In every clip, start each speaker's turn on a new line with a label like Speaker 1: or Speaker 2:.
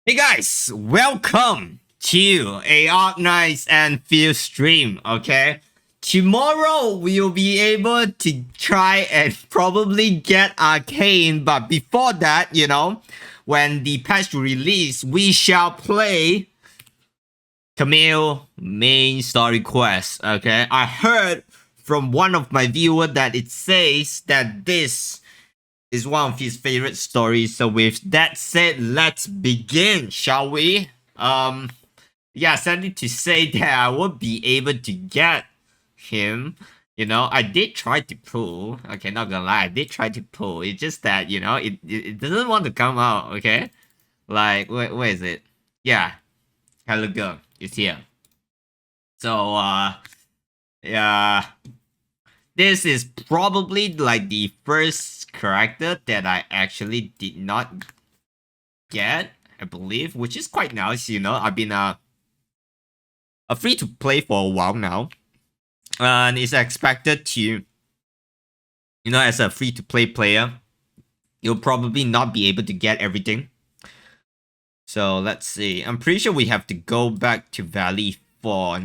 Speaker 1: Hey guys, welcome to a Arknights Endfield stream, okay? Tomorrow we'll be able to try and probably get Arcane, but before that, when the patch release, we shall play Camille main story quest, okay? I heard from one of my viewers that it says that this is one of his favorite stories. So with that said, let's begin, shall we? Sadly to say that I won't be able to get him. I did try to pull. Okay, not gonna lie, I did try to pull. It's just that, it doesn't want to come out, okay? Like, where is it? Yeah. Hello girl, it's here. So, yeah. This is probably like the first character that I actually did not get, I believe, which is quite nice, I've been a free to play for a while now. And it's expected to, as a free to play player, you'll probably not be able to get everything. So let's see. I'm pretty sure we have to go back to Valley 4.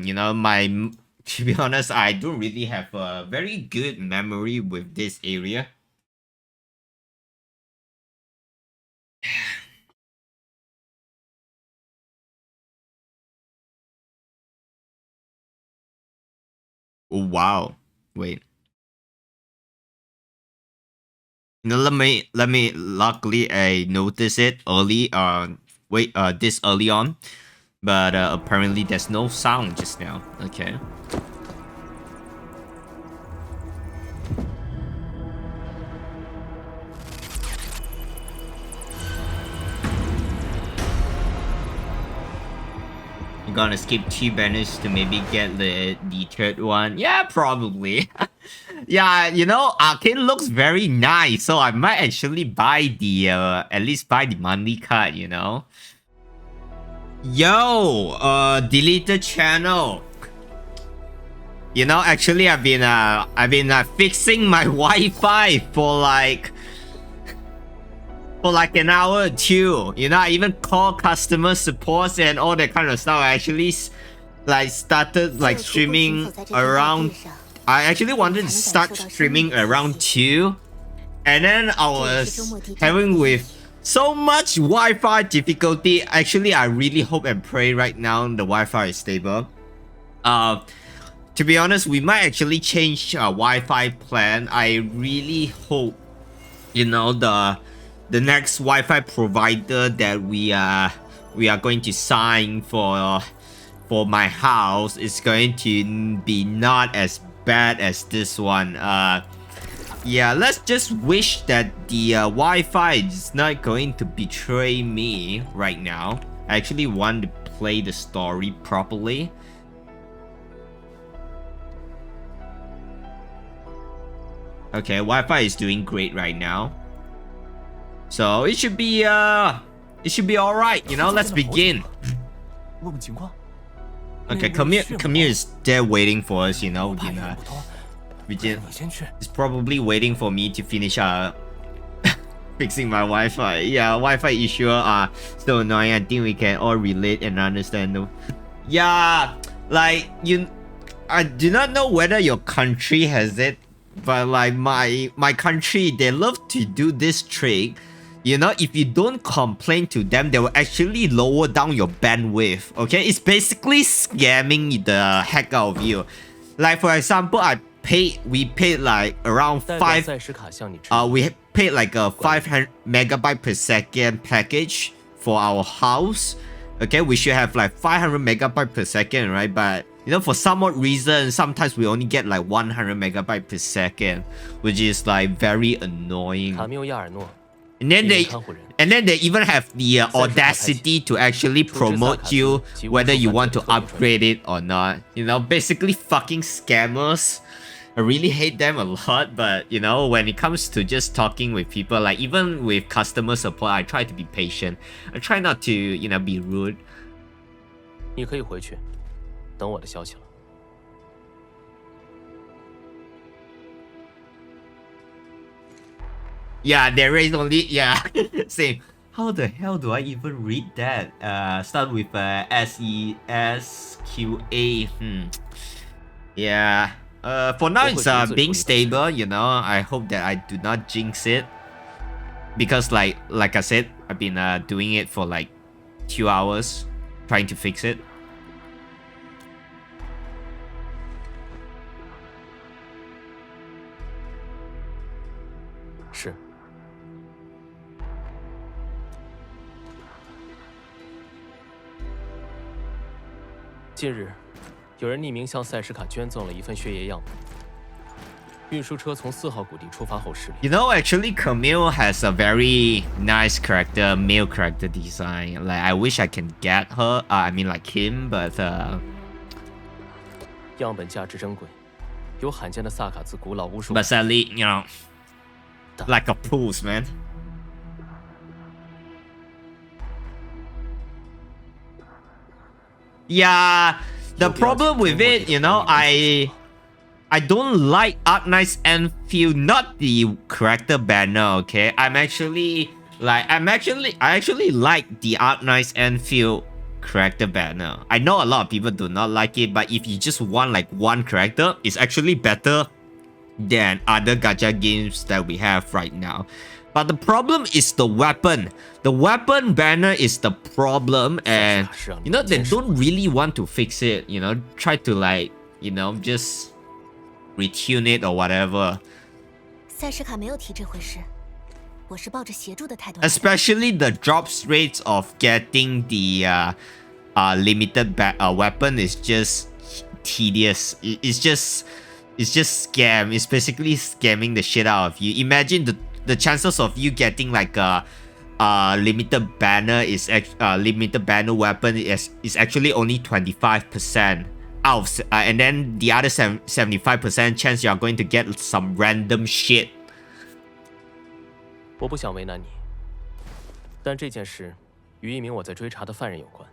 Speaker 1: To be honest, I don't really have a very good memory with this area. Oh, wow. Wait. Luckily I noticed it early this early on. But apparently there's no sound just now. Okay. I'm gonna skip 2 banners to maybe get the third one. Yeah, probably. Yeah, Arcane looks very nice, so I might actually buy the at least buy the monthly card, Yo, deleted channel. Actually I've been fixing my Wi-Fi for like an hour or two. I even call customer support and all that kind of stuff. I actually started streaming around. I actually wanted to start streaming around 2, and then I was having with so much Wi-Fi difficulty. Actually, I really hope and pray right now the Wi-Fi is stable. To be honest, we might actually change Wi-Fi plan. I really hope, the next Wi-Fi provider that we are going to sign for my house is going to be not as bad as this one. Yeah, let's just wish that the Wi-Fi is not going to betray me right now. I actually want to play the story properly. Okay, Wi-Fi is doing great right now. So it should be alright, let's begin. Okay, Camille is there waiting for us, It's probably waiting for me to finish fixing my Wi-Fi. Yeah, Wi-Fi issues are so annoying. I think we can all relate and understand them. Yeah, I do not know whether your country has it, but like my country, they love to do this trick. If you don't complain to them, they will actually lower down your bandwidth. Okay, it's basically scamming the heck out of you. Like for example, we paid like around 5. We paid like a 500 megabyte per second package for our house. Okay, we should have like 500 megabyte per second, right? But for some odd reason, sometimes we only get like 100 megabyte per second, which is like very annoying. And then they even have the audacity to actually promote you whether you want to upgrade it or not. Basically fucking scammers. I really hate them a lot, but when it comes to just talking with people, like even with customer support, I try to be patient. I try not to, be rude.
Speaker 2: 你可以回去，等我的消息了。
Speaker 1: Yeah, there is only same. How the hell do I even read that? Start with SESQA. Yeah. For now it's being stable, you know. I hope that I do not jinx it. Because like I said, I've been doing it for like 2 hours trying to fix it.
Speaker 2: 是。近日，有人匿名向塞什卡捐赠了一份血液样本。运输车从4号谷地出发后失灵。
Speaker 1: You know, actually, Camille has a very nice character, male character design. Like, I wish I can get her. I mean, like him, but
Speaker 2: 样本价值珍贵，有罕见的萨卡兹古老巫术。
Speaker 1: But sadly, you know, like a pools, man. Yeah, the problem with it, you know, I don't like Arknights Endfield, not the character banner, okay? I actually like the Arknights Endfield character banner. I know a lot of people do not like it, but if you just want like one character, it's actually better than other gacha games that we have right now. But the problem is the weapon. The weapon banner is the problem, and you know, they don't really want to fix it, you know, try to like, you know, just retune it or whatever. Especially the drop rates of getting the limited weapon is just tedious. It's just scam. It's basically scamming the shit out of you. Imagine the chances of you getting like a limited banner limited banner weapon is actually only 25%. Out and then the other 75% chance you are going to get some random shit.
Speaker 2: 我不想为难你，但这件事与一名我在追查的犯人有关。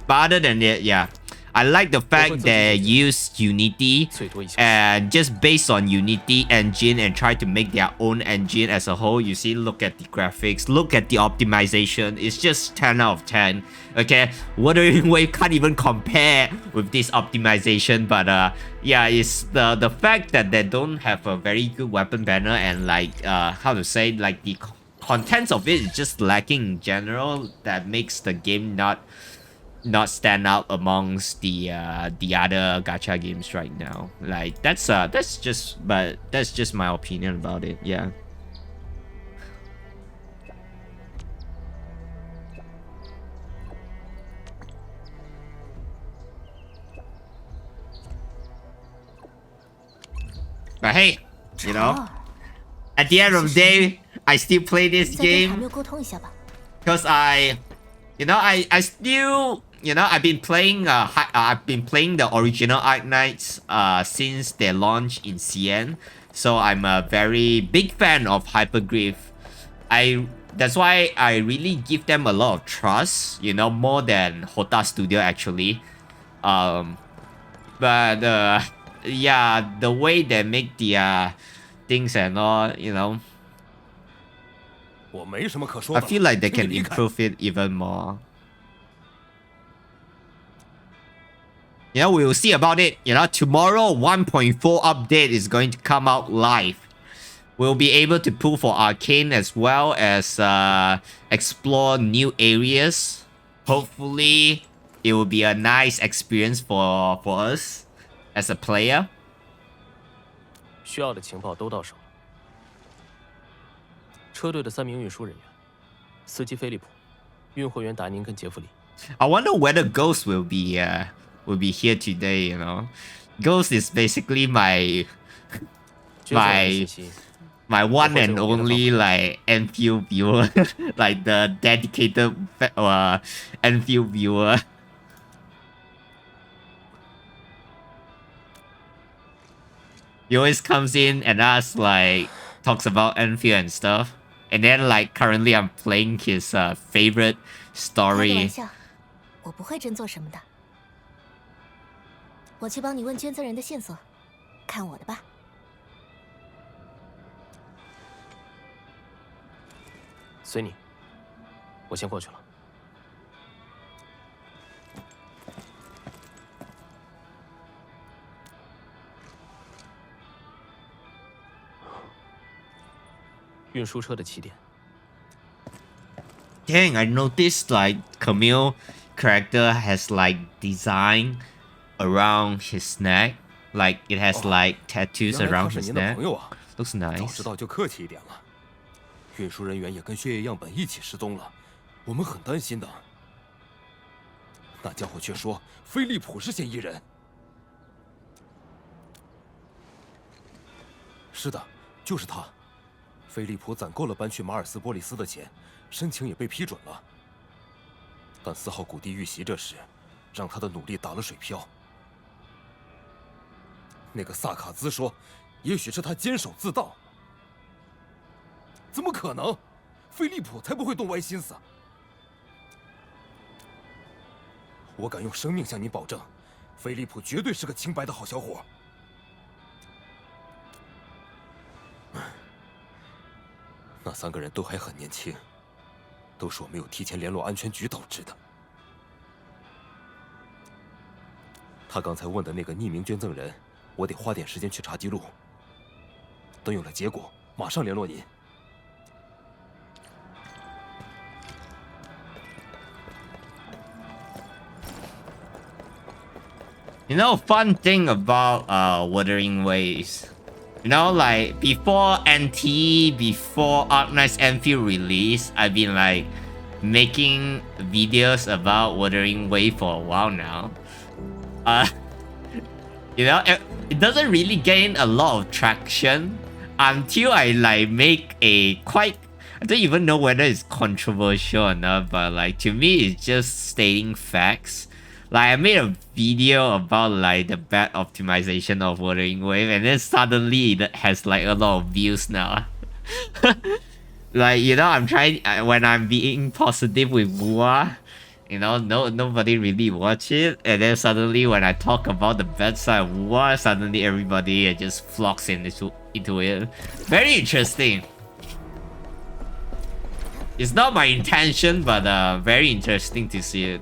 Speaker 1: But other than that, yeah, I like the fact they use Unity and just based on Unity engine and try to make their own engine as a whole. You see, look at the graphics, look at the optimization. It's just 10 out of 10. Okay, Wuthering Wave can't even compare with this optimization. But yeah, it's the fact that they don't have a very good weapon banner and like how to say, like the contents of it is just lacking in general. That makes the game not stand out amongst the other gacha games right now. Like that's just my opinion about it. Yeah. But hey, you know, at the end of the day, I still play this game because I still, you know, I've been playing the original Arknights since their launch in CN, so I'm a very big fan of Hypergriff. That's why I really give them a lot of trust, you know, more than Hota Studio actually. But yeah, the way they make the things and all, you know, I feel like they can improve it even more. You know, we will see about it. You know, tomorrow 1.4 update is going to come out live. We'll be able to pull for Arcane as well as explore new areas. Hopefully, it will be a nice experience for us as a player.
Speaker 2: 需要的情报都到手了。车队的3名运输人员，司机菲利普，运货员达宁跟杰弗里。
Speaker 1: I wonder whether Ghost will be here today. You know, Ghost is basically my one and only like Endfield viewer, like the dedicated Endfield viewer. He always comes in and asks, like, talks about Endfield and stuff. And then, like, currently I'm playing his favorite story.
Speaker 3: 我不会真做什么的。我去帮你问捐赠人的线索，看我的吧。
Speaker 2: 随你，我先过去了。运输车的起点。
Speaker 1: Dang, I noticed like Camille character has like design around his neck, like it has like tattoos
Speaker 4: 原来他
Speaker 1: around
Speaker 4: 是
Speaker 1: his
Speaker 4: 您的
Speaker 1: neck.
Speaker 4: 朋友啊！
Speaker 1: Looks
Speaker 4: 早
Speaker 1: nice.
Speaker 4: 知道就客气一点了。运输人员也跟血液样本一起失踪了，我们很担心的。那家伙却说菲利普是嫌疑人。是的，就是他。菲利普攒够了搬去马尔斯波利斯的钱，申请也被批准了。但4号谷地遇袭这事，让他的努力打了水漂。那个萨卡兹说，也许是他监守自盗。怎么可能？菲利普才不会动歪心思。我敢用生命向您保证，菲利普绝对是个清白的好小伙。那3个人都还很年轻，都是我没有提前联络安全局导致的。他刚才问的那个匿名捐赠人，我得花点时间去查记录。等有了结果，马上联络您。
Speaker 1: You know, fun thing about Wuthering Waves. You know, like before NT, before Arknights Endfield release, I've been like making videos about Wuthering Wave for a while now. You know, it doesn't really gain a lot of traction until I like make a quite, I don't even know whether it's controversial or not, but like to me it's just stating facts. Like I made a video about like the bad optimization of Wuthering Wave, and then suddenly it has like a lot of views now. Like, you know, I'm trying when I'm being positive with Wua, you know, nobody really watch it, and then suddenly when I talk about the bad side of Wua, suddenly everybody just flocks into it. Very interesting. It's not my intention, but very interesting to see it.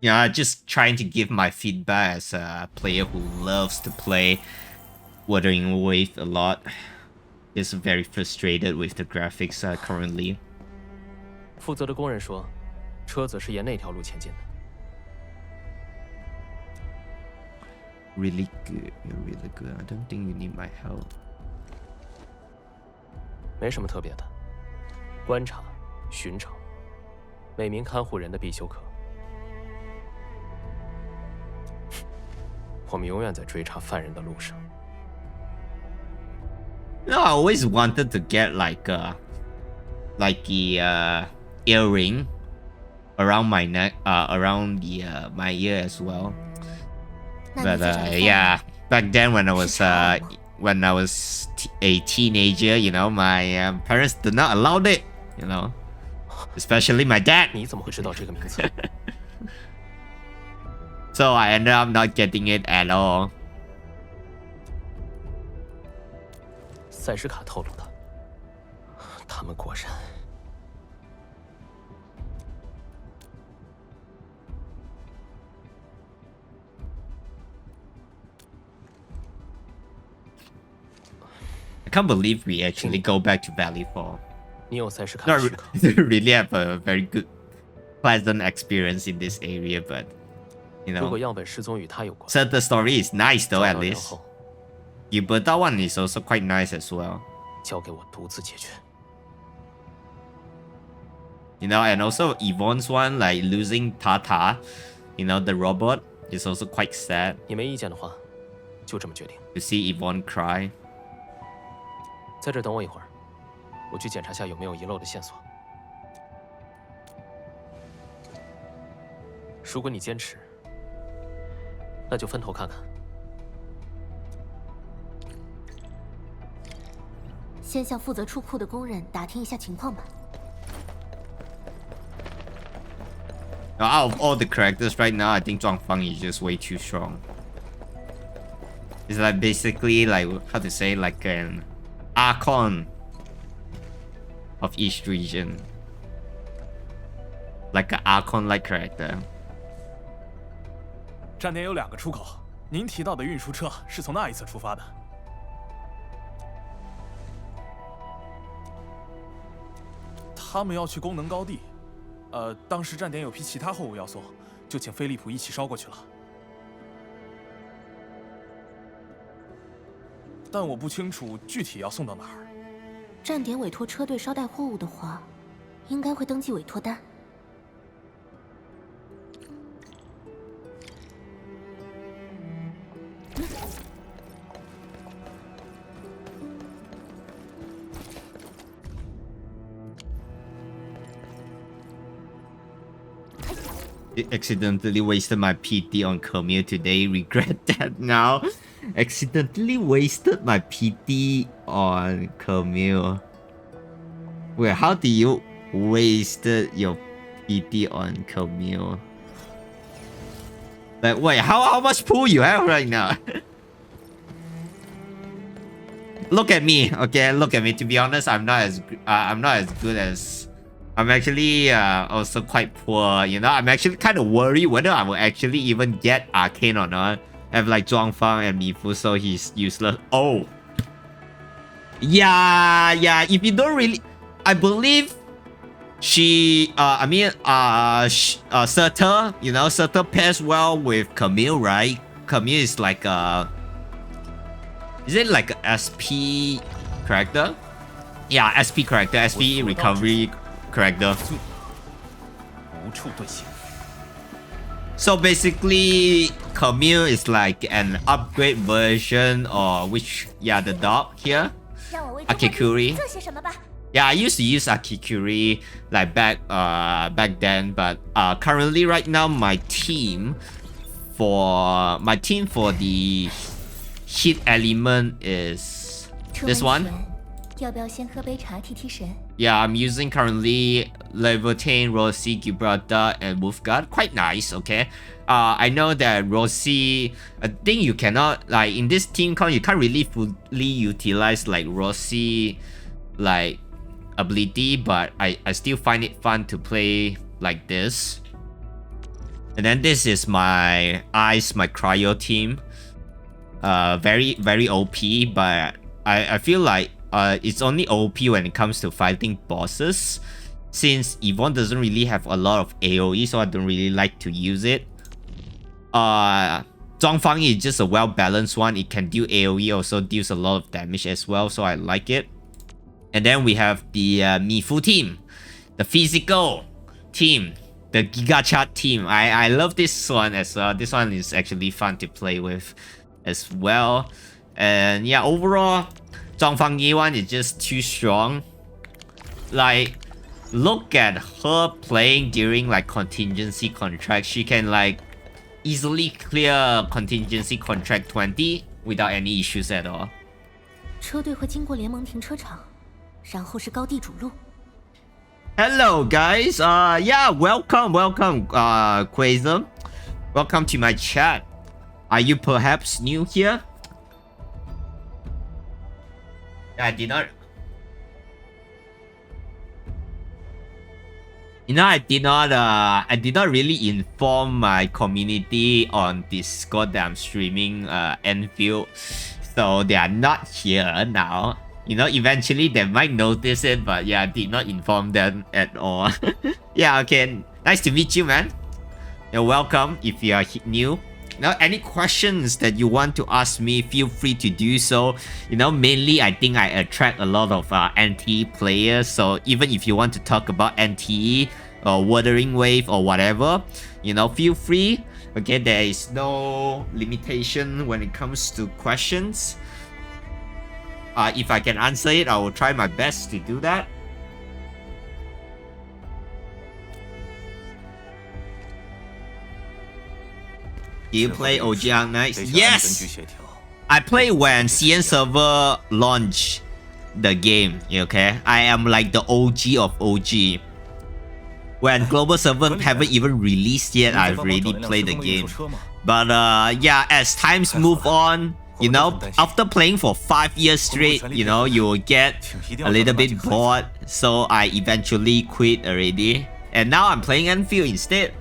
Speaker 1: Yeah, just trying to give my feedback as a player who loves to play Wuthering Wave a lot. Is very frustrated with the graphics currently.
Speaker 2: 负责的工人说，车子是沿那条路前进的。
Speaker 1: Really good, you're really good. I don't think you need my help.
Speaker 2: 没什么特别的，观察、寻找，每名看护人的必修课。我们永远在追查犯人的路上。
Speaker 1: No, I always wanted to get like a earring around my neck, around my ear as well. But yeah, back then when I was a teenager, you know, my parents did not allow it, you know, especially my dad.
Speaker 2: 你怎么会知道这个名字？
Speaker 1: So I ended up not getting it at all.
Speaker 2: 赛什卡透露的，他们果然。
Speaker 1: I can't believe we actually go back to Valley Fall.
Speaker 2: 你有赛什卡的
Speaker 1: Not
Speaker 2: 许可。
Speaker 1: really have a very good, pleasant experience in this area, but you
Speaker 2: 如果
Speaker 1: know,
Speaker 2: 样本失踪与他有关，
Speaker 1: so the story is nice though
Speaker 2: 找
Speaker 1: at
Speaker 2: 到然
Speaker 1: least.
Speaker 2: 后
Speaker 1: But that one is also quite nice as well.
Speaker 2: 交给我独自解决。
Speaker 1: You know, and also Yvonne's one, like losing Tata, you know, the robot, is also quite sad
Speaker 2: 你没意见的话，就这么决定。
Speaker 1: to see Yvonne cry.
Speaker 2: 在这等我一会儿，我去检查下有没有遗漏的线索。如果你坚持，那就分头看看。
Speaker 3: 先向负责出库的工人打听一下情况吧。
Speaker 1: Out of all the characters right now, I think Zhuangfang is just way too strong. It's like basically like, how to say, like an Archon of each region. Like an Archon-like character.
Speaker 5: 站点有2个出口，您提到的运输车是从那一侧出发的。他们要去功能高地，当时站点有批其他货物要送，就请飞利浦一起捎过去了。但我不清楚具体要送到哪儿。
Speaker 3: 站点委托车队捎带货物的话，应该会登记委托单。
Speaker 1: Accidentally wasted my PT on Camille today. Regret that now. Accidentally wasted my PT on Camille. Wait, how do you wasted your PT on Camille? Like, wait, how much pool you have right now? Look at me, okay? Look at me. To be honest, I'm not as good as. I'm actually also quite poor, you know. I'm actually kind of worried whether I will actually even get Arcane or not. I have like Zhuangfang and Mifu, so he's useless. Oh, yeah. If you don't really, I believe she, Surtur, you know, Surtur pairs well with Camille, right? Camille is like is it like a SP character? Yeah, SP character, SP recovery character. So basically, Camille is like an upgrade version of the dog here, Akikuri. Yeah, I used to use Akikuri like back then, but currently right now my team for the hit element is this one. Yeah, I'm using currently level 10 Rossi, Gibraltar, and Wolfguard. Quite nice, okay? I know that Rossi, I think you cannot, like, in this team count, you can't really fully utilize, like, Rossi, like, ability, but I still find it fun to play like this. And then this is my Ice, my Cryo team. Very OP, but I feel like it's only OP when it comes to fighting bosses, since Yvonne doesn't really have a lot of AoE, so I don't really like to use it. Zhuangfang is just a well-balanced one. It can do AoE, also deals a lot of damage as well, so I like it. And then we have the Mifu team, the physical team, the Gigachat team. I love this one as well. This one is actually fun to play with as well. And yeah, overall, Zhuangfang Yi1 is just too strong. Like, look at her playing during like contingency contract. She can like easily clear contingency contract 20 without any issues at all.
Speaker 3: 车队会经过联盟停车场，然后是高地主路。
Speaker 1: Hello guys, yeah, welcome, Quasar. Welcome to my chat. Are you perhaps new here? I did not. You know, I did not really inform my community on Discord that I'm streaming Endfield, so they are not here now. You know, eventually they might notice it, but yeah, I did not inform them at all. Yeah, okay, nice to meet you, man. You're welcome if you are new. Now, any questions that you want to ask me, feel free to do so. You know, mainly I think I attract a lot of NTE players. So even if you want to talk about NTE or Wuthering Wave or whatever, you know, feel free. Okay, there is no limitation when it comes to questions. If I can answer it, I will try my best to do that. Do you play OG Arknights? Yes! I play when CN server launch the game, okay? I am like the OG of OG. when global server haven't even released yet, I've already played the game. But yeah, as times move on, you know, after playing for 5 years straight, you know, you will get a little bit bored. So I eventually quit already. And now I'm playing Endfield instead.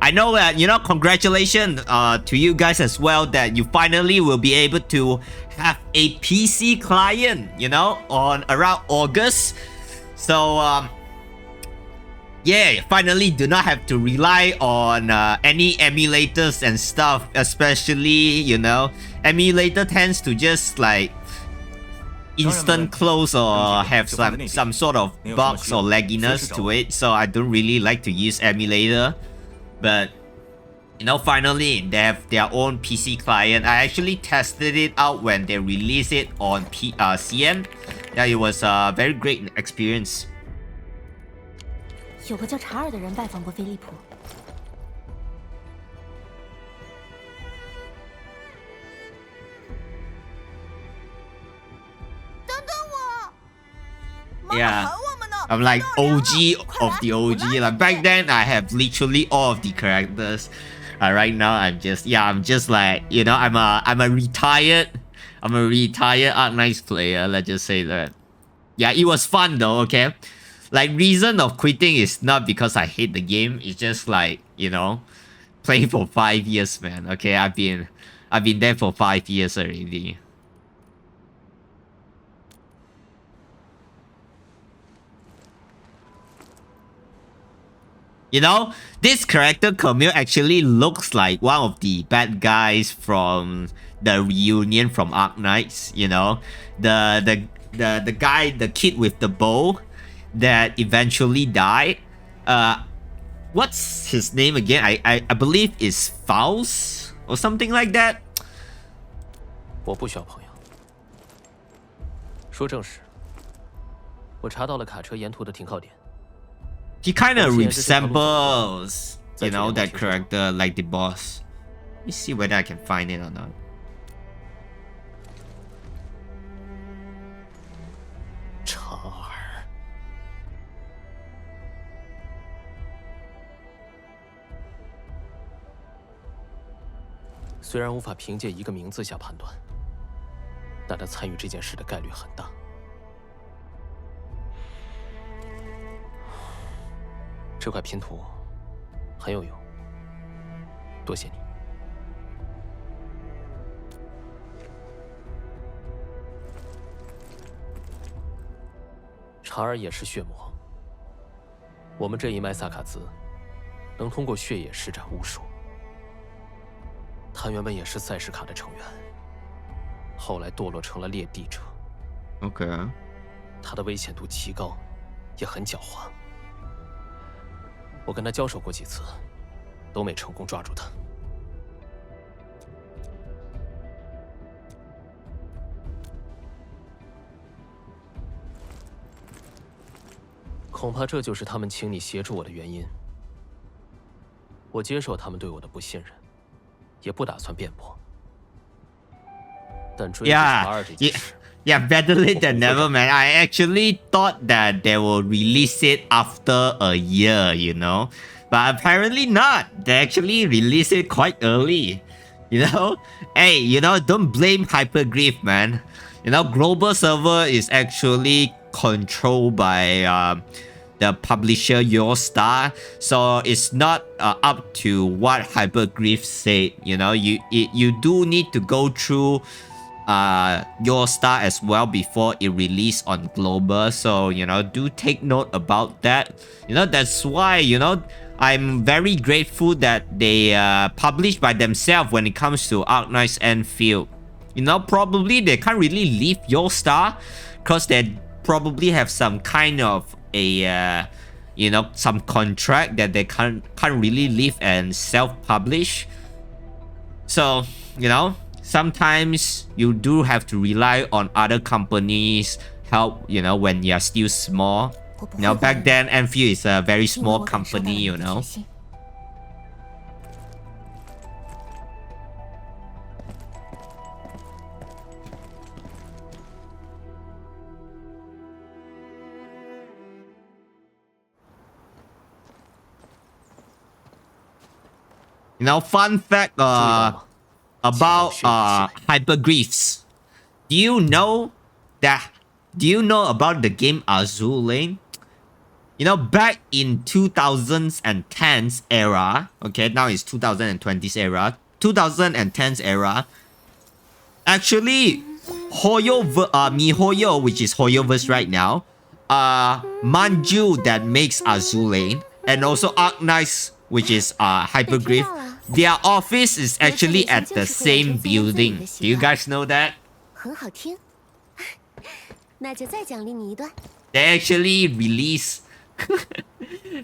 Speaker 1: I know that, you know, congratulations to you guys as well that you finally will be able to have a PC client, you know, on around August. So, yeah, finally do not have to rely on any emulators and stuff, especially, you know, emulator tends to just like instant close or have some sort of bugs or lagginess to it. So I don't really like to use emulator. But, you know, finally, they have their own PC client. I actually tested it out when they released it on CN. Yeah, it was a very great experience.
Speaker 3: 有个叫查尔的人拜访过菲利普。
Speaker 6: 等等我！
Speaker 1: Yeah, I'm like OG of the OG. Like back then, I have literally all of the characters. Right now, I'm just like, you know, I'm a retired Arknights player. Let's just say that. Yeah, it was fun though. Okay, like reason of quitting is not because I hate the game. It's just like, you know, playing for 5 years, man. Okay, I've been there for 5 years already. You know, this character Camille actually looks like one of the bad guys from the reunion from Arknights. You know, the guy, the kid with the bow that eventually died. What's his name again? I believe is Faust or something like that.
Speaker 2: 我不需要朋友。说正事，我查到了卡车沿途的停靠点。
Speaker 1: He kind of resembles, you know, that character like the boss. Let me see whether I can find it or not.
Speaker 2: Char. 虽然无法凭借一个名字下判断，但他参与这件事的概率很大。 这块拼图很有用，多谢你。查尔也是血魔，我们这一脉萨卡兹能通过血液施展巫术。他原本也是赛什卡的成员，后来堕落成了猎地者。
Speaker 1: OK。
Speaker 2: 他的危险度极高，也很狡猾。 我跟他交手过几次，都没成功抓住他。恐怕这就是他们请你协助我的原因。我接受他们对我的不信任，也不打算辩驳。但追捕查尔这件事。
Speaker 1: Yeah, better late than never, man. I actually thought that they will release it after a year, you know. But apparently not. They actually released it quite early. You know? Hey, you know, don't blame Hypergriff, man. You know, global server is actually controlled by the publisher Your Star. So it's not up to what Hypergriff said. You know, you do need to go through Your Star as well before it released on global, so you know, do take note about that. You know, that's why, you know, I'm very grateful that they publish by themselves when it comes to Arknights Endfield. You know, probably they can't really leave Your Star because they probably have some kind of a you know, some contract that they can't really leave and self-publish. So, you know, sometimes you do have to rely on other companies' help, you know, when you're still small. You know, back then, Endfield is a very small company, you know. You know, fun fact about hyperglyphs. Do you know about the game Azul Lane? You know, back in 2010's era, okay, now it's 2020's era, 2010's era, actually, MiHoYo, which is HoYoverse right now, Manju that makes Azul Lane, and also Arknights, which is Hyperglyph, their office is actually at the same building. Do you guys know that?
Speaker 3: 很好听，那就再奖励你一段。
Speaker 1: They actually release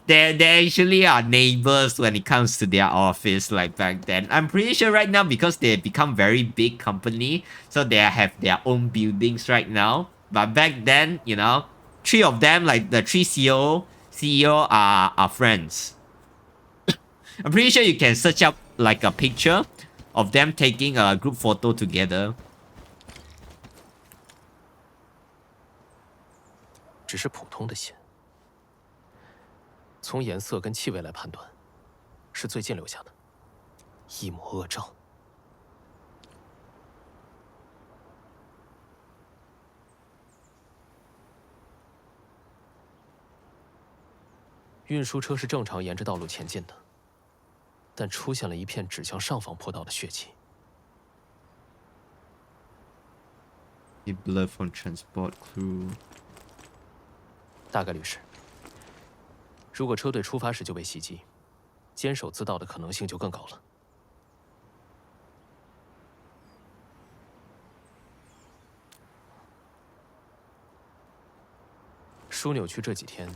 Speaker 1: they actually are neighbors when it comes to their office like back then. I'm pretty sure right now because they become very big company, so they have their own buildings right now. But back then, you know, three of them, like the three CEO are friends. I'm pretty sure you can search up like a picture of them taking a group photo together.
Speaker 2: 只是普通的线，从颜色跟气味来判断，是最近留下的，一抹恶兆。运输车是正常沿着道路前进的，但出现了一片指向上方坡道的血迹。
Speaker 1: The blood from transport crew.
Speaker 2: 大概率是，如果车队出发时就被袭击，坚守自盗的可能性就更高了。枢纽区这几天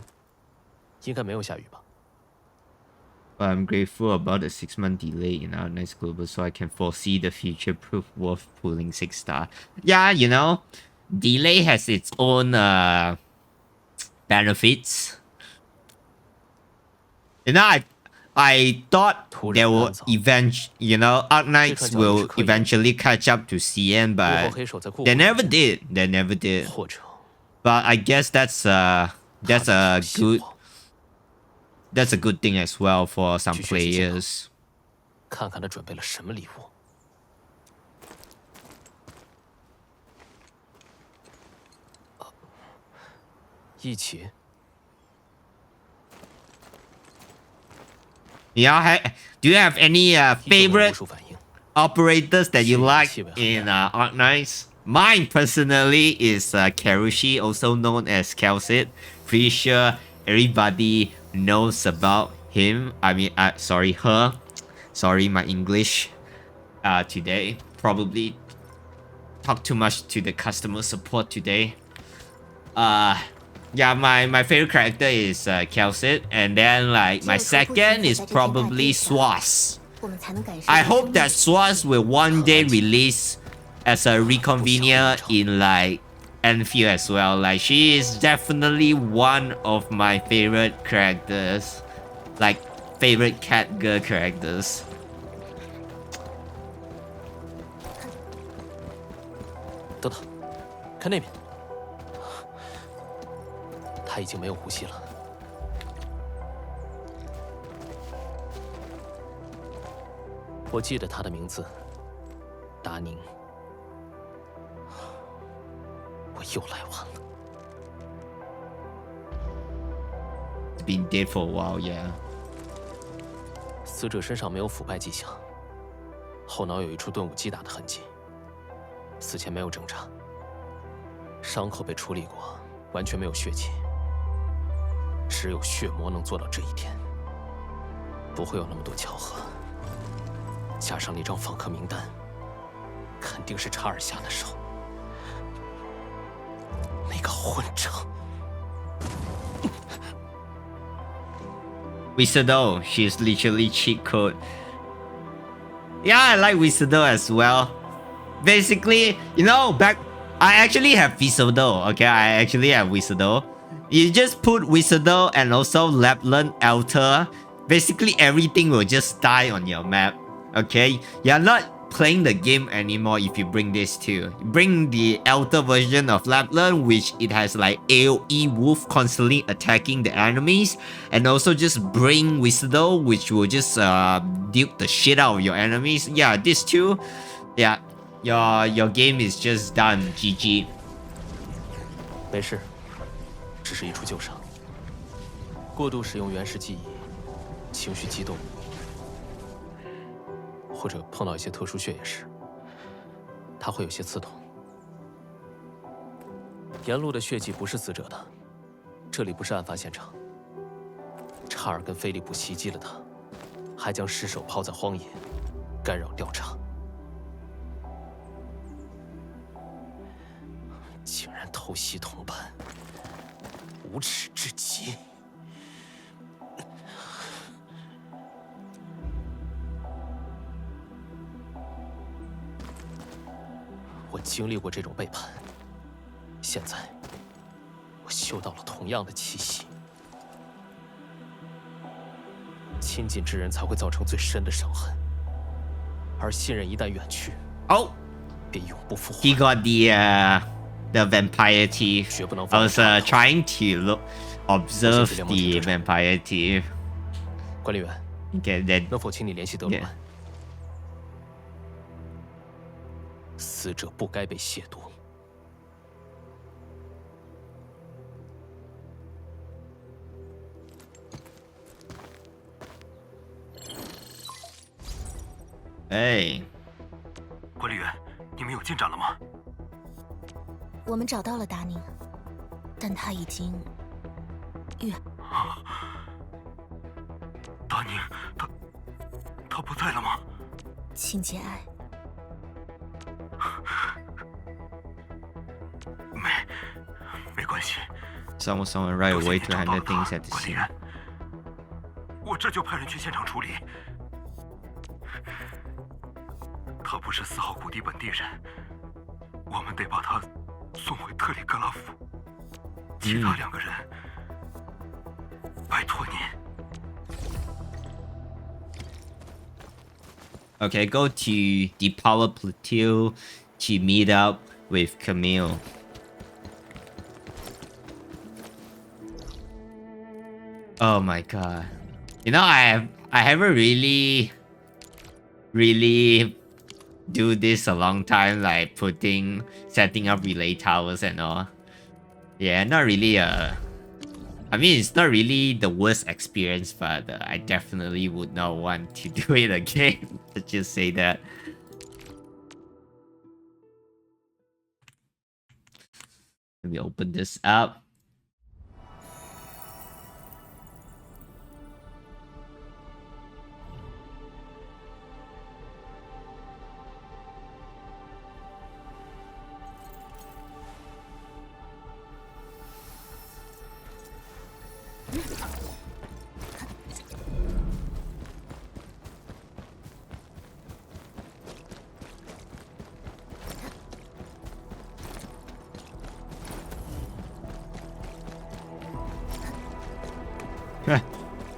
Speaker 2: 应该没有下雨吧？
Speaker 1: But I'm grateful about the 6-month delay in our next global so I can foresee the future proof worth pulling 6-star. Yeah, you know, delay has its own benefits. You know, I thought they will Arknights will eventually catch up to CN, but they never did. They never did.
Speaker 2: 或者
Speaker 1: But I guess that's a good thing as well for some players.
Speaker 2: 看看他准备了什么礼物。一起。
Speaker 1: Yeah, do you have any favorite operators that you like in Arknights? Mine personally is Karushi, also known as Kelsit. Pretty sure everybody knows about him. I mean, sorry, her. Sorry, my English today. Probably talk too much to the customer support today. Yeah, my favorite character is Kelsit, and then like my second is probably Swas. I hope that Swas will one day release as a reconvener in like Endfield as well. Like she is definitely one of my favorite characters, like favorite cat girl characters.
Speaker 2: 等等，看那边。 他已经没有呼吸了。我记得他的名字，达宁。我又来晚了。
Speaker 1: It's been dead for a while, yeah.
Speaker 2: 死者身上没有腐败迹象，后脑有一处钝武击打的痕迹。死前没有挣扎，伤口被处理过，完全没有血迹。 只有血魔能做到这一点，不会有那么多巧合。加上那张访客名单，肯定是查尔下的手。那个混账
Speaker 1: Wizardo, she's literally cheat code. Yeah, I like Wizardo as well. Basically, you know, I actually have Wizardo. Okay, I actually have Wizardo. You just put Wizardo and also Lapland Altar. Basically, everything will just die on your map. Okay, you're not playing the game anymore if you bring this too. Bring the Elder version of Lapland, which it has like AoE Wolf constantly attacking the enemies, and also just bring Whistle, which will just duke the shit out of your enemies. Yeah, this too. Yeah, your game is just done. GG.
Speaker 2: 没事，只是一处旧伤。过度使用原始记忆，情绪激动，或者碰到一些特殊血液时，它会有些刺痛。沿路的血迹不是死者的，这里不是案发现场。查尔跟菲利普袭击了他，还将尸首抛在荒野，干扰调查。竟然偷袭同伴，无耻至极！我经历过这种背叛，现在我嗅到了同样的气息。亲近之人才会造成最深的伤痕，而信任一旦远去，
Speaker 1: Oh,
Speaker 2: 便永不复还。
Speaker 1: he got the vampire teeth. I was trying to observe the vampire teeth.
Speaker 2: 管理员，
Speaker 1: Okay, then
Speaker 2: 能否请你联系德鲁曼？死者不该被亵渎。
Speaker 1: hey.
Speaker 4: 管理员，你们有进展了吗？
Speaker 3: 我们找到了达宁，但他已经
Speaker 4: 达宁，他不在了吗？
Speaker 3: 请节哀。
Speaker 4: 没关系。
Speaker 1: Someone right away to handle things at the
Speaker 4: 管理
Speaker 1: scene.
Speaker 4: 员，我这就派人去现场处理。他不是4号谷地本地人，我们得把他送回特里格拉夫。其他2个人，拜托您。
Speaker 1: Okay, go to the power platoon to meet up with Camille. Oh my god. You know, I haven't really do this a long time, like setting up relay towers and all. Yeah, not really I mean, it's not really the worst experience, but I definitely would not want to do it again. Let's just say that. Let me open this up.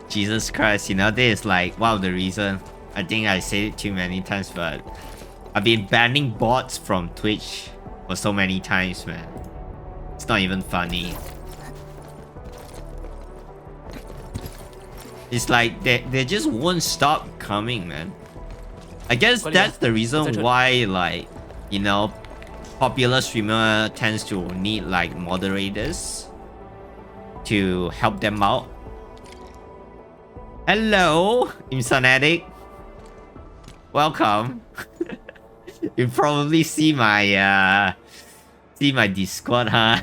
Speaker 1: Jesus Christ, you know, this is like one of the reasons. I think I said it too many times, but I've been banning bots from Twitch for so many times, man. It's not even funny. It's like they just won't stop coming, man. I guess that's the reason why, like, you know, popular streamer tends to need like moderators to help them out. Hello, Imsonatic. Welcome. You probably see my Discord, huh?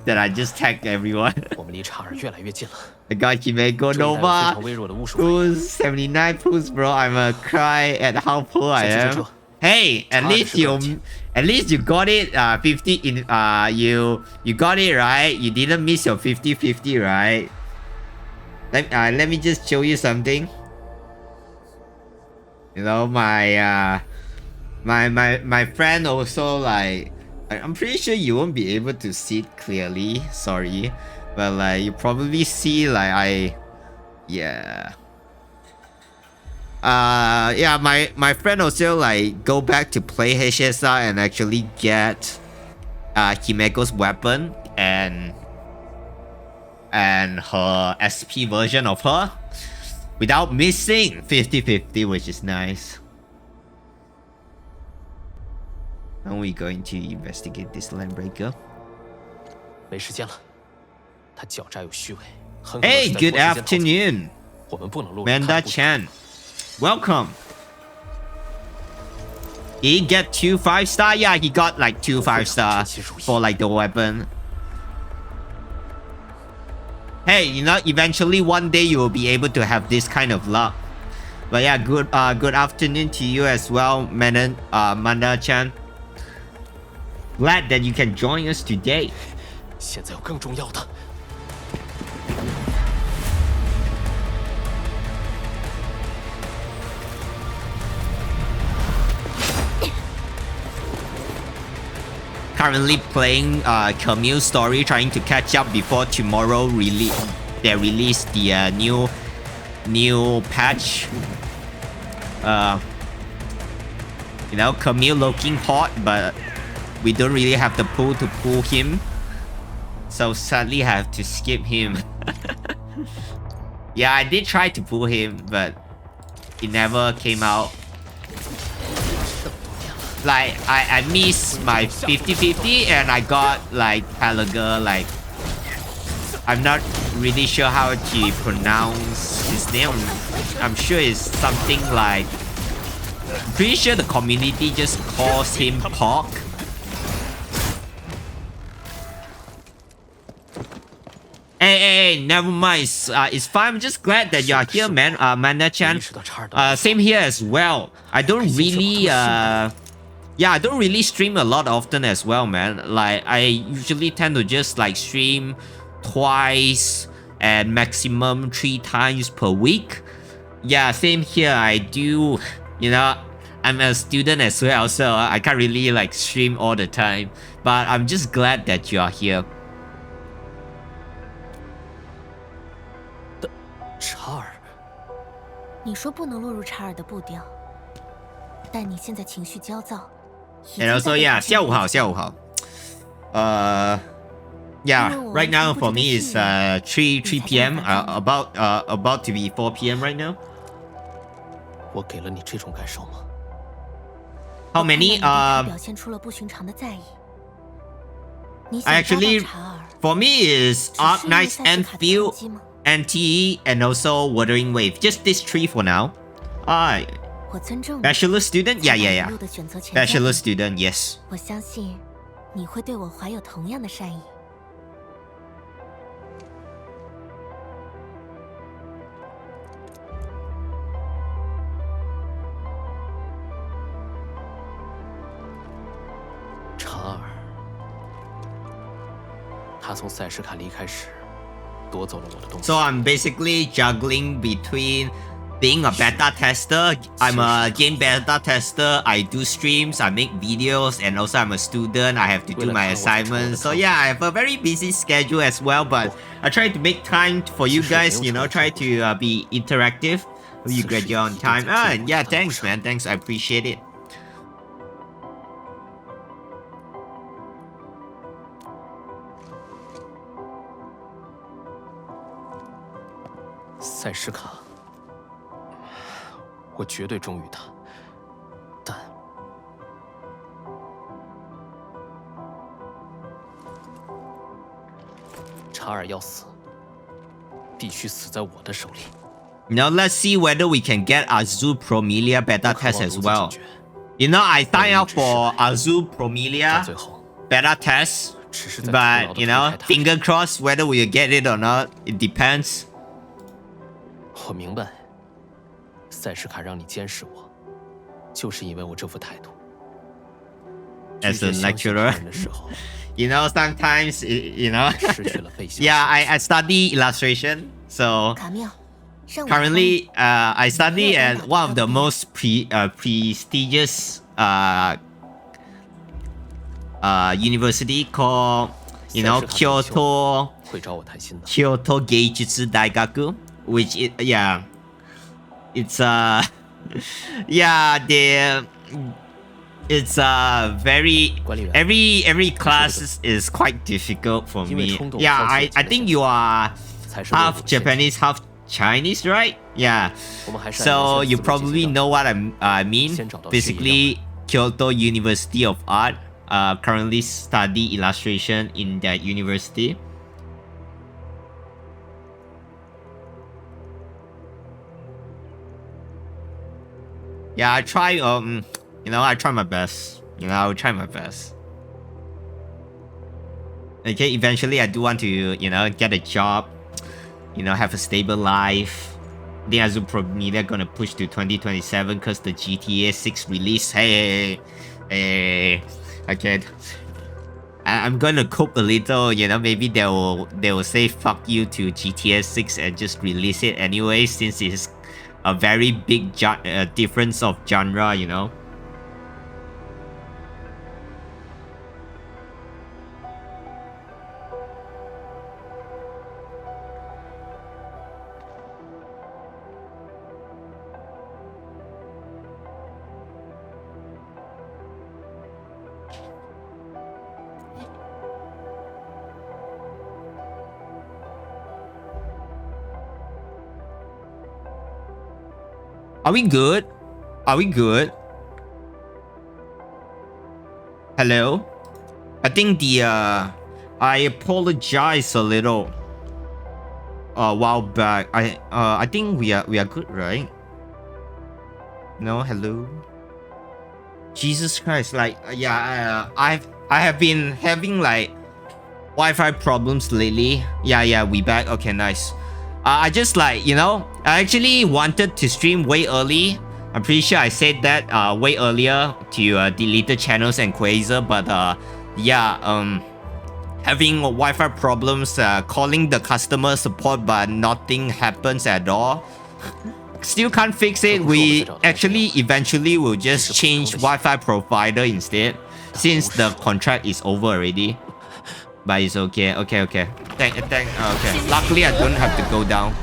Speaker 1: That I just tagged everyone.
Speaker 2: 我们离查尔越来越近了。
Speaker 1: I got Kimeko Nova.
Speaker 2: 非常微弱的巫术反应。
Speaker 1: Who's 79 plus, bro? I'm a cry at how poor I am. Hey, at least you got it 50 in you got it right. You didn't miss your 50-50, right? Let me just show you something. You know, my friend also, like, I'm pretty sure you won't be able to see it clearly, sorry, but like you probably see, like, yeah, my friend also like go back to play HSR and actually get Himeko's weapon and her SP version of her without missing 50-50, which is nice. Are we going to investigate this Landbreaker?
Speaker 2: 没时间了，他狡诈又虚伪，很可能
Speaker 1: Hey,
Speaker 2: 是在
Speaker 1: good
Speaker 2: 拖时间逃走
Speaker 1: afternoon,
Speaker 2: 我们不能落入
Speaker 1: Manda
Speaker 2: 他的步骤
Speaker 1: Chan. Welcome. He get 2 5-star? Yeah, he got like 2 5-star for like the weapon. Hey, you know, eventually one day you will be able to have this kind of luck. But yeah, good afternoon to you as well, Manda Chan. Glad that you can join us today.
Speaker 2: 现在有更重要的。
Speaker 1: Currently playing Camille story, trying to catch up before tomorrow they release the new patch. You know, Camille looking hot, but we don't really have the pull to pull him, so sadly I have to skip him. Yeah, I did try to pull him, but it never came out. Like, I missed my 50-50 and I got like Pelaga, like I'm not really sure how to pronounce his name. I'm sure it's something like, I'm pretty sure the community just calls him Pork. Hey, never mind. It's fine. I'm just glad that you're here, man. Manda-chan. Same here as well. I don't really, yeah, I don't really stream a lot often as well, man. Like, I usually tend to just like stream twice and maximum 3 times per week. Yeah, same here. I do, you know, I'm a student as well, so I can't really like stream all the time. But I'm just glad that you are here.
Speaker 2: 查尔，
Speaker 3: 你说不能落入查尔的步调，但你现在情绪焦躁。
Speaker 1: And also, yeah, 下午好，下午好。Yeah, right now for me it's 3 p.m. About to be 4 p.m. right now.
Speaker 2: 我给了你这种感受吗？
Speaker 1: How many?
Speaker 3: 表现出了不寻常的在意。你想
Speaker 1: Actually,
Speaker 3: 抓到查尔，
Speaker 1: for me is
Speaker 3: 只是因为
Speaker 1: Arknights,
Speaker 3: 赛斯卡的
Speaker 1: Endfield,
Speaker 3: 攻击吗？
Speaker 1: NTE, and also Wuthering Wave. Just these 3 for now.
Speaker 3: 我尊重你。
Speaker 1: Bachelor student? Yeah,
Speaker 3: 在
Speaker 1: yeah,
Speaker 3: 马
Speaker 1: yeah.
Speaker 3: 路的选择权
Speaker 1: Bachelor student, yes.
Speaker 3: 我相信你会对我怀有同样的善意。
Speaker 2: 查尔，他从赛什卡离开时，夺走了我的东西。
Speaker 1: So I'm basically juggling between being a beta tester. I'm a game beta tester. I do streams, I make videos, and also I'm a student. I have to do my assignments. So yeah, I have a very busy schedule as well, but I try to make time for you guys, you know, try to be interactive. You graduate on time. Yeah, thanks, man. Thanks, I appreciate it.
Speaker 2: 赛什卡，我绝对忠于他，但查尔要死，必须死在我的手里。
Speaker 1: Now let's see whether we can get Azul Promelia beta test as well. You know, I signed up for Azul
Speaker 2: 到
Speaker 1: Promelia
Speaker 2: 最后，
Speaker 1: beta test,
Speaker 2: 只是在徒劳
Speaker 1: but
Speaker 2: 地
Speaker 1: you
Speaker 2: 推
Speaker 1: know,
Speaker 2: 开他。
Speaker 1: finger crossed whether we will get it or not. It depends.
Speaker 2: 我明白，赛什卡让你监视我，就是因为我这副态度。
Speaker 1: As
Speaker 2: 拒
Speaker 1: a
Speaker 2: 绝相信他
Speaker 1: lecturer,
Speaker 2: 人的时候，
Speaker 1: you know, sometimes you know.
Speaker 2: 失去了被相信。
Speaker 1: Yeah, I study illustration, so
Speaker 3: 卡缪，让我
Speaker 1: currently I study at one of the most prestigious university called, you know,
Speaker 2: 赛什卡
Speaker 1: Kyoto
Speaker 2: 会找我谈心的。
Speaker 1: Kyoto Geijutsu Daigaku, which is, yeah, it's Yeah, it's very every class is quite difficult for me. Yeah, I think you are half Japanese, half Chinese, right? Yeah. So you probably know what I mean. Basically, Kyoto University of Art. Currently study illustration in that university. Yeah, I try I try my best. I will try my best. Okay, eventually I do want to, get a job, have a stable life. Then as probably they're gonna push to 2027 because the GTA 6 release. Hey, okay. I'm gonna cope a little, maybe they will say fuck you to GTA 6 and just release it anyway, since it's a very big difference of genre. Are we good? Are we good? Hello? I think I apologize a little a while back. I think we are good, right? No, hello? Jesus Christ, like I have been having like Wi-Fi problems lately. Yeah, we back. Okay, nice. I just I actually wanted to stream way early. I'm pretty sure I said that way earlier to deleted channels and Quasar, but having Wi-Fi problems, calling the customer support, but nothing happens at all. Still can't fix it. We actually eventually will just change Wi-Fi provider instead, since the contract is over already. But it's okay. Okay. Okay. Luckily, I don't have to go down.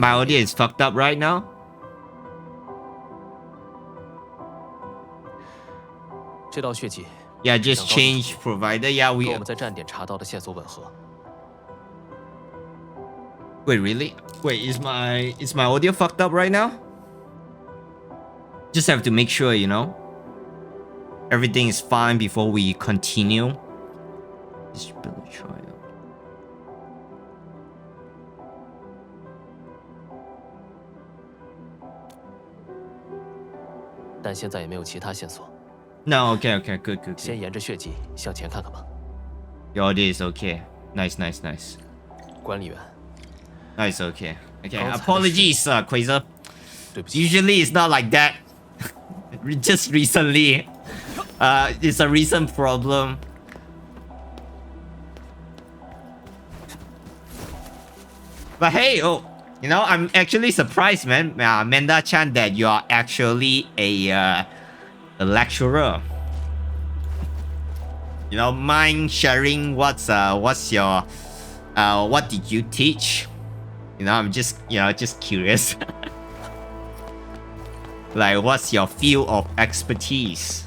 Speaker 1: My audio is fucked up right now. Yeah, just change provider. Yeah, we. Wait, really? Wait, is my audio fucked up right now? Just have to make sure, everything is fine before we continue. Distributor trial.
Speaker 2: 但现在也没有其他线索。
Speaker 1: No, okay, good.
Speaker 2: 先沿着血迹向前看看吧。
Speaker 1: Your audio is okay. Nice.
Speaker 2: 管理员。
Speaker 1: Nice, okay. Apologies, Quasar. Usually it's not like that. Just recently. It's a recent problem. But hey, I'm actually surprised, man. Menda-chan, that you are actually a lecturer. Mind sharing what's your what did you teach? I'm just curious. Like, what's your field of expertise?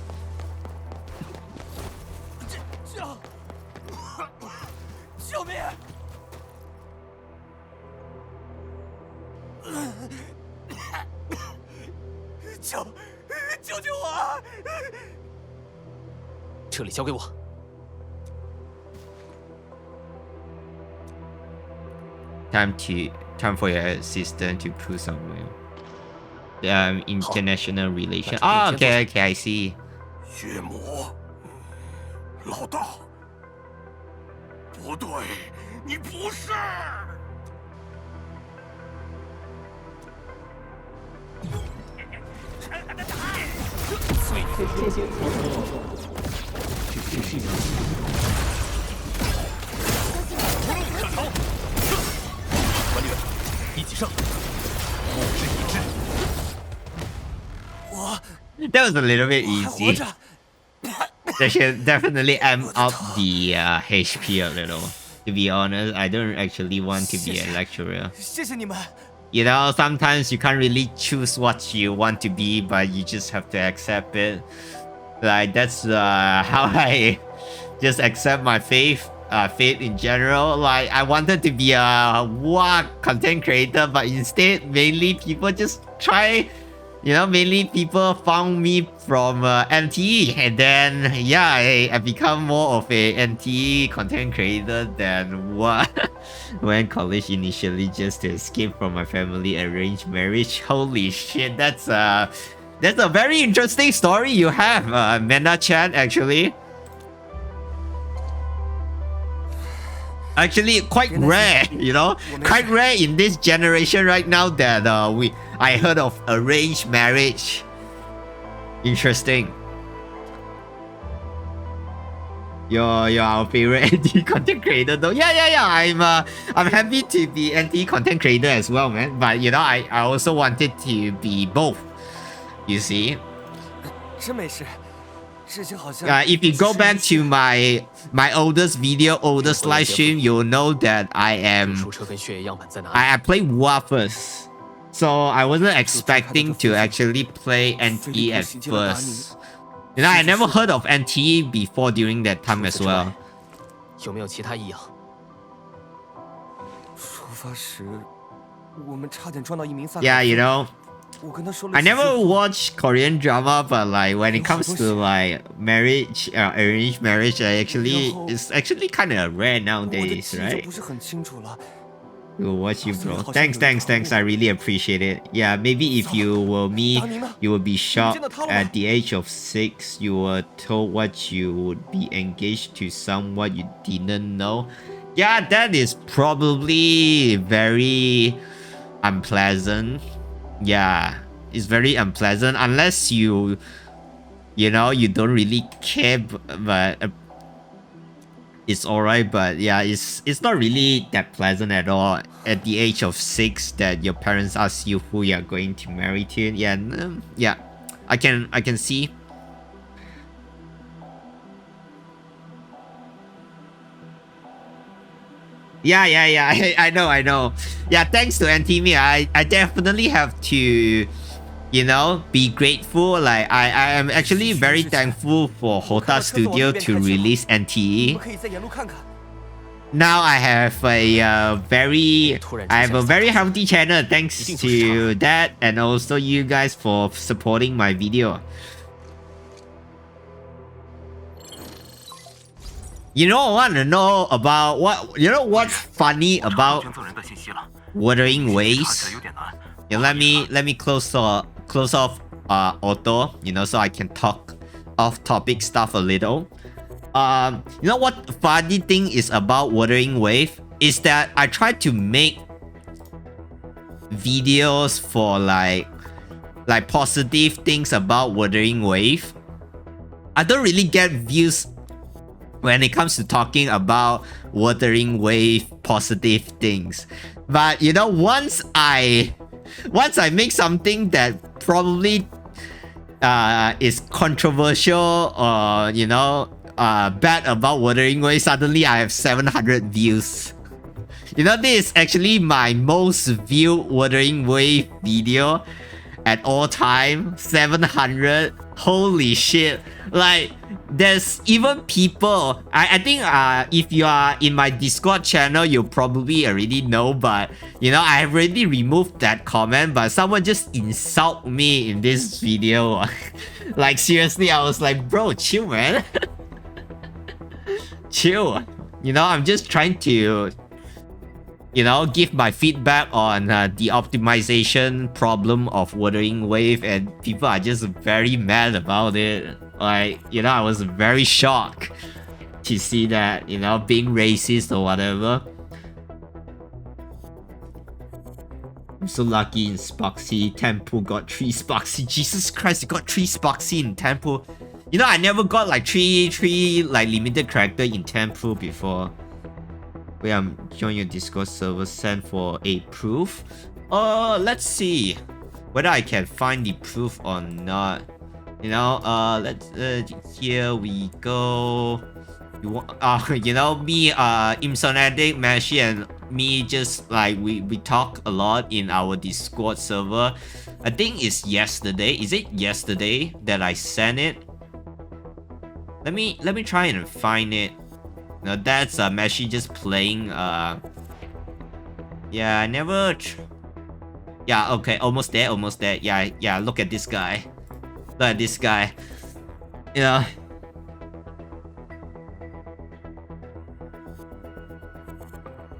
Speaker 1: Time for your assistant to prove somewhere. International relation. Oh, okay, I see.
Speaker 7: 血魔，老大，不对，你不是。管理员，一起上，目之以之。
Speaker 1: That was a little bit easy. They should definitely amp up the HP a little. To be honest, I don't actually want to be a lecturer.
Speaker 8: 谢谢你们。
Speaker 1: You know, sometimes you can't really choose what you want to be, but you just have to accept it. Like, that's how I just accept my faith in general. Like, I wanted to be a content creator, but instead, mainly people just try, you know, mainly people found me from NTE, and then yeah, I become more of a NTE content creator than what when college initially, just to escape from my family arranged marriage. Holy shit, that's a very interesting story you have, Mena Chan, actually. Actually, quite rare, you know, quite rare in this generation right now that I heard of arranged marriage. Interesting. You're our favorite NT content creator though. Yeah. I'm happy to be NT content creator as well, man. But you know, I also wanted to be both. You see.
Speaker 8: 真没事。
Speaker 1: If you go back to my oldest live stream, you'll know that I play WA first. So I wasn't expecting to actually play NTE at first. You know, I never heard of NTE before during that time as well.
Speaker 2: 有没有其他异样？
Speaker 8: 出发时，我们差点撞到一名萨。
Speaker 1: Yeah, you know. I never watch Korean drama, but like when it comes to like marriage, arranged marriage, it's actually kind of rare nowadays, right? We'll watch you, bro. Thanks. I really appreciate it. Yeah, maybe if you were me, you would be shocked. At the age of 6, you were told what you would be engaged to someone you didn't know. Yeah, that is probably very unpleasant. Yeah, it's very unpleasant unless you know, you don't really care, but it's alright. But yeah, it's not really that pleasant at all at the age of 6 that your parents ask you who you're going to marry to. Yeah, yeah, I can see. Yeah, I know. Yeah, thanks to NTME, I definitely have to, you know, be grateful. Like, I am actually very thankful for Hota Studio to release NTE. Now I have a very healthy channel thanks to that, and also you guys for supporting my video. You know, I want to know about what's funny about Wuthering Waves. Yeah, let me close off auto, you know, so I can talk off topic stuff a little. You know what funny thing is about Wuthering Wave is that I try to make videos for like positive things about Wuthering Wave. I don't really get views when it comes to talking about Wuthering Wave positive things. But you know, once I make something that probably is controversial or, you know, bad about Wuthering Wave, suddenly I have 700 views. You know, this is actually my most viewed Wuthering Wave video at all time. 700. Holy shit. Like, there's even people, I think if you are in my Discord channel, you probably already know, but you know, I have already removed that comment, but someone just insult me in this video. Like, seriously, I was like, bro, chill, man. Chill. You know, I'm just trying to, you know, give my feedback on the optimization problem of Wuthering Wave, and people are just very mad about it. Like, you know, I was very shocked to see that, you know, being racist or whatever. I'm so lucky in Spoxy. Temple got 3 Spoxy. Jesus Christ, you got 3 Spoxy in Temple. You know, I never got like 3 like limited character in Temple before. Wait, I'm joining your Discord server. Send for a proof. Let's see whether I can find the proof or not. You know, let's here we go. You want you know, me Imsonatic, Mashi, and me just like we talk a lot in our Discord server. I think it's yesterday. Is it yesterday that I sent it? Let me try and find it. Now that's Mashi just playing yeah, I never yeah, okay, almost there, almost there. Yeah, look at this guy. Look at this guy. Yeah.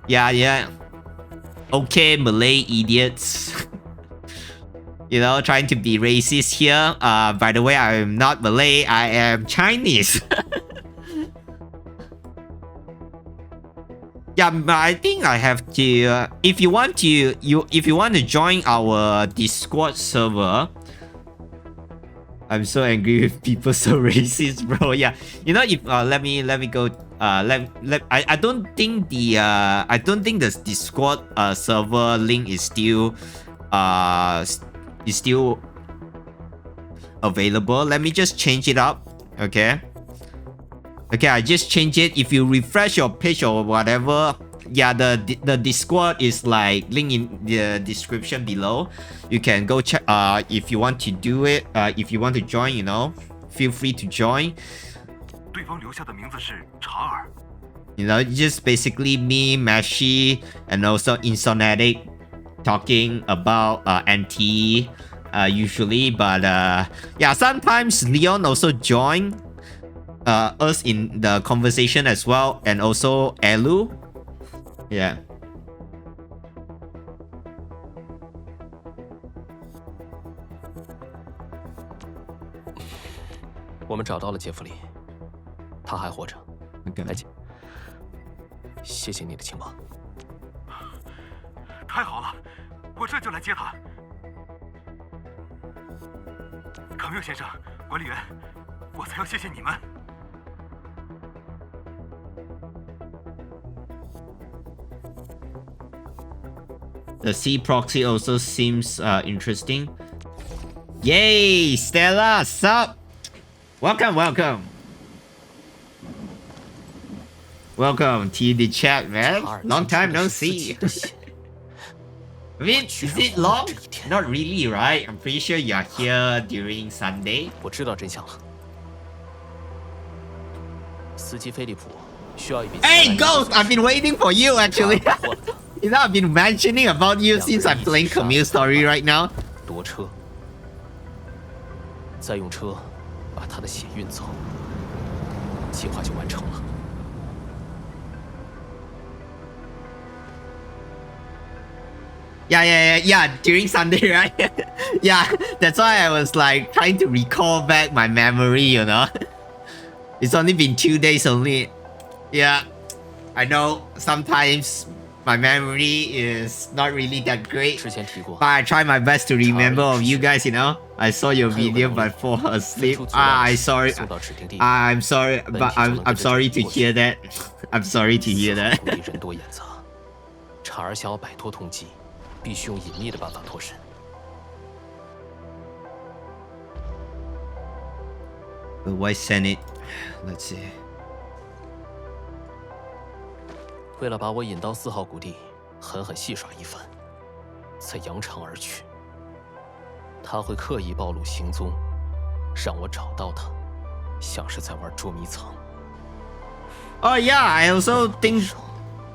Speaker 1: Yeah. Okay, Malay idiots. You know, trying to be racist here. By the way, I am not Malay, I am Chinese. Yeah, but I think I have to if you want to join our Discord server. I'm so angry with people so racist, bro. Yeah, you know, if let me go. I don't think the Discord server link is still available. Let me just change it up. Okay, I just changed it. If you refresh your page or whatever, yeah, the Discord is like link in the description below. You can go check if you want to do it. If you want to join, you know, feel free to join.
Speaker 4: 对方留下的名字是查尔。
Speaker 1: You know, just basically me, Mashi, and also Insonatic talking about NT usually, but yeah, sometimes Leon also join us in the conversation as well, and also Elu. Yeah.
Speaker 2: 我们找到了杰弗里，他还活着。
Speaker 1: Okay.
Speaker 2: 来接。谢谢你的情报。
Speaker 4: 太好了，我这就来接他。卡缪先生，管理员，我才要谢谢你们。
Speaker 1: The C proxy also seems interesting. Yay, Stella, sup? Welcome. Welcome to the chat, man. Long time no see. I mean, is it long? Not really, right? I'm pretty sure you're here during Sunday.
Speaker 2: 我知道真相了。司机菲利普需要一笔。
Speaker 1: Hey, Ghost! I've been waiting for you, actually. You know, I've been mentioning about you since I'm playing Camille story right now.
Speaker 2: 夺车，再用车把他的血运走，计划就完成了。
Speaker 1: Yeah, during Sunday, right? Yeah, that's why I was like trying to recall back my memory, you know? It's only been 2 days only. Yeah, I know sometimes my memory is not really that great,
Speaker 2: 之前提过，
Speaker 1: but I try my best to remember of you guys, you know? I saw your video but fall asleep. I'm sorry, but I'm sorry to hear that. I'm sorry to hear that.
Speaker 2: 人多眼杂，查尔想要摆脱通缉。 必须用隐秘的办法脱身。
Speaker 1: But why send it? Let's see.
Speaker 2: 为了把我引到4号谷地，狠狠戏耍一番，再扬长而去。他会刻意暴露行踪，让我找到他，像是在玩捉迷藏。
Speaker 1: Oh yeah, I also think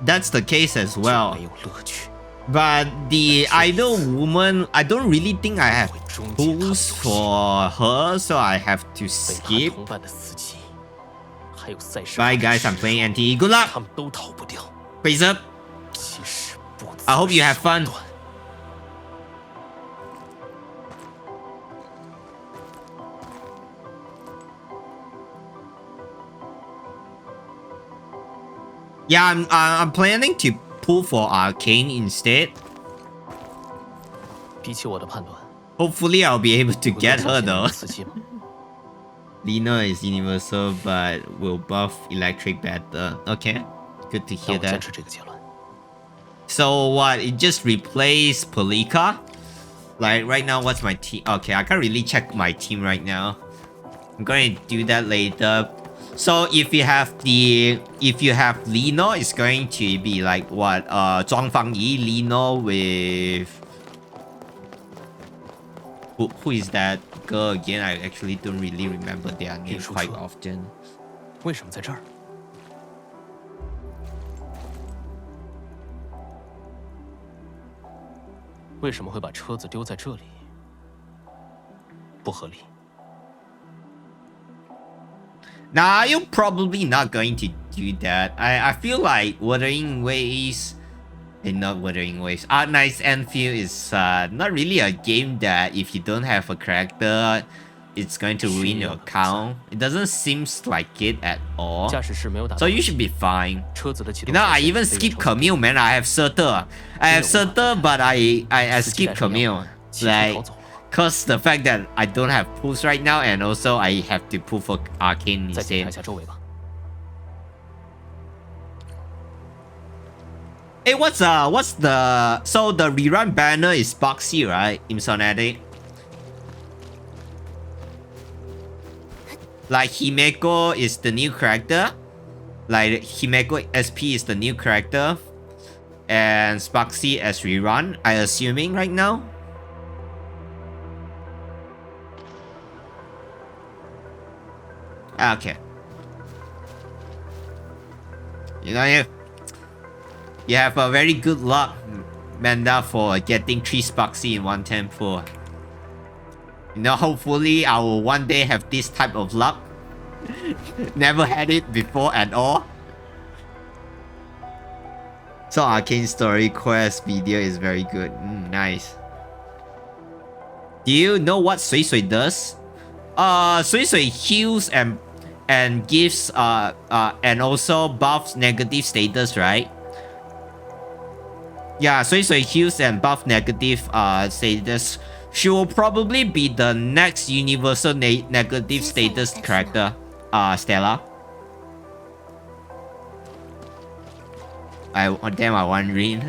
Speaker 1: that's the case as well.
Speaker 2: 没有乐趣。
Speaker 1: But the idol woman, I don't really think I have pulls for her, so I have to skip. Bye guys, I'm playing NT. Good luck! Peace up! I hope you have fun. Yeah, I'm planning to pull for Arcane instead.
Speaker 2: 比起我的判断
Speaker 1: Hopefully I'll be able to get her though. Lina is universal but will buff electric better. Okay, good to hear that. So what, it just replaced Polika? Like right now, what's my team? Okay, I can't really check my team right now. I'm going to do that later. So if you have Lino, it's going to be like what? Zhuang Fangyi, Lino with who is that girl again? I actually don't really remember their name quite often.
Speaker 2: 为什么在这儿？为什么会把车子丢在这里？不合理。
Speaker 1: Nah, you're probably not going to do that. I feel like Wuthering Waves, not Wuthering Waves. Arknights Endfield is not really a game that if you don't have a character, it's going to ruin your account. It doesn't seem like it at all. So you should be fine. You know, I even skip Camille, man. I have Surtur. But I skip Camille. Like, cause the fact that I don't have pulls right now, and also I have to pull for Arcane instead. Hey, what's the so the rerun banner is Boxy, right? Imsonatic. Like Himeko is the new character. Like Himeko SP is the new character. And Sparksy as rerun, I assuming right now. Okay. You know, you have a very good luck, Manda, for getting 3 Sparksy in one tempo. You know, hopefully I will one day have this type of luck. Never had it before at all. So Arcane Story Quest video is very good. Nice. Do you know what Sui Sui does? Sui Sui heals and gives and also buffs negative status, right? Yeah, Sui Sui heals and buff negative status. She will probably be the next universal negative status character, Stella. I'm wondering.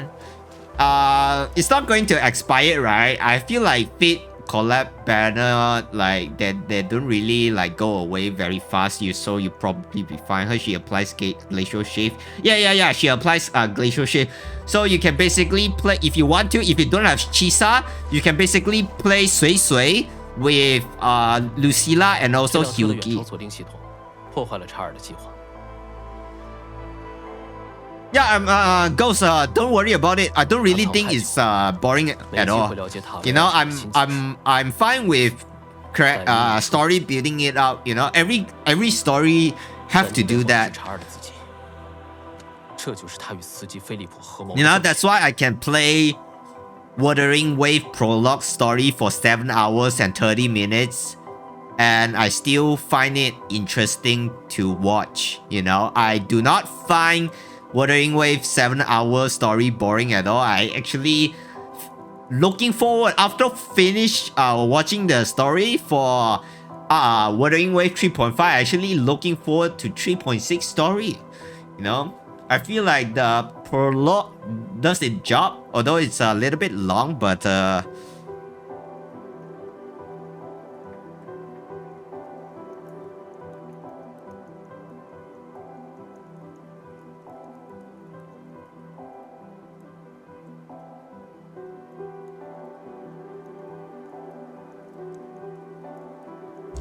Speaker 1: It's not going to expire, right? I feel like Fate collab banner, like they don't really like go away very fast. So you probably be fine. Her, she applies glacial shift. Yeah. She applies glacial shift. So you can basically play if you want to. If you don't have Chisa, you can basically play Sui Sui with Lucilla and also Hyugi. Yeah, Ghost, don't worry about it. I don't really think it's boring at all. You know, I'm fine with story building it out. You know, every story have to do that. You know, that's why I can play Wuthering Wave prologue story for 7 hours and 30 minutes. And I still find it interesting to watch. You know, I do not find Wuthering Wave 7 hour story boring at all. I actually looking forward after finish watching the story for Wuthering Wave 3.5. Actually looking forward to 3.6 story. You know, I feel like the prologue does its job, although it's a little bit long, but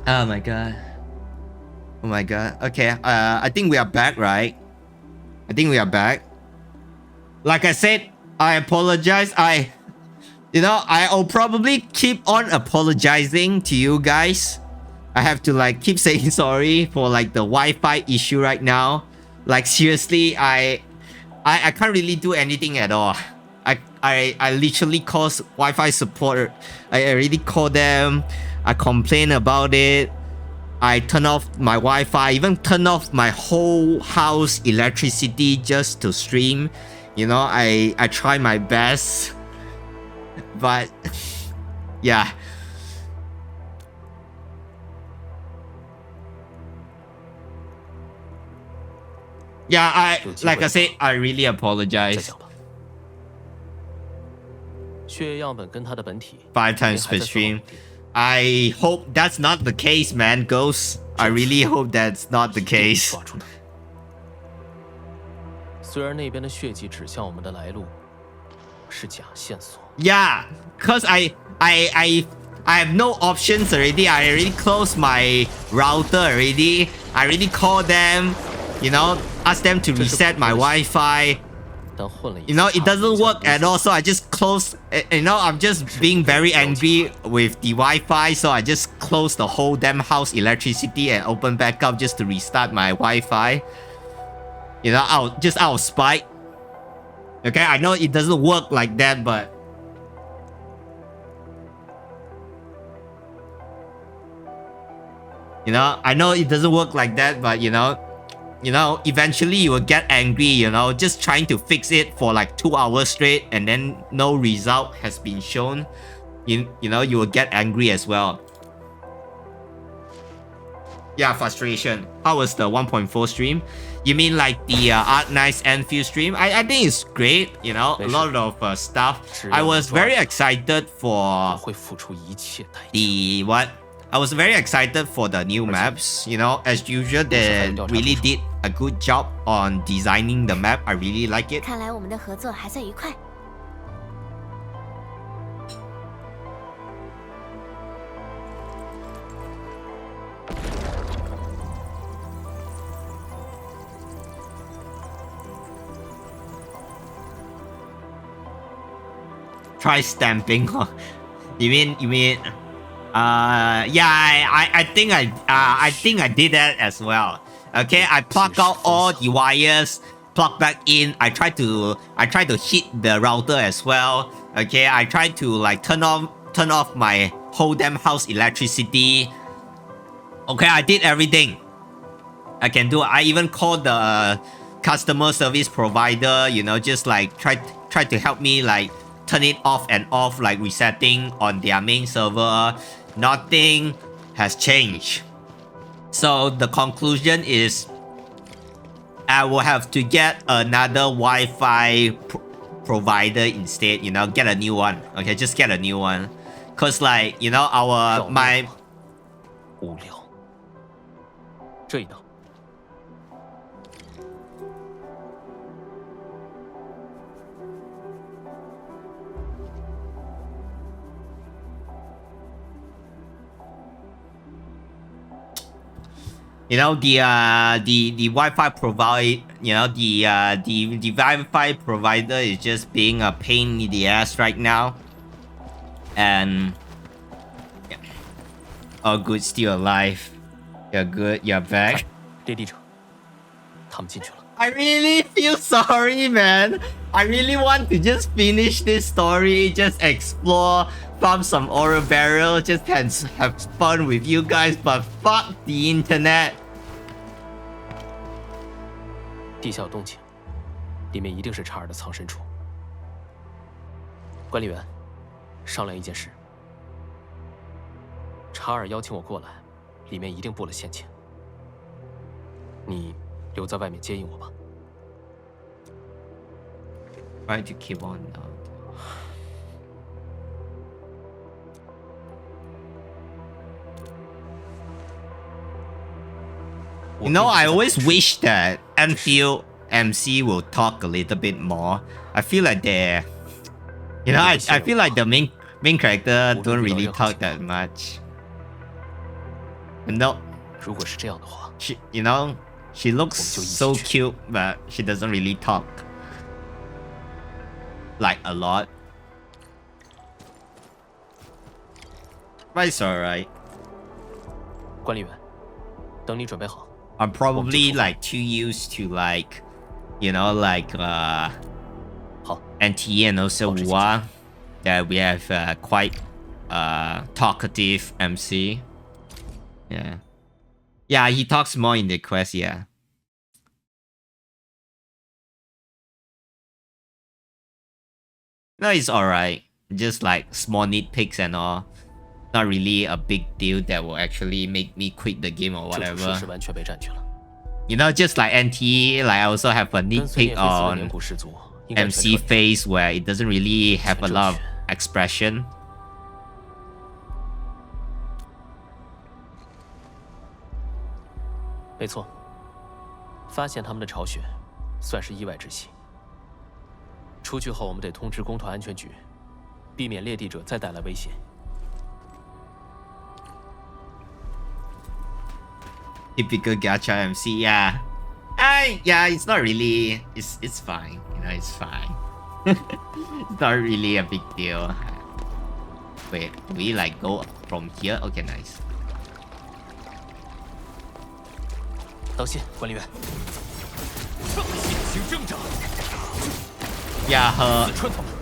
Speaker 1: oh my god. Oh my god. Okay, I think we are back, right? I think we are back. Like I said, I apologize. I'll probably keep on apologizing to you guys. I have to like keep saying sorry for like the Wi-Fi issue right now. Like seriously, I can't really do anything at all. I literally call Wi-Fi support. I already called them. I complain about it. I turn off my Wi-Fi, even turn off my whole house electricity just to stream. You know, I try my best. But yeah. Yeah, like I said, I really apologize.
Speaker 2: 血液样本跟他的本体
Speaker 1: 5 times per stream. I hope that's not the case, man, Ghost. I really hope that's not the case.
Speaker 2: 抓住他。虽然那边的血迹指向我们的来路是假线索。
Speaker 1: Yeah, cause I have no options already. I already closed my router already. I already called them, you know, asked them to reset my Wi-Fi. You know, it doesn't work at all, so I just closed. You know, I'm just being very angry with the Wi-Fi, so I just closed the whole damn house electricity and opened back up just to restart my Wi-Fi. You know, just out of spite. Okay, I know it doesn't work like that, but you know, I know it doesn't work like that, but you know, eventually you will get angry, you know, just trying to fix it for like 2 hours straight and then no result has been shown. You know, you will get angry as well. Yeah, frustration. How was the 1.4 stream? You mean like the Arknights Endfield stream? I think it's great, you know, a lot of stuff. I was very excited for the what? I was very excited for the new maps, you know, as usual, they really did a good job on designing the map. I really like it.
Speaker 3: 看来我们的合作还算愉快。
Speaker 1: Try stamping. You mean yeah, I think I did that as well. Okay, I plug out all the wires, plug back in. I try to hit the router as well. Okay, I try to like turn off my whole damn house electricity. Okay, I did everything I can do. I even called the customer service provider, you know, just like try to help me like turn it off and off, like resetting on their main server. Nothing has changed. So the conclusion is I will have to get another Wi-Fi provider instead, you know, get a new one. Okay, just get a new one. Cause like, you know, my
Speaker 2: 无聊。这一道。
Speaker 1: you know, the Wi-Fi provide, you know, the Wi-Fi provider is just being a pain in the ass right now. And yeah. Oh good, still alive. You're good, you're back.
Speaker 2: 猎地者，他们进去了。
Speaker 1: I really feel sorry, man. I really want to just finish this story, just explore, farm some Oroberyl, just have fun with you guys, but fuck the internet.
Speaker 2: 地下有动静，里面一定是查尔的藏身处。管理员，商量一件事。查尔邀请我过来，里面一定布了陷阱。你留在外面接应我吧。
Speaker 1: Try to keep on now. You know, I always wish that Endfield MC will talk a little bit more. I feel like they're, you know, I feel like the main character don't really talk that much. No,
Speaker 2: 如果是这样的话，
Speaker 1: you know, she looks so cute, but she doesn't really talk like a lot. But it's alright.
Speaker 2: 管理员，等你准备好。
Speaker 1: I'm probably like too used to like, you know, like NTE and also WA, that we have quite talkative MC. Yeah. Yeah, he talks more in the quest, yeah. No, it's alright. Just like small nitpicks and all. Not really a big deal that will actually make me quit the game or whatever. You know, just like NTE, like I also have a nitpick on MC face where it doesn't really have a lot of expression.
Speaker 2: 没错，发现他们的巢穴，算是意外之喜。出去后，我们得通知工团安全局，避免猎地者再带来危险。
Speaker 1: Typical gacha MC, yeah. Yeah, it's not really. It's fine. You know, it's fine. It's not really a big deal. Wait, we like go from here? Okay, nice.
Speaker 2: 当心，管理员。
Speaker 7: 行政长。
Speaker 1: Yeah,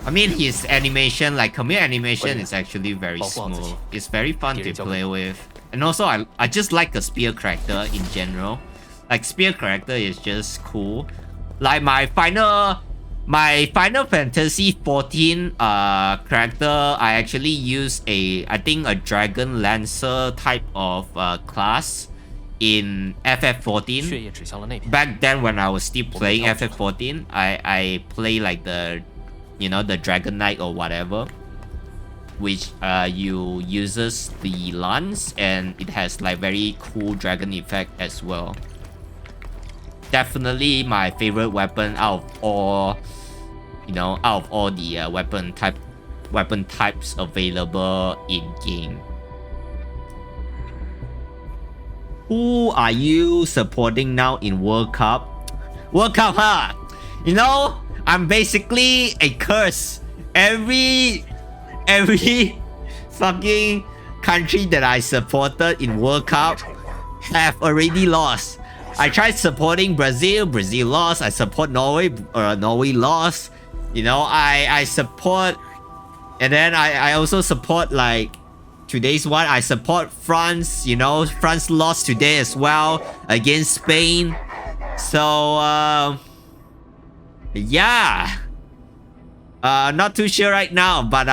Speaker 1: I mean, his animation, like Camille animation, is actually very smooth. It's very fun to play with. And also, I just like a spear character in general. Like, spear character is just cool. Like, my Final Fantasy 14 character, I actually use I think a Dragon Lancer type of class in FF14. Back then when I was still playing FF14, I play like the, you know, the Dragon Knight or whatever, which you uses the lance and it has like very cool dragon effect as well. Definitely my favorite weapon out of all, you know, out of all the weapon types available in game. Who are you supporting now in World Cup? World Cup, huh? You know, I'm basically a curse. Every fucking country that I supported in World Cup have already lost. I tried supporting Brazil, Brazil lost. I support Norway, Norway lost. You know, I support, and then I also support like today's one. I support France. You know, France lost today as well against Spain. So yeah, not too sure right now, but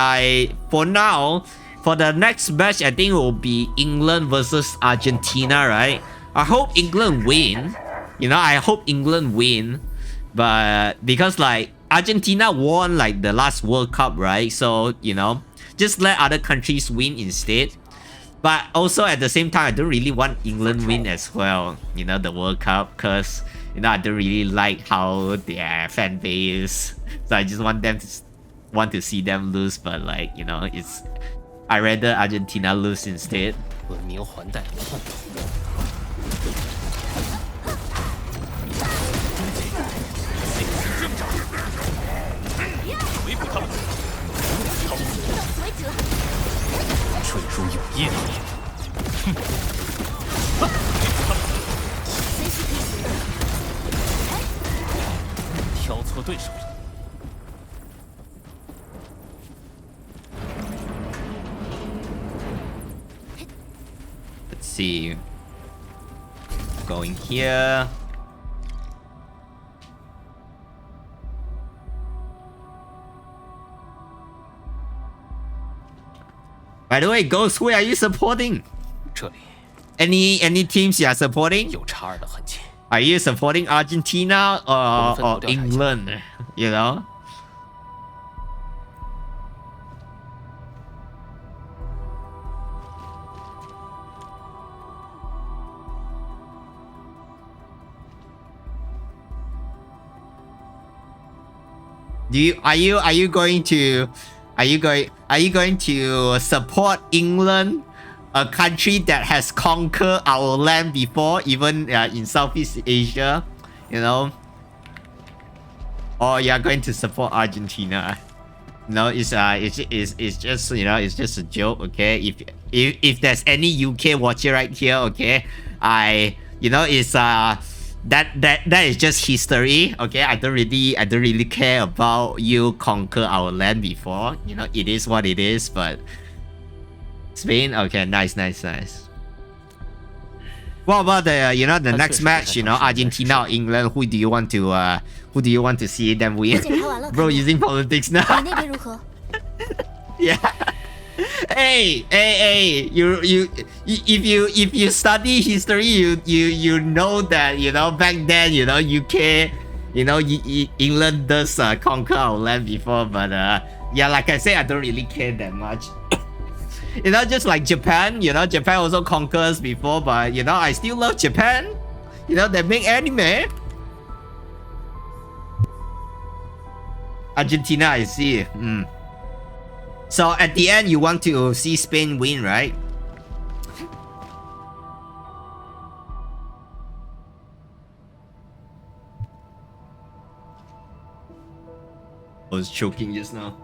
Speaker 1: for now, for the next match, I think it will be England versus Argentina, right? I hope England win. You know, I hope England win, but because like Argentina won like the last World Cup, right? So, you know, just let other countries win instead. But also at the same time, I don't really want England win as well, you know, the World Cup, because, you know, I don't really like how their fan base. So I just want to see them lose, but like, you know, I rather Argentina lose instead.
Speaker 2: 文明还带的痛苦。
Speaker 7: 正长，围捕他们，
Speaker 6: 到此为止了。
Speaker 7: 坠入永夜里。哼！围捕他们，
Speaker 6: 随时可以行动。
Speaker 2: 挑错对手了。
Speaker 1: Let's see. Going here. By the way, Ghost, who are you supporting?
Speaker 2: 这里
Speaker 1: Any teams you are supporting?
Speaker 2: 有查尔的痕迹。
Speaker 1: Are you supporting Argentina or England? You know? Are you going to support England, a country that has conquered our land before, even in Southeast Asia, you know? Or you are going to support Argentina? No, it's just, you know, it's just a joke, okay? If there's any UK watcher right here, okay, you know, it's that is just history, okay? I don't really care about you conquer our land before. You know, it is what it is. But Spain, okay, nice. What about the the next match? You know, Argentina or England? Who do you want to see them win? Bro, using politics now.
Speaker 3: 你那边如何？
Speaker 1: Yeah. Hey, if you study history, you know that, you know, back then, you know, UK, you know, England does conquer our land before, but yeah, like I said, I don't really care that much. You know, just like Japan, you know, Japan also conquers before, but you know, I still love Japan. You know, they make anime. Argentina, I see. So at the end, you want to see Spain win, right? I was choking just now.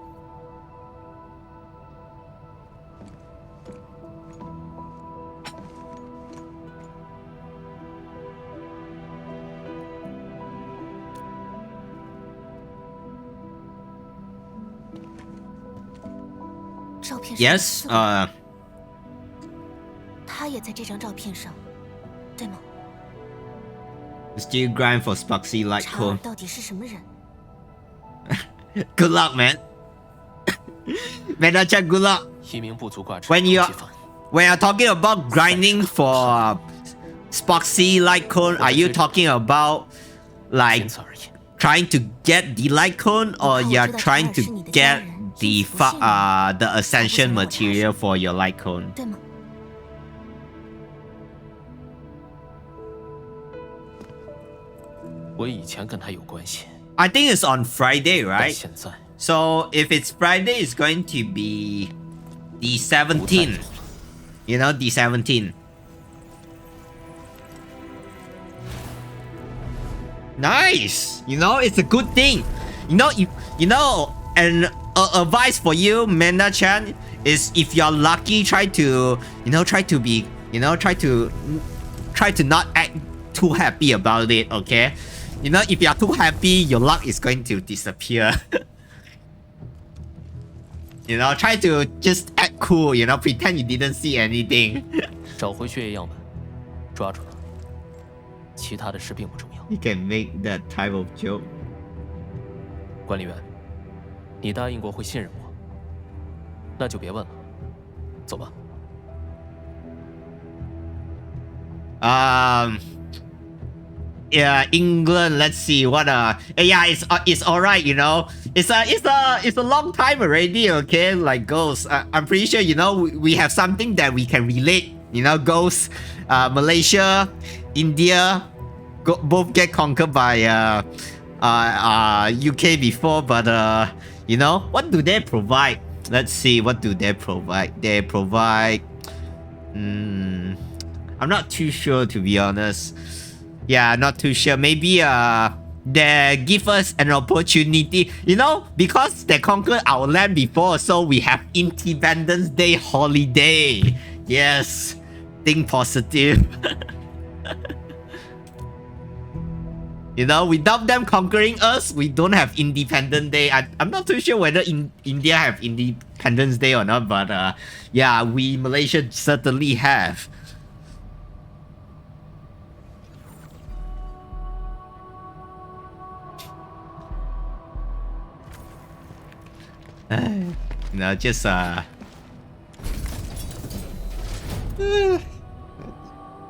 Speaker 1: Yes,
Speaker 3: 他也在这张照片上，对吗？
Speaker 1: still grind for Sparksy like
Speaker 3: 查尔
Speaker 1: cone.
Speaker 3: 到底是什么人？
Speaker 1: Good luck, man. Medacha, good luck.
Speaker 2: 一名不足挂齿
Speaker 1: When
Speaker 2: 通
Speaker 1: you
Speaker 2: 缉犯，
Speaker 1: when you're talking about grinding for Sparksy like cone, are you talking about
Speaker 2: 仅
Speaker 1: like
Speaker 2: 此而已。
Speaker 1: trying to get the light cone, or you're trying to get the the ascension material for your light cone?
Speaker 3: 对吗？
Speaker 2: 我以前跟他有关系，
Speaker 1: I think it's on Friday,
Speaker 2: 但
Speaker 1: right?
Speaker 2: 现在
Speaker 1: So if it's Friday, it's going to be the 17th. You know, the 17th. Nice. You know, it's a good thing. You know, and advice for you, Menda Chan, is if you're lucky, try to not act too happy about it. Okay. You know, if you're too happy, your luck is going to disappear. You know, try to just act cool, you know, pretend you didn't see anything.
Speaker 2: 找回血液样本，抓住他。其他的事并不重要。
Speaker 1: You can make that type of joke.
Speaker 2: 管理员，你答应过会信任我，那就别问了，走吧。
Speaker 1: Yeah, England. Let's see what yeah, it's all right. You know, it's a long time already. Okay, like Ghost. I'm pretty sure you know we have something that we can relate. You know, Ghost, Malaysia, India, both get conquered by UK before, but you know, what do they provide? Let's see, what do they provide? They provide. I'm not too sure, to be honest. Yeah, not too sure. Maybe they give us an opportunity, you know, because they conquered our land before, so we have Independence Day holiday. Yes, think positive. You know, without them conquering us, we don't have Independence Day. I'm not too sure whether India have Independence Day or not, but yeah, we Malaysia certainly have. You know, just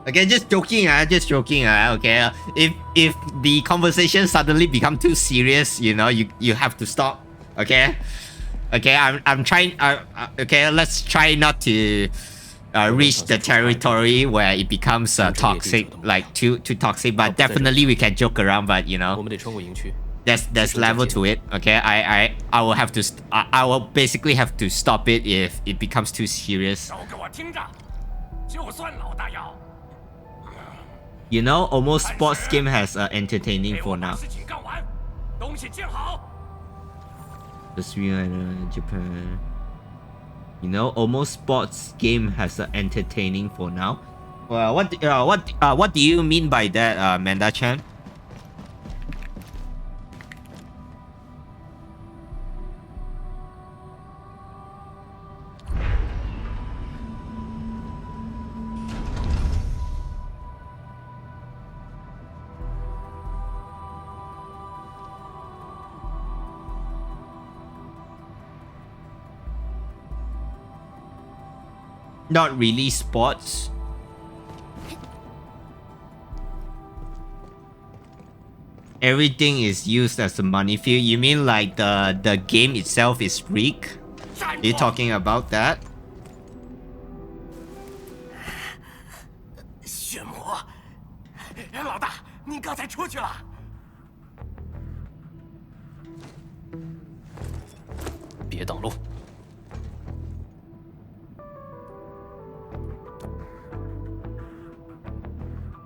Speaker 1: okay, just joking, okay. If the conversation suddenly become too serious, you know, you have to stop, okay. Okay, I'm trying. Okay, let's try not to reach the territory where it becomes toxic, like too toxic. But definitely we can joke around, but you
Speaker 2: 我
Speaker 1: know.
Speaker 2: 们得穿过营区。
Speaker 1: There's level to it, okay? I will have to I will basically have to stop it if it becomes too serious.
Speaker 7: 都给我听着，就算老大要
Speaker 1: You know, almost sports game has entertaining
Speaker 7: 给
Speaker 1: for
Speaker 7: 我把
Speaker 1: now.
Speaker 7: 事情干完，东西建好。
Speaker 1: The Japan. You know, almost sports game has entertaining for now. Well, what do you mean by that, Manda Chan? Not really sports. Everything is used as a money field. You mean like the game itself is rigged? Are you talking about that?
Speaker 7: 血魔，老大，
Speaker 8: 刚才出去了。
Speaker 2: 别挡路。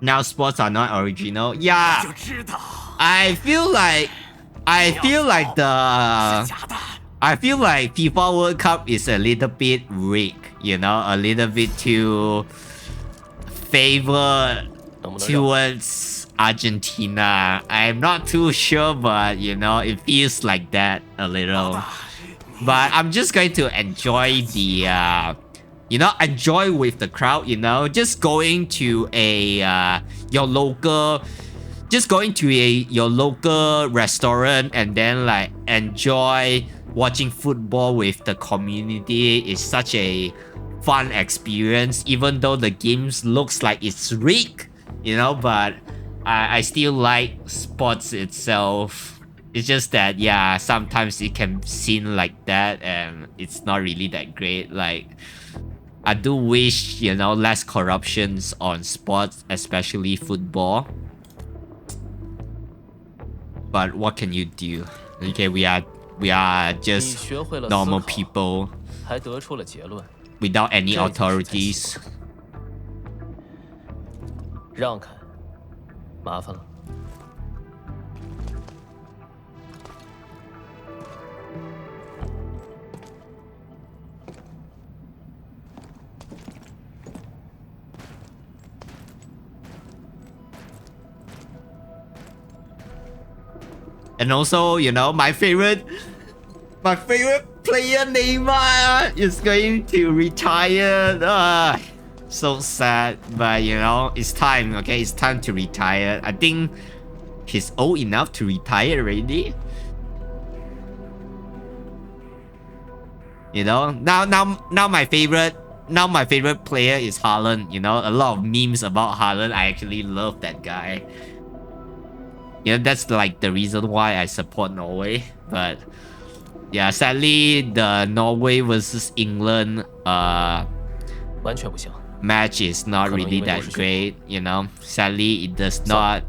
Speaker 1: Now sports are not original. Yeah,
Speaker 8: 就知道
Speaker 1: I feel like FIFA World Cup is a little bit rigged, you know, a little bit too favor towards Argentina. I'm not too sure, but you know, it feels like that a little. But I'm just going to enjoy the you know, enjoy with the crowd, you know, just going to your local restaurant and then like enjoy watching football with the community is such a fun experience, even though the games looks like it's rigged, you know, but I still like sports itself. It's just that, yeah, sometimes it can seem like that and it's not really that great. Like, I do wish, you know, less corruptions on sports, especially football. But what can you do? Okay, we are just normal people
Speaker 2: 还得出了结论，
Speaker 1: without any authorities.
Speaker 2: 让开，麻烦了。
Speaker 1: And also, you know, my favorite player Neymar is going to retire. So sad, but you know, it's time. Okay, it's time to retire. I think he's old enough to retire already. You know, now my favorite player is Haaland. You know, a lot of memes about Haaland. I actually love that guy. Yeah, that's like the reason why I support Norway. But yeah, sadly the Norway versus England
Speaker 2: 完全不行。
Speaker 1: match is not really that great, you know. Sadly it does not,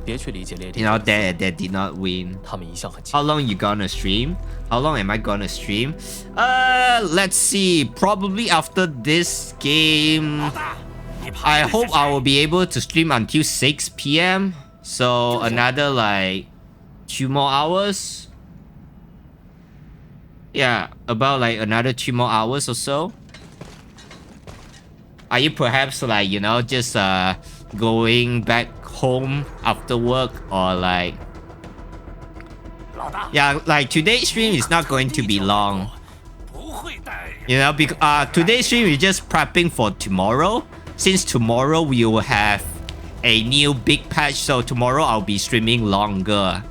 Speaker 2: 别去理解列丁。
Speaker 1: you know, they did not win.
Speaker 2: 他们一向很强。
Speaker 1: How long you gonna stream? How long am I gonna stream? Let's see. Probably after this game, I hope I will be able to stream until 6 p.m. So another like 2 more hours. Yeah, about like another 2 more hours or so. Are you perhaps like, you know, just going back home after work or like... Yeah, like today's stream is not going to be long. You know, because today's stream is just prepping for tomorrow. Since tomorrow we will have a new big patch, so tomorrow I'll be streaming longer.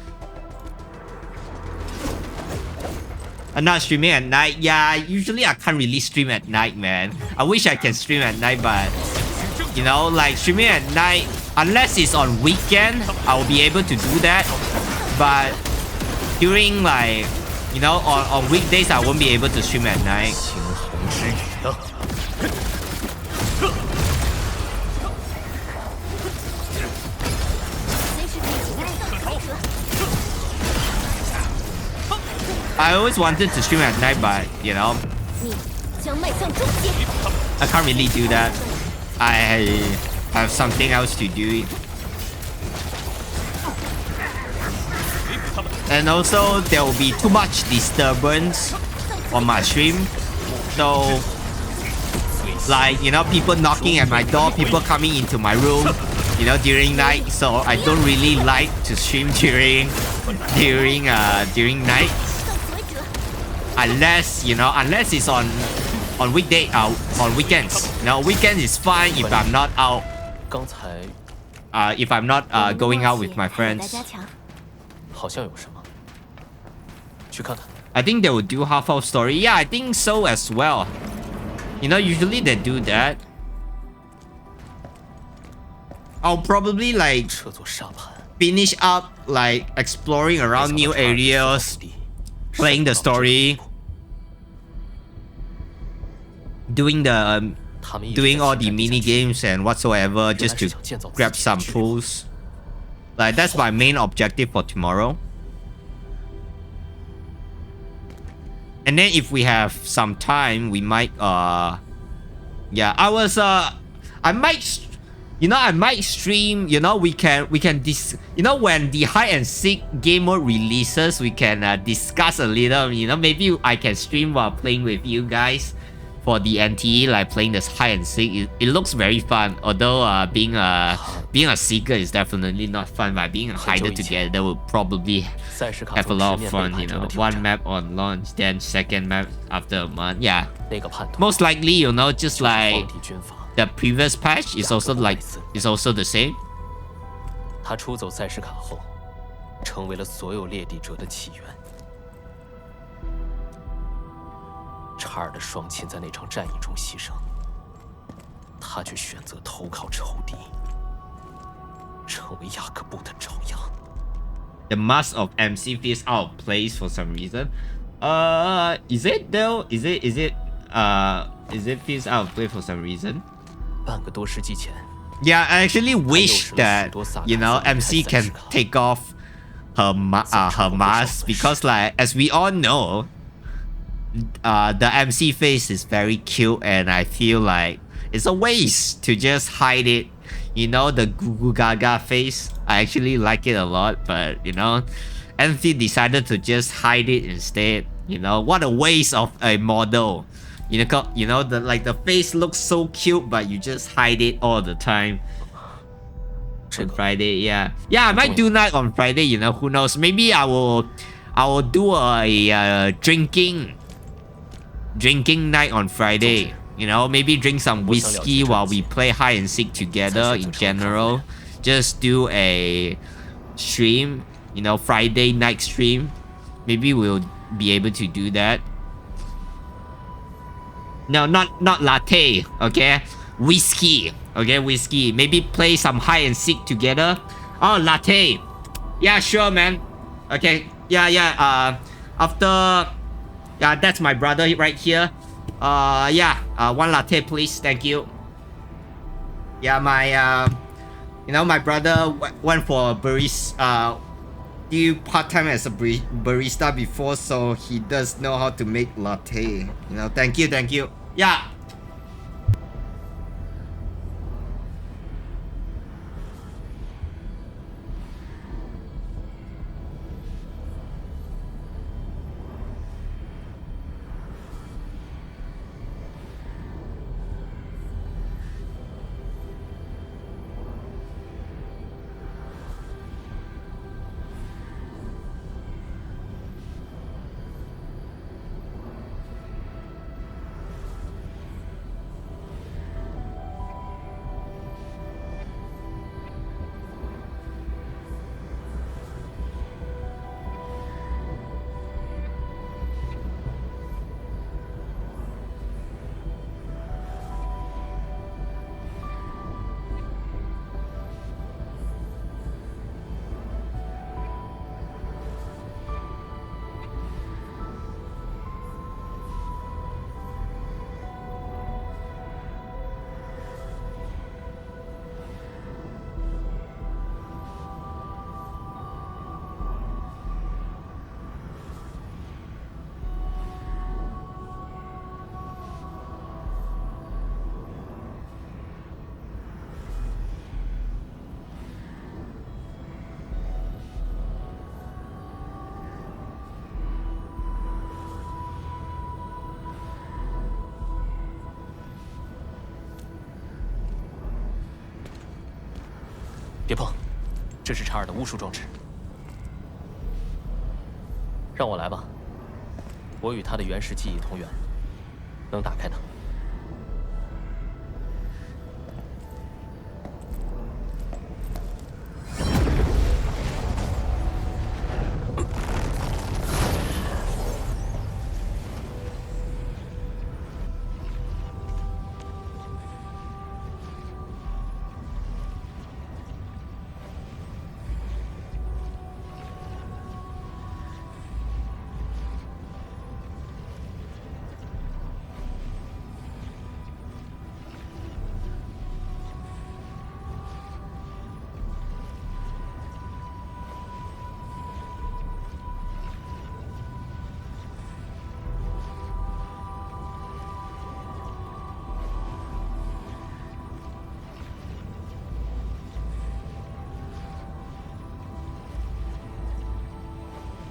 Speaker 1: I'm not streaming at night. Yeah, usually I can't really stream at night, man. I wish I can stream at night, but you know, like streaming at night, unless it's on weekend, I will be able to do that. But during like, you know, on weekdays, I won't be able to stream at night.
Speaker 2: 猩红之语啊！
Speaker 1: I always wanted to stream at night, but you know,
Speaker 6: 你将迈向终结。
Speaker 1: I can't really do that. I have something else to do. And also, there will be too much disturbance on my stream. So, like, you know, people knocking at my door, people coming into my room, you know, during night. So I don't really like to stream during night. Unless, you know, unless it's on weekday, on weekends. You know, weekends is fine if I'm not out.
Speaker 2: 刚才
Speaker 1: If I'm not going out with my friends.
Speaker 2: 好像有什么，去看看。
Speaker 1: I think they will do half-hour story. Yeah, I think so as well. You know, usually they do that. I'll probably like
Speaker 2: 这座沙盘，
Speaker 1: finish up like exploring around new areas, playing the story, doing all the mini games and whatsoever just to grab some pulls. Like that's my main objective for tomorrow. And then if we have some time, we might yeah, I might I might stream, we can when the hide and seek game mode releases, we can discuss a little, maybe I can stream while playing with you guys for the NTE, like playing this hide and seek. It looks very fun, although being a seeker is definitely not fun, but being a hider together will probably have a lot of fun, one map on launch, then second map after a month. Yeah, most likely, just like the previous patch is also the same.
Speaker 2: 他出走赛什卡后，成为了所有猎地者的起源。查尔的双亲在那场战役中牺牲，他却选择投靠仇敌，成为雅各布的爪牙。
Speaker 1: The mask of MC feels out of place for some reason. Is it though? Is it feels out of place for some reason?
Speaker 2: 半个多世纪前。
Speaker 1: Yeah, I actually wish that MC can take off her mask, because like as we all know, the MC face is very cute, and I feel like it's a waste to just hide it. The Goo Goo Gaga face, I actually like it a lot, but Endfield decided to just hide it instead. What a waste of a model. The face looks so cute, but you just hide it all the time. On Friday, yeah, I might do night on Friday. Who knows? Maybe I will do a drinking night on Friday. Maybe drink some whiskey while we play hide and seek together. In general, just do a stream. Friday night stream. Maybe we'll be able to do that. No, not latte, okay? Whiskey, okay? Whiskey. Maybe play some hide and seek together. Oh, latte. Yeah, sure, man. Okay. Yeah. After... Yeah, that's my brother right here. One latte, please. Thank you. Yeah, my brother went for a barista... do part-time as a barista before, so he does know how to make latte. Thank you. Yeah.
Speaker 2: 别碰，这是查尔的巫术装置。让我来吧，我与他的原始记忆同源，能打开它。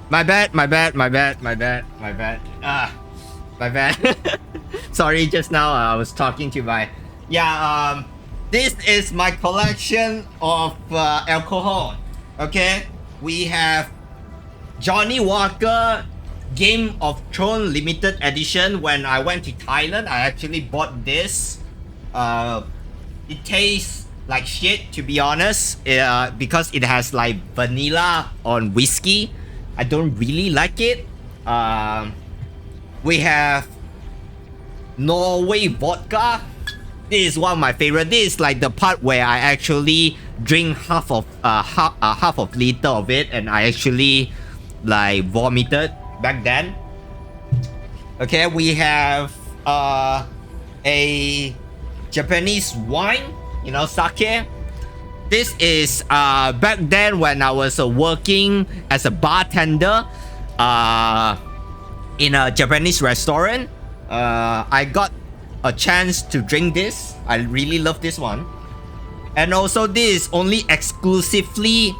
Speaker 1: My bad. My bad. Sorry, just now I was talking to my... Yeah, this is my collection of alcohol. Okay? We have Johnny Walker Game of Thrones limited edition. When I went to Thailand, I actually bought this. It tastes like shit, to be honest, because it has like vanilla on whiskey. I don't really like it. We have Norway vodka. This is one of my favorite. This is like the part where I actually drink half of liter of it, and I actually like vomited back then. Okay, we have a Japanese wine, you know, sake. This is back then when I was working as a bartender in a Japanese restaurant. I got a chance to drink this. I really love this one. And also this is only exclusively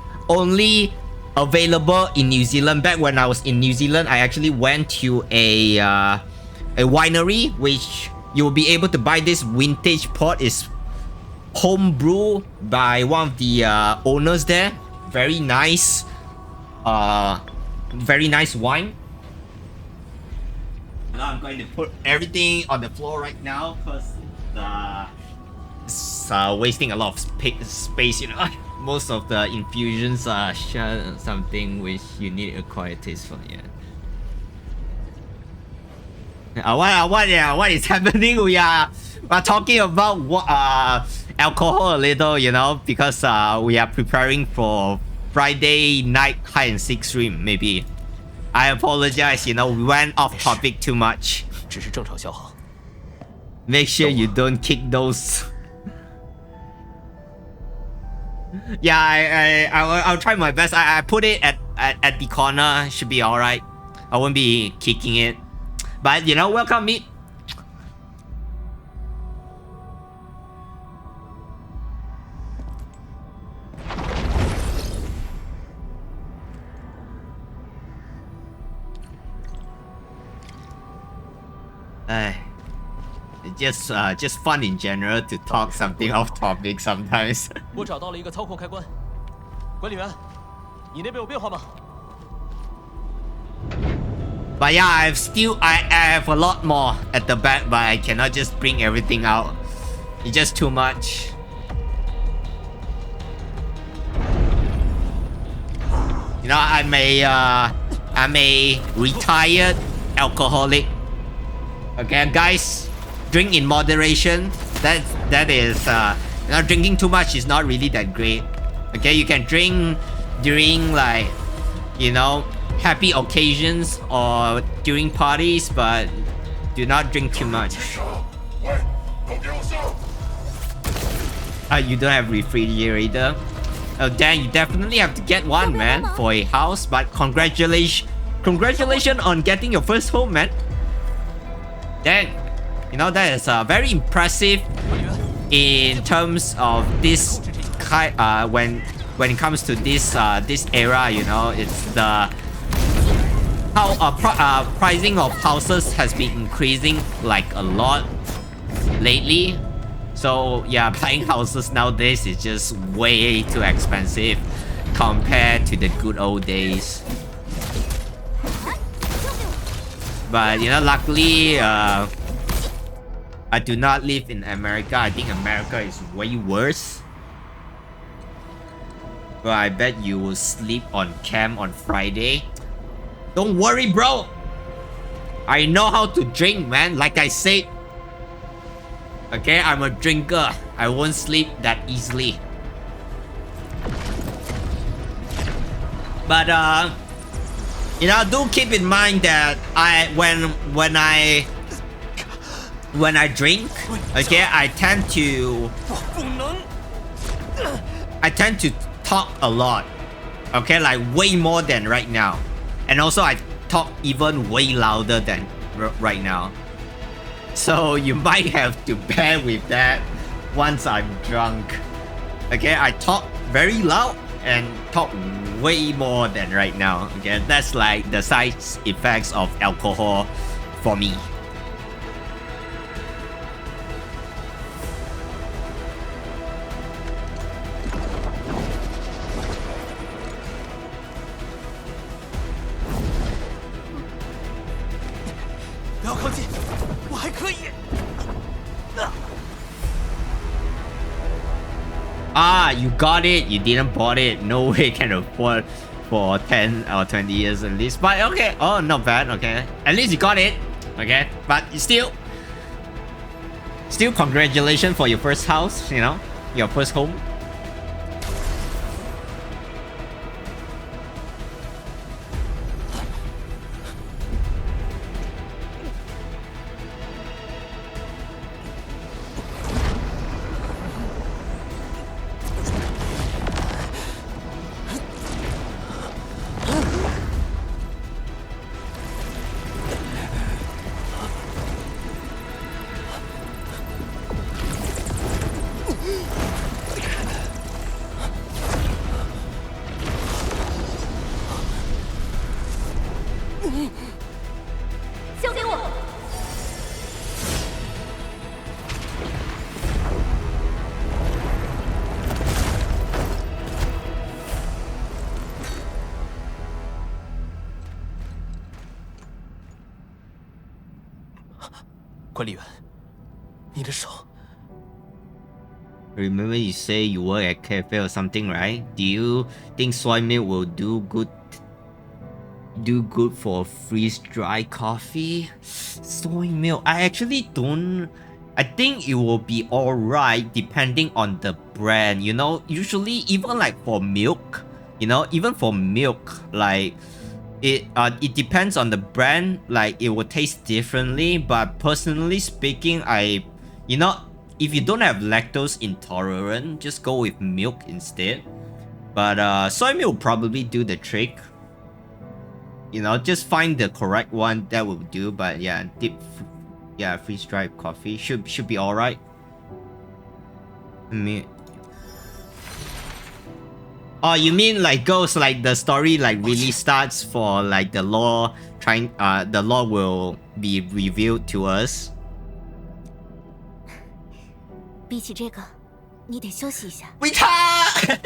Speaker 1: available in New Zealand. Back when I was in New Zealand, I actually went to a winery which you will be able to buy this vintage port. Is home brew by one of the owners there. Very nice wine. Now I'm going to put everything on the floor right now because it's wasting a lot of space, you know. Most of the infusions are something which you need a quiet taste for. What is happening? We're talking about alcohol a little, you know, because we are preparing for Friday night hide and seek stream. Maybe I apologize, you know, we went off topic too much.
Speaker 2: 只是正常消耗。
Speaker 1: Make sure you don't kick those. Yeah, I'll try my best. I put it at the corner. Should be all right. I won't be kicking it. But you know, welcome me. Just fun in general to talk something off topic sometimes.
Speaker 2: 我找到了一个操控开关，管理员，你那边有变化吗？
Speaker 1: But yeah, I have a lot more at the back, but I cannot just bring everything out. It's just too much. You know, I'm a retired alcoholic. Okay, guys, drink in moderation. That is, you know, drinking too much is not really that great. Okay, you can drink during like, you know, happy occasions or during parties, but do not drink too much. You don't have refrigerator? Oh damn, you definitely have to get one, man, for a house. But congratulations on getting your first home, man. Dang, you know, that is very impressive in terms of this when it comes to this era. You know, it's the how pricing of houses has been increasing like a lot lately. So yeah, buying houses nowadays is just way too expensive compared to the good old days. But you know, luckily I do not live in America. I think America is way worse. But I bet you will sleep on cam on Friday. Don't worry, bro. I know how to drink, man. Like I said. Okay, I'm a drinker. I won't sleep that easily. But you know, do keep in mind that when I drink, okay, I tend to talk a lot. Okay, like way more than right now. And also I talk even way louder than right now. So you might have to bear with that once I'm drunk. Okay, I talk very loud and talk way more than right now. Okay, that's like the side effects of alcohol for me. Ah, you got it. You didn't bought it. No way can afford for 10 or 20 years at least. But okay. Oh, not bad. Okay. At least you got it. Okay. But still congratulations for your first house, you know, your first home. Remember you say you work at cafe or something, right? Do you think soy milk will do good for freeze-dried coffee? Soy milk, I actually don't. I think it will be alright depending on the brand, you know. Usually even like for milk, you know, even for milk, like it depends on the brand, like it will taste differently. But personally speaking, you know, if you don't have lactose intolerant, just go with milk instead. But soy milk will probably do the trick. You know, just find the correct one that will do. But yeah, freeze-dried coffee should be alright. Oh, you mean like goes like the story like really starts for like the law the law will be revealed to us.
Speaker 3: 比起这个，你得休息一下。
Speaker 1: We can't.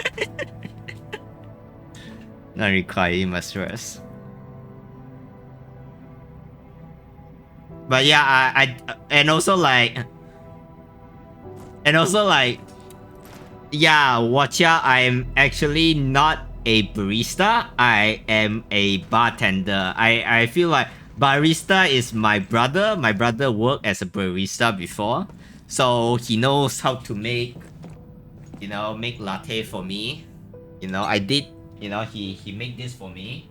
Speaker 1: Not required, you must rest. But yeah, I and also like yeah, watch out, I'm actually not a barista. I am a bartender. I feel like barista is my brother. My brother worked as a barista before. So he knows how to make, you know, make latte for me. You know, I did, you know, he made this for me.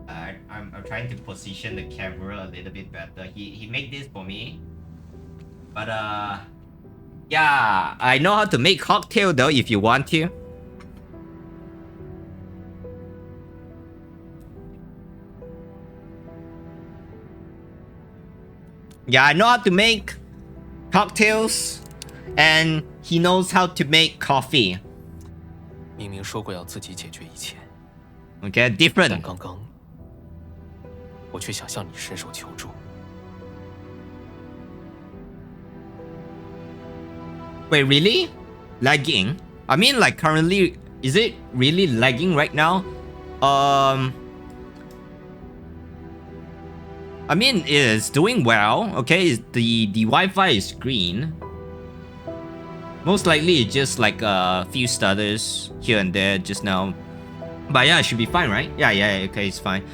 Speaker 1: I'm trying to position the camera a little bit better. He made this for me. But yeah, I know how to make cocktail though if you want to. Yeah, I know how to make cocktails, and he knows how to make coffee.
Speaker 2: 明明说过要自己解决一切。
Speaker 1: Okay, different.
Speaker 2: 但刚刚，我却想向你伸手求助。
Speaker 1: Wait, really? Lagging? I mean, like currently, is it really lagging right now? I mean, it's doing well. Okay, the Wi-Fi is green. Most likely, it's just like a few stutters here and there just now. But yeah, it should be fine, right? Yeah, okay, it's fine.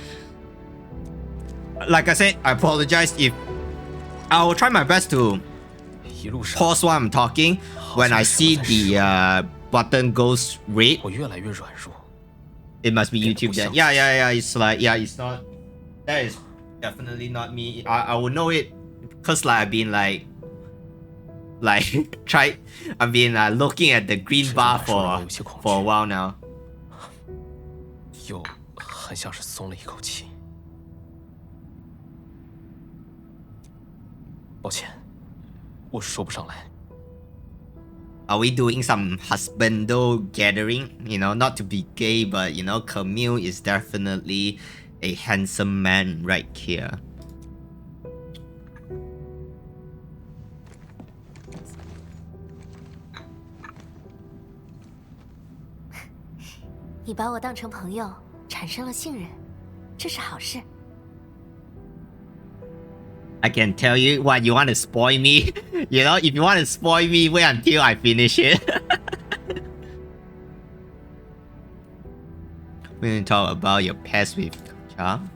Speaker 1: Like I said, I apologize if I will try my best to pause while I'm talking when I see the button goes red. It must be YouTube then. Yeah, it's like, yeah, it's not, that is definitely not me. I will know it because like I've been like I've been looking at the green bar for a while now.
Speaker 2: 又很像是松了一口气。抱歉，我说不上来。
Speaker 1: Are we doing some husbando gathering? You know, not to be gay, but you know, Camille is definitely a handsome man right here.
Speaker 3: 你把我当成朋友，产生了信任，这是好事。
Speaker 1: I can tell you what you want to spoil me. You know, if you want to spoil me, wait until I finish it. We're gonna talk about your past with Charm.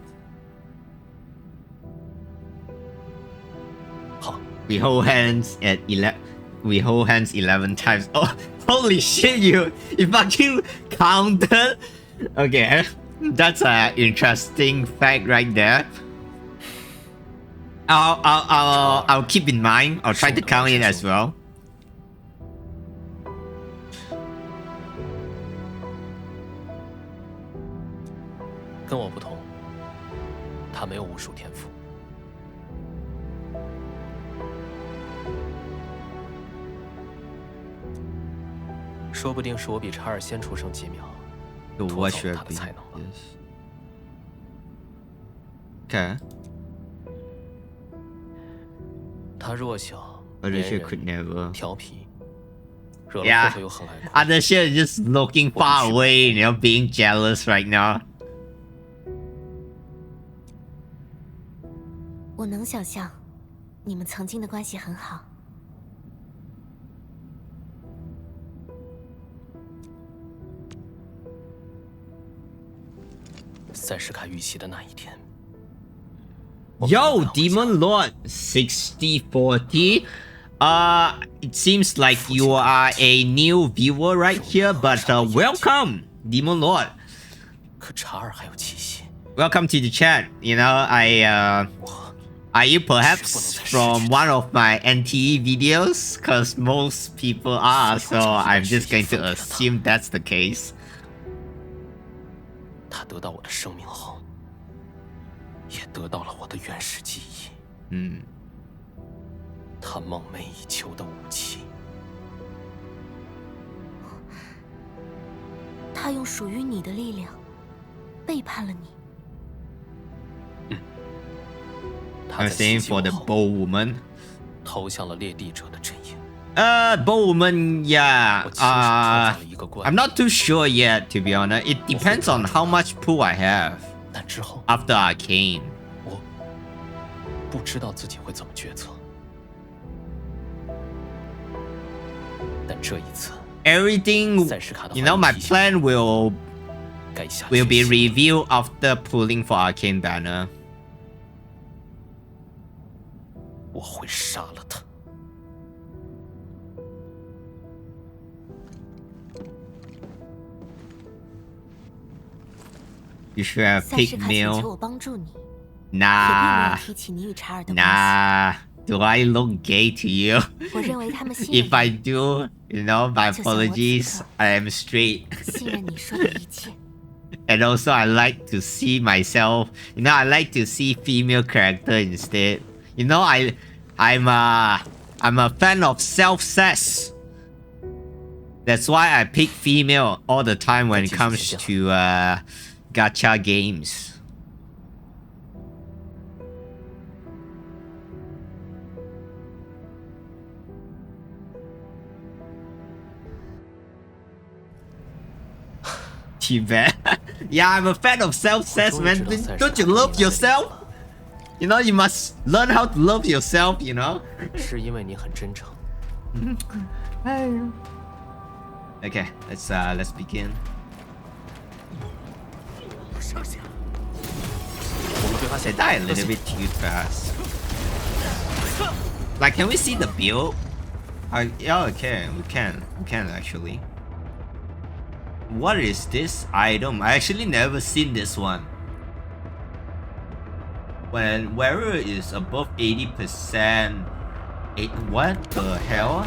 Speaker 2: 好，
Speaker 1: We hold hands at 11. We hold hands 11 times. Oh, holy shit! You fucking counted. Okay, that's an interesting fact right there. I'll keep in mind. I'll try to count it as well.
Speaker 2: 跟我不同，他没有巫术天赋。说不定是我比查尔先出生几秒，
Speaker 1: So
Speaker 2: 夺
Speaker 1: what
Speaker 2: 走
Speaker 1: should
Speaker 2: 了他
Speaker 1: I
Speaker 2: 的
Speaker 1: be?
Speaker 2: 才能了。
Speaker 1: Okay.
Speaker 2: 他弱小，
Speaker 1: Other
Speaker 2: 粘
Speaker 1: shit
Speaker 2: 人
Speaker 1: could never.
Speaker 2: 调皮，惹了
Speaker 1: Yeah.
Speaker 2: 祸后又很爱哭。
Speaker 1: Other shit is just looking far away, you know, being jealous right now.
Speaker 3: 我能想象，你们曾经的关系很好。
Speaker 2: 赛什卡遇袭的那一天，
Speaker 1: Yo, Demon Lord 6040. It seems like you are a new viewer right here, but welcome, Demon Lord.
Speaker 2: 可查尔还有气息。
Speaker 1: Welcome to the chat. You know, are you perhaps from one of my NTE videos? Cause most people are, so I'm just going to assume that's the case.
Speaker 2: 他得到我的生命后，也得到了我的原始记忆。他梦寐以求的武器。
Speaker 3: 他用属于你的力量背叛了你。
Speaker 2: 他
Speaker 1: I'm
Speaker 2: 在
Speaker 1: saying
Speaker 2: 袭击
Speaker 1: for
Speaker 2: 我
Speaker 1: the
Speaker 2: 后
Speaker 1: bold woman.
Speaker 2: 投向了猎地者的阵营。
Speaker 1: Bold woman, yeah.
Speaker 2: 我亲手创造了一个
Speaker 1: I'm
Speaker 2: 怪物，
Speaker 1: not too sure yet, to be honest. It depends on how much pool I have
Speaker 2: 但之后
Speaker 1: after Arcane.
Speaker 2: 我不知道自己会怎么决策。但这一次，
Speaker 1: Everything,
Speaker 2: 赛什卡的
Speaker 1: you know, my
Speaker 2: 话语体系
Speaker 1: plan will
Speaker 2: 该下
Speaker 1: be
Speaker 2: 决心
Speaker 1: revealed after pulling for Arcane Banner.
Speaker 2: 我会杀了他。
Speaker 1: You should have
Speaker 3: 赛什
Speaker 1: picked
Speaker 3: 卡请求
Speaker 1: Mill.
Speaker 3: 我帮助你，也并没
Speaker 1: Nah,
Speaker 3: 有提起你与查尔的关
Speaker 1: nah. Do I look gay to you?
Speaker 3: 系。我认为他们信任
Speaker 1: If I do, you know, my
Speaker 3: 就像我此刻。
Speaker 1: apologies. I am straight.
Speaker 3: 信任你说的一切。
Speaker 1: And also, I like to see myself. You know, I like to see female character instead. You know, I'm a fan of self-cess. That's why I pick female all the time when it comes to gacha games. Too bad. Yeah, I'm a fan of self-cess, man. Don't you love yourself? You know, you must learn how to love yourself, you know?
Speaker 2: 是因为你很真诚。
Speaker 1: Okay, let's begin.
Speaker 2: 我们对发
Speaker 1: They
Speaker 2: 现
Speaker 1: die a little bit too fast. Like, can we see the build? Yeah, okay, we can actually. What is this item? I actually never seen this one. When wearer is above 80%, what the hell?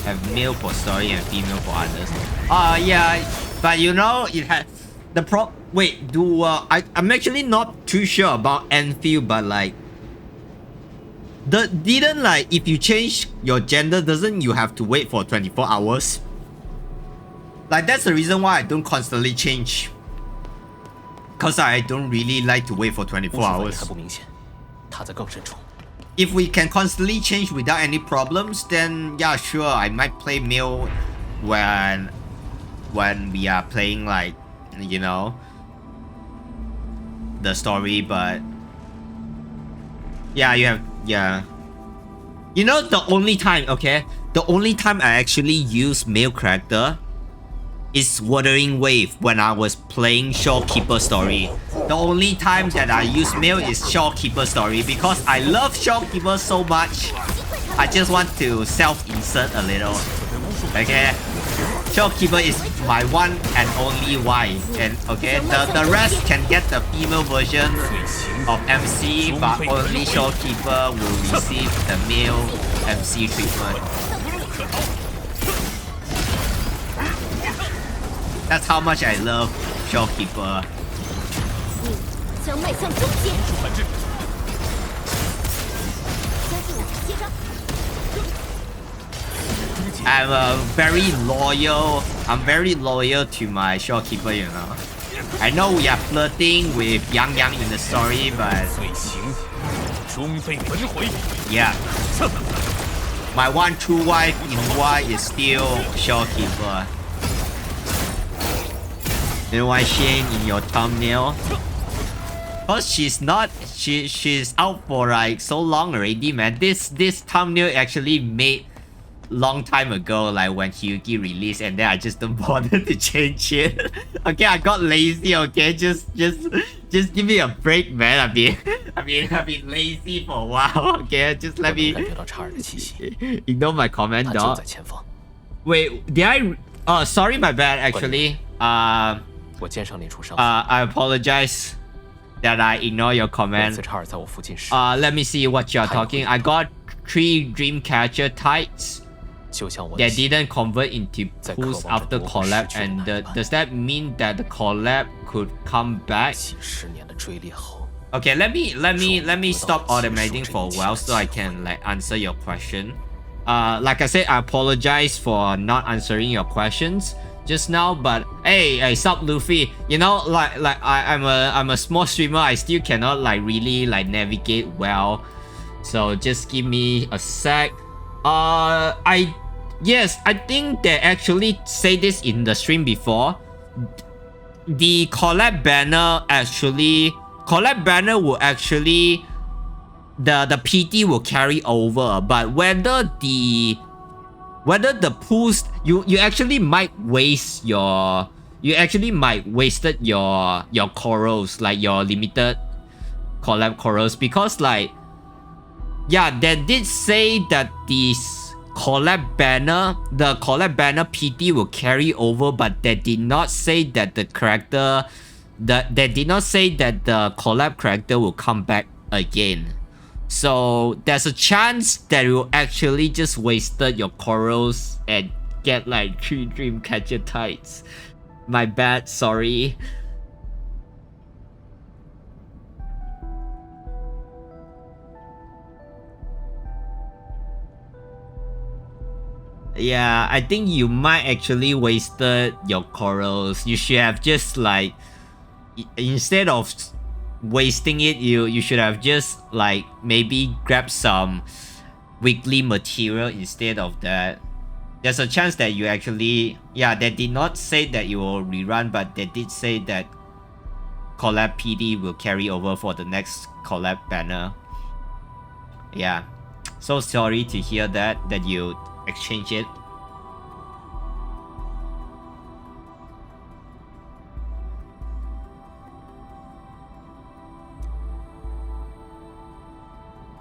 Speaker 1: Have male for story and female for others. Yeah, but you know it had the Wait, I'm actually not too sure about Endfield, but like didn't like if you change your gender, doesn't you have to wait for 24 hours? Like that's the reason why I don't constantly change. Cause I don't really like to wait for 24 hours.
Speaker 2: 还不明显，他在更深处。
Speaker 1: If we can constantly change without any problems, then yeah, sure, I might play male when we are playing like, you know, the story, but yeah, you know, the only time I actually use male character is Wuthering Wave when I was playing Shorekeeper story. The only time that I use male is Shorekeeper story because I love Shorekeeper so much. I just want to self-insert a little. Okay? Shorekeeper is my one and only wife. And okay, the rest can get the female version of MC, but only Shorekeeper will receive the male MC treatment. That's how much I love Shorekeeper.
Speaker 6: 将迈向终结。相信我，接招。
Speaker 1: I'm very loyal to my Shorekeeper, you know. I know we are flirting with Yang Yang in the story, but
Speaker 7: 罪行终被焚毁。
Speaker 1: yeah. My one true wife in Y is still Shorekeeper. You know why Shane in your thumbnail? Cause she's out for like so long already, man. This thumbnail actually made long time ago, like when Hyugi released, and then I just don't bother to change it. Okay, I got lazy. Okay, just give me a break, man. I've been lazy for a while. Okay, just let me
Speaker 2: 感觉到查尔的气息，
Speaker 1: ignore my comment,
Speaker 2: 他就
Speaker 1: dog.
Speaker 2: 在前方。
Speaker 1: Wait, did I? Oh, sorry, my bad. Actually,
Speaker 2: 我肩上那处伤，
Speaker 1: I apologize that I ignore your
Speaker 2: 每
Speaker 1: comment.
Speaker 2: 次查尔在我附近时，
Speaker 1: Let me see what you're talking. I got 3 Dreamcatcher tights
Speaker 2: 就像我的
Speaker 1: that
Speaker 2: 心
Speaker 1: didn't convert into pools after collab, and does that mean that the collab could come back?
Speaker 2: 几十年的追猎后，
Speaker 1: Okay, let me stop automating for a while so I can like answer your question. Like I said, I apologize for not answering your questions just now, but hey, sup Luffy, you know, like I'm a small streamer, I still cannot like really like navigate well, so just give me a sec. I think they actually say this in the stream before. The collab banner will actually the PT will carry over, but whether the pools you actually might waste your wasted your corals, like your limited collab corals, because like yeah, they did say that the collab banner PT will carry over, but they did not say that the collab character will come back again. So there's a chance that you actually just wasted your corals and get like 3 Dreamcatcher tights. My bad, sorry. Yeah, I think you might actually wasted your corals. You should have just like, instead of wasting it, you should have just like maybe grabbed some weekly material instead of that. There's a chance that you actually, yeah, they did not say that you will rerun, but they did say that collab PD will carry over for the next collab banner. Yeah, so sorry to hear that you exchange it.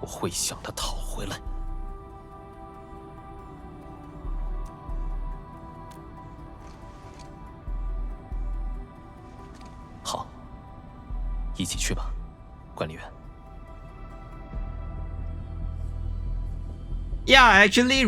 Speaker 2: I 会想他讨回来。好，一起去吧，管理员。
Speaker 1: Yeah, I actually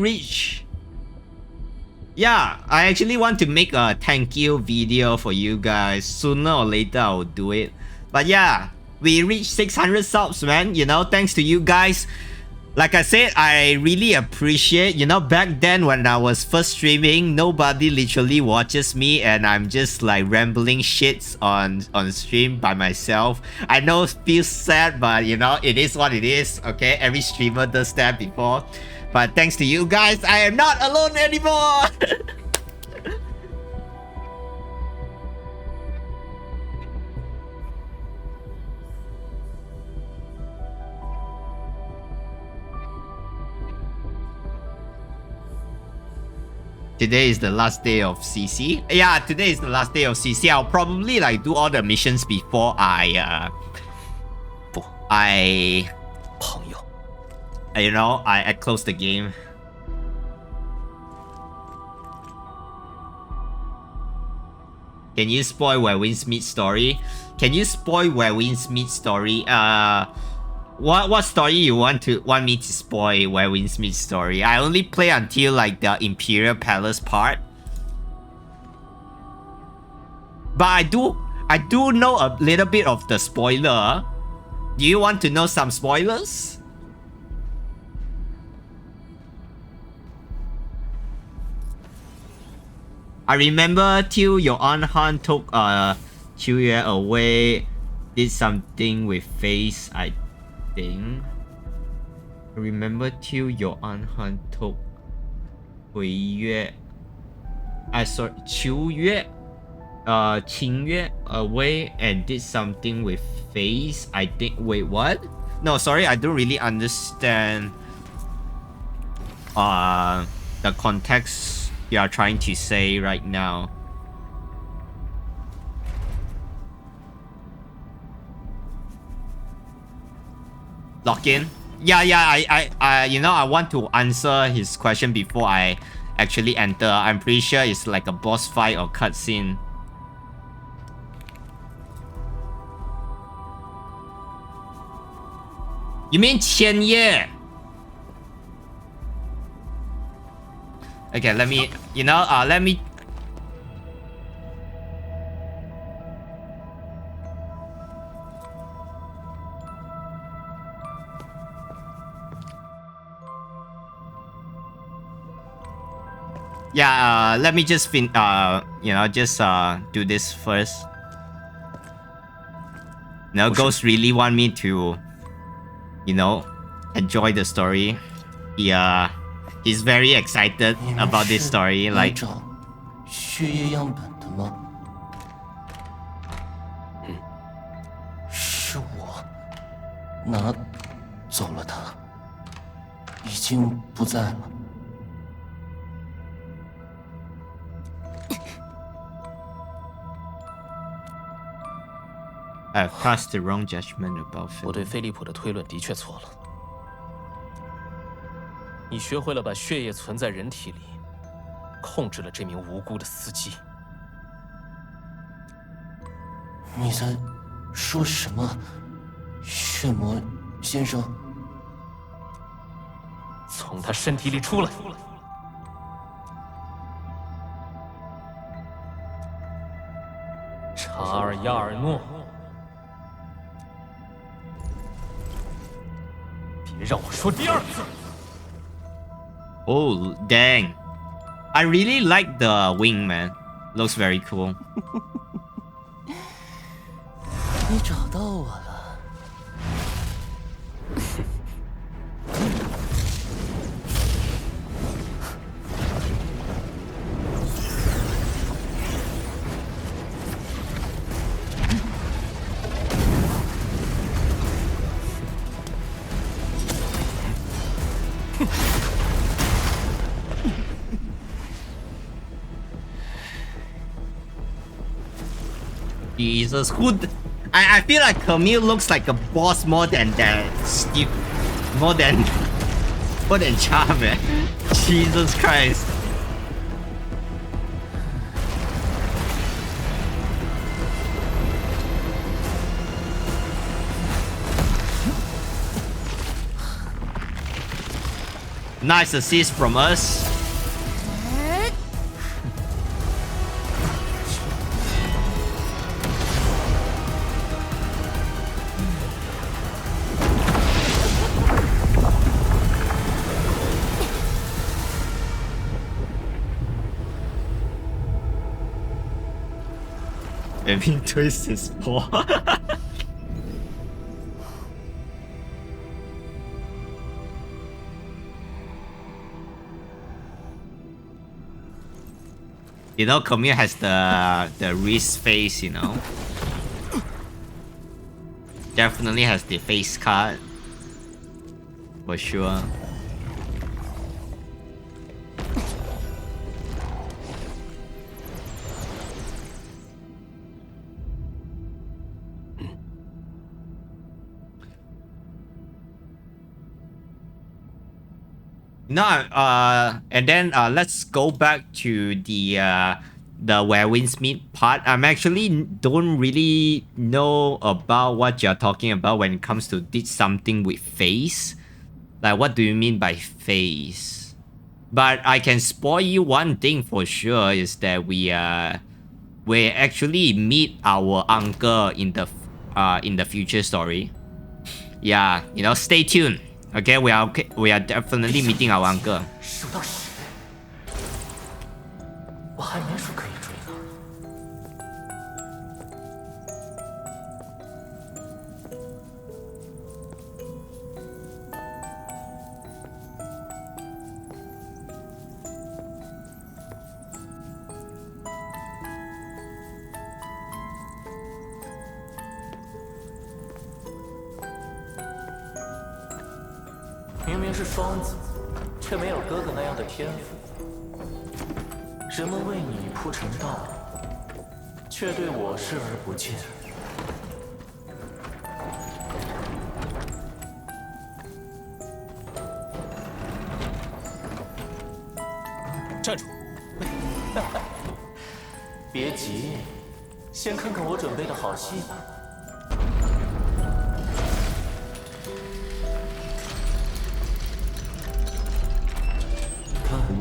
Speaker 1: want to make a thank you video for you guys. Sooner or later I will do it. But yeah, we reached 600 subs, man. You know, thanks to you guys. Like I said, I really appreciate, you know, back then when I was first streaming, nobody literally watches me and I'm just like rambling shits on stream by myself. I know it feels sad, but you know, it is what it is, okay? Every streamer does that before. But thanks to you guys, I am not alone anymore! Today is the last day of CC. Yeah, today is the last day of CC. I'll probably like do all the missions before I you know, I close the game. Can you spoil where Winds meet story? Can you spoil where Winds meet story? What story you want me to spoil where Winds meet story? I only play until like the Imperial Palace part. But I do know a little bit of the spoiler. Do you want to know some spoilers? I remember till your Aunt Han took Qiuyue away, did something with face, I think. I remember till your Aunt Han took Qiuyue Qingyue away and did something with face, I think. Wait, what? No, sorry, I don't really understand the context you are trying to say right now. Lock in? Yeah, I you know, I want to answer his question before I actually enter. I'm pretty sure it's like a boss fight or cutscene. You mean Qianye? Okay, let me, you know, let me... Yeah, let me just you know, just do this first. No, Ghost really want me to, you know, enjoy the story. Yeah. He's very excited about this story, like...
Speaker 9: 血液样本的吗？是我拿走了它，已经不在了。
Speaker 1: I've passed the wrong judgment about Philip.
Speaker 2: 我对菲利普的推论的确错了。你学会了把血液存在人体里，控制了这名无辜的司机。
Speaker 9: 你在说什么，血魔先生？
Speaker 2: 从他身体里出来！查尔亚尔诺，别让我说第二次！
Speaker 1: Oh, dang. I really like the wing, man. Looks very cool.
Speaker 9: 你找到我了。
Speaker 1: Jesus, I feel like Camille looks like a boss more than that Steve, more than Char, man. Jesus Christ. Nice assist from us. Maybe twist his paw. You know, Camille has the wrist face, you know. Definitely has the face card. For sure. No, and then let's go back to the Werewinds meet part. I'm actually don't really know about what you're talking about when it comes to did something with face. Like, what do you mean by face? But I can spoil you one thing for sure is that we actually meet our uncle in the future story. Yeah, you know, stay tuned. Okay, we are definitely meeting our uncle.
Speaker 9: 数到10，我还没数可以追呢。明明是双子，却没有哥哥那样的天赋。人们为你铺成道路，却对我视而不见。
Speaker 2: 站住！
Speaker 9: 别急，先看看我准备的好戏吧。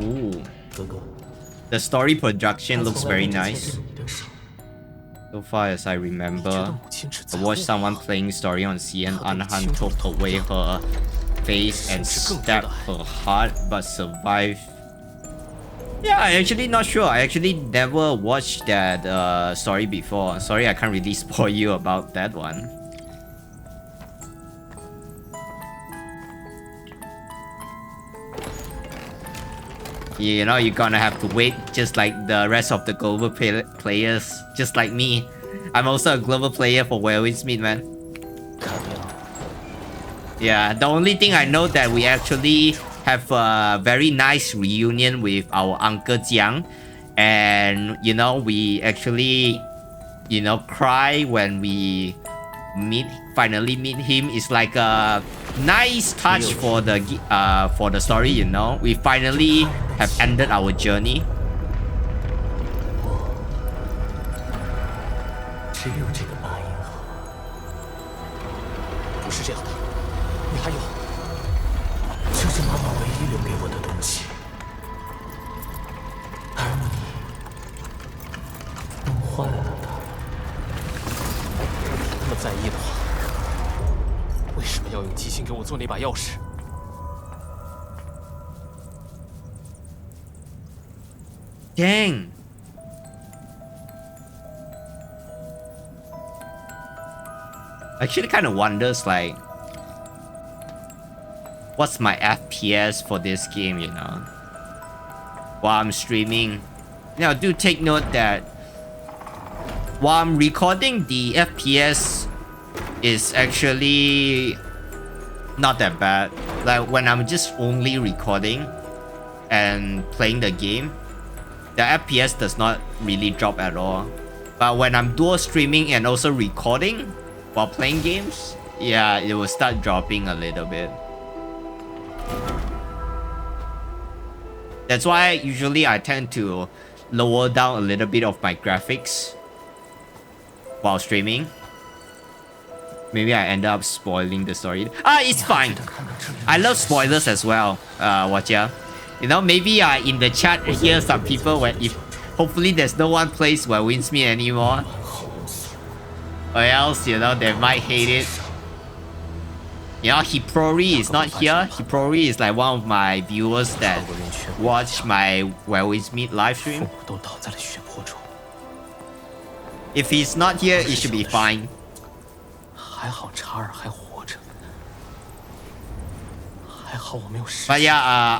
Speaker 1: Ooh. The story production looks very nice. So far as I remember, I watched someone playing story on CN. Anhan took away her face and stabbed her heart, but survived. Yeah, I'm actually not sure. I actually never watched that story before. Sorry, I can't really spoil you about that one. You know, you're gonna have to wait just like the rest of the global players, just like me. I'm also a global player for Werewinds Meet, man. Yeah, the only thing I know that we actually have a very nice reunion with our Uncle Jiang. And, you know, we actually, you know, cry when we finally meet him. It's like a nice touch for the story, you know. We finally have ended our journey.
Speaker 9: 只有这个八音盒。
Speaker 2: 不是这样的，你还有。
Speaker 9: 这是妈妈唯一留给我的东西，而你弄坏了它。
Speaker 2: 那么在意的话，为什么要用机芯给我做那把钥匙？
Speaker 1: Dang. Actually kind of wonders like what's my FPS for this game, you know, while I'm streaming. Now do take note that while I'm recording, the FPS is actually not that bad. Like when I'm just only recording and playing the game, the FPS does not really drop at all. But when I'm dual streaming and also recording while playing games, yeah, it will start dropping a little bit. That's why usually I tend to lower down a little bit of my graphics while streaming. Maybe I end up spoiling the story. It's fine. I love spoilers as well, Watcher. You know, maybe in the chat here some people if hopefully there's no one plays Werewinds Meet anymore. Or else, you know, they might hate it. You know, Hiprori is not here. Hiprori is like one of my viewers that watch my Werewinds Meet live stream. If he's not here, it should be fine.
Speaker 2: 还好查尔还活着，还好我没有失。
Speaker 1: But yeah,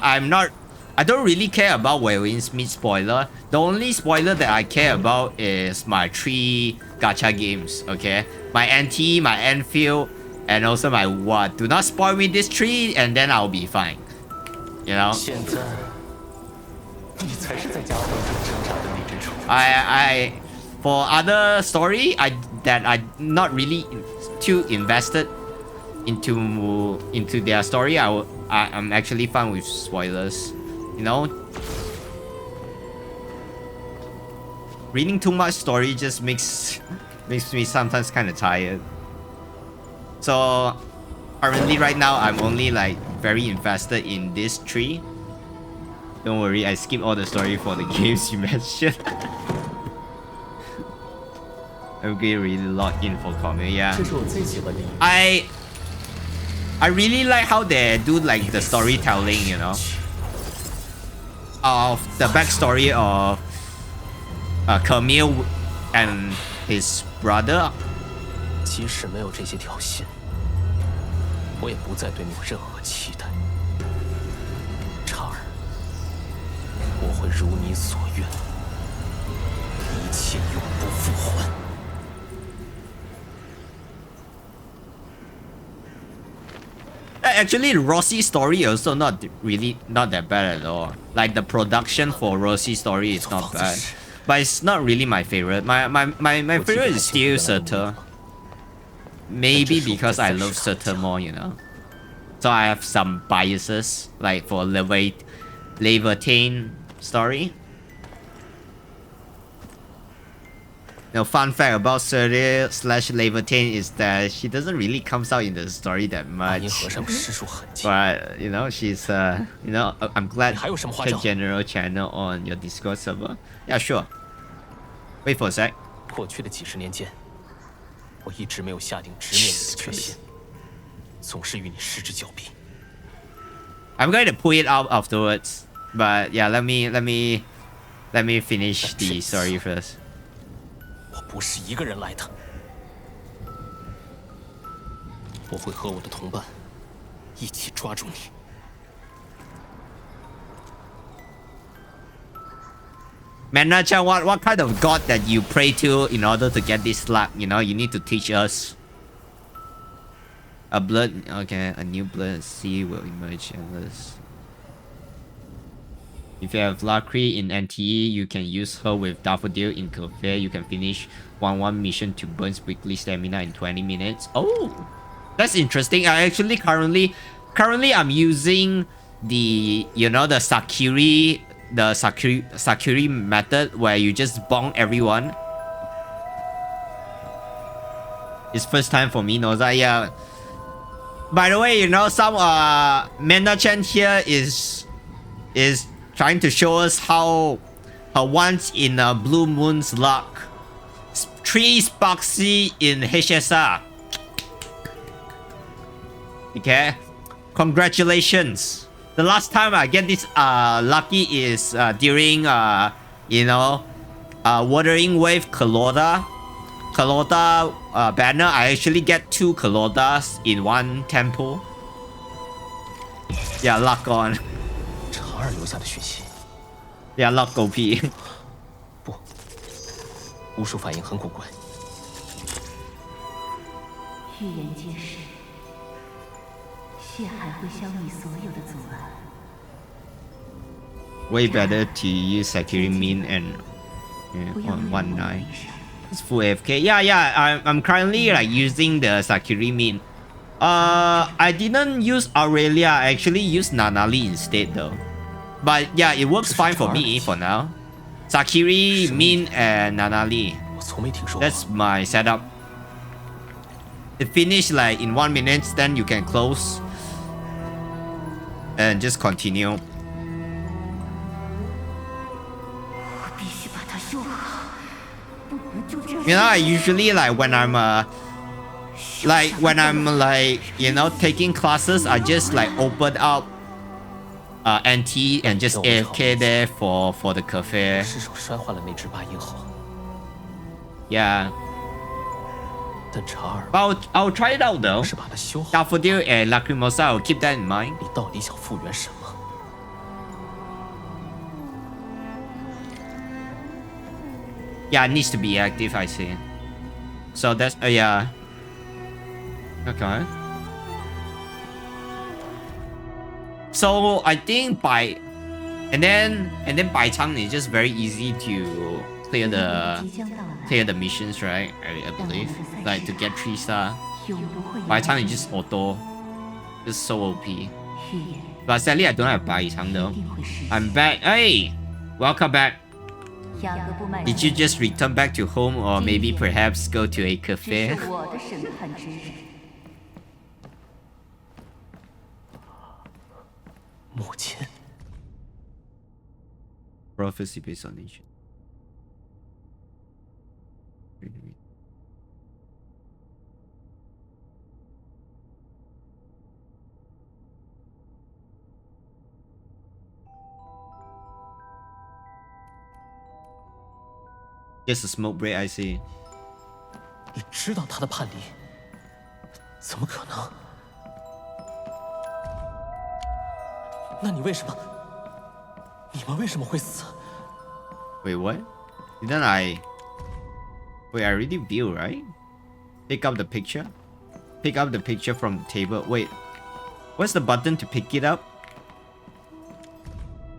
Speaker 1: I don't really care about Wei Smith spoiler. The only spoiler that I care about is my 3 gacha games, okay? My NT, my Endfield, and also my what. Do not spoil me this 3 and then I'll be fine. You know?
Speaker 9: 现在，你才是在家当中挣扎的那只虫。
Speaker 1: For other story, that I not really too invested into their story. I'm actually fine with spoilers. You know, reading too much story just makes me sometimes kind of tired. So currently, right now, I'm only like very invested in this 3. Don't worry, I skip all the story for the games you mentioned. I'm getting really locked in for Camille, yeah.
Speaker 2: 这是我最喜欢的一幕。
Speaker 1: I really like how they do like the storytelling, you know, of the backstory of Camille and his brother.
Speaker 2: 即使没有这些挑衅，我也不再对你有任何期待。查尔，我会如你所愿，一切永不复还。
Speaker 1: Actually, Rossi's story also not that bad at all. Like the production for Rossi's story is not bad, but it's not really my favorite. My favorite is still Surtur. Maybe because I love Surtur more, you know. So I have some biases, like for Leviathan story. No, fun fact about Surtur/Leviathan is that she doesn't really comes out in the story that much. But you know, she's you know, I'm glad her general channel on your Discord server. Yeah, sure. Wait for a sec.
Speaker 2: 过去的几十年间，我一直没有下定直面你的决心，总是与你失之交臂。
Speaker 1: I'm going to pull it out afterwards, but yeah, let me finish the story first.
Speaker 2: 我不是一个人来的，我会和我的同伴一起抓住你。
Speaker 1: Manager, what kind of god that you pray to in order to get this luck? You know, you need to teach us. A blood, okay, a new blood sea will emerge endless. If you have Lakri in NTE, you can use her with Daffodil in Cafe. You can finish 1-1 mission to burn weekly stamina in 20 minutes. Oh, that's interesting. I actually currently I'm using the, you know, the Sakiri method where you just bong everyone. It's first time for me, Noza. Yeah. By the way, you know, some Mena-chan here is trying to show us how her once in a blue moon's luck. 3 Sparksy in HSR. Okay. Congratulations. The last time I get this lucky is during you know, Wuthering Wave Kalota banner. I actually get 2 Kalotas in 1 temple. Yeah, luck on.
Speaker 2: 查尔留下的讯息。
Speaker 1: Yeah, luck OP.
Speaker 2: 不，巫术反应很古怪。
Speaker 6: 预言揭示，血海会消弭所有的阻碍。
Speaker 1: Way better to use Sakiri Min and on 1-9. It's full AFK. Yeah. I'm currently like using the Sakiri Min. I didn't use Aurelia. I actually used Nanali instead though. But yeah, it works fine for me for now. Sakiri, Min, and Nanali. That's my setup. It finished like in 1 minute, then you can close and just continue. You know, I usually like when I'm you know, taking classes, I just like open up NT and just AFK there for the cafe. Yeah.
Speaker 2: 但查尔
Speaker 1: But I'll try it out though.
Speaker 2: 是把它修好。
Speaker 1: Daffodil and Lacrimosa, I'll keep that in mind.
Speaker 2: 你到底想复原什么？
Speaker 1: Yeah, it needs to be active, I see. So that's yeah. Okay. So I think by and then by Chang is just very easy to clear the missions, right? I believe. Like to get 3-star. By Chang is just auto. Just so OP. But sadly I don't have Bai Chang though. I'm back. Hey! Welcome back. Did you just return back to home or maybe perhaps go to a cafe?
Speaker 2: 母亲，
Speaker 1: Prophecy based on nature. Just a smoke break, I see.
Speaker 2: 你知道他的叛离？怎么可能？那你为什么？你们为什么会死？
Speaker 1: Wait, what? Didn't I? Wait, I already view, right? Pick up the picture? Pick up the picture from the table. Wait, what's the button to pick it up?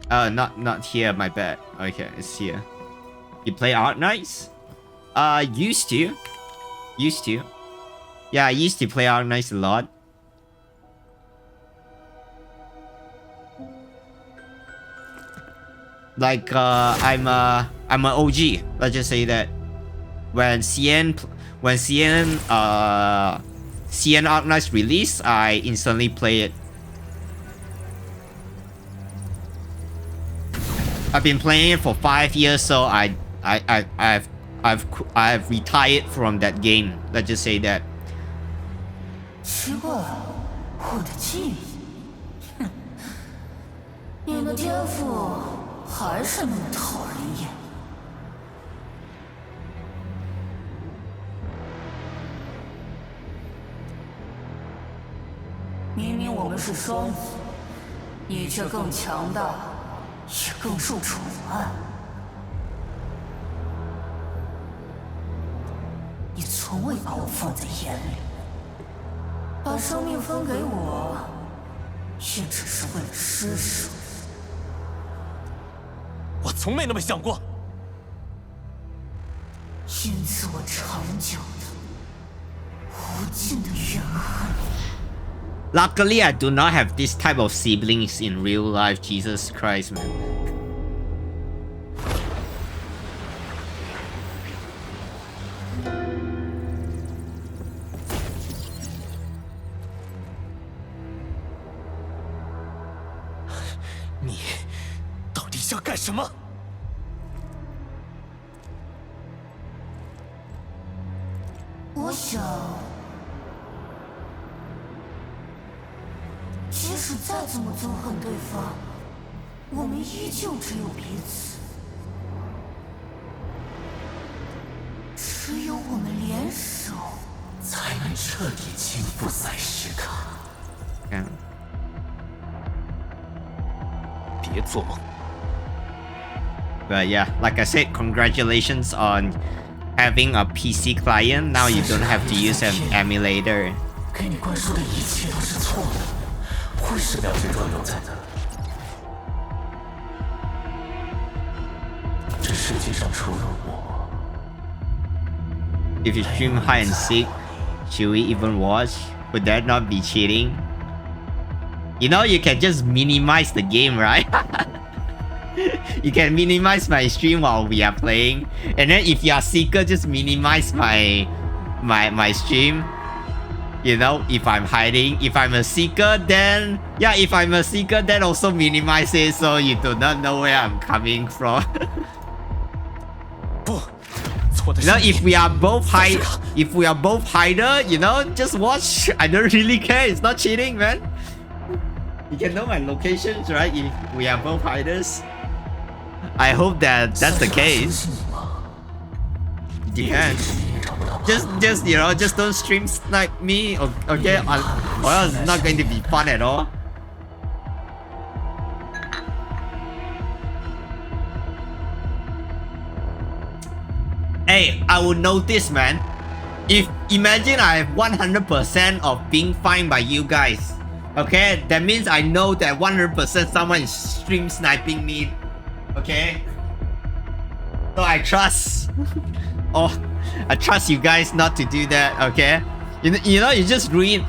Speaker 1: Not here, my bad. Okay, it's here. You play Arknights? Used to. Yeah, I used to play Arknights a lot. Like, I'm an OG. Let's just say that. When CN Arknights released, I instantly play it. I've been playing it for 5 years, so I've retired from that game. Let's just say that.
Speaker 6: 奇怪，我的记忆，哼，你的天赋还是那么讨人厌。明明我们是双子，你却更强大，也更受宠爱。你从未把我放在眼里，把生命分给我，也只是为了施舍。
Speaker 2: 我从没那么想过。
Speaker 6: 因此，我长久的、无尽的怨恨。
Speaker 1: Luckily, I do not have this type of siblings in real life. Jesus Christ, man.
Speaker 2: 你到底想干什么？
Speaker 6: 我想，即使再怎么憎恨对方，我们依旧只有彼此。只有我们联手，
Speaker 7: 才能彻底倾覆赛什卡。
Speaker 1: Yeah.
Speaker 2: 别做梦。
Speaker 1: But yeah, like I said, congratulations on having a PC client. Now you don't have to use an emulator.
Speaker 7: 给你灌输的一切都是错的，为什么要执着留在那？这世界上除了我，
Speaker 1: If you stream hide and seek, should we even watch? Would that not be cheating? You know, you can just minimize the game, right? You can minimize my stream while we are playing, and then if you are seeker, just minimize my stream. You know, if I'm hiding, if I'm a seeker, then yeah, if I'm a seeker, then also minimize it so you do not know where I'm coming from.
Speaker 2: 不，错的
Speaker 1: You know,
Speaker 2: 是你。
Speaker 1: if we are both hider, you know, just watch. I don't really care. It's not cheating, man. You can know my locations, right? If we are both hiders. I hope that that's the
Speaker 7: 相
Speaker 1: case.
Speaker 7: 信你吗？
Speaker 1: depends. Just you know, just don't stream snipe me, okay? Or else it's not going to be fun at all. Hey, I would notice, man. If imagine I have 100% of being fined by you guys, okay? That means I know that 100% someone is stream sniping me, okay? So I trust. Oh, I trust you guys not to do that, okay? You know, you just ruin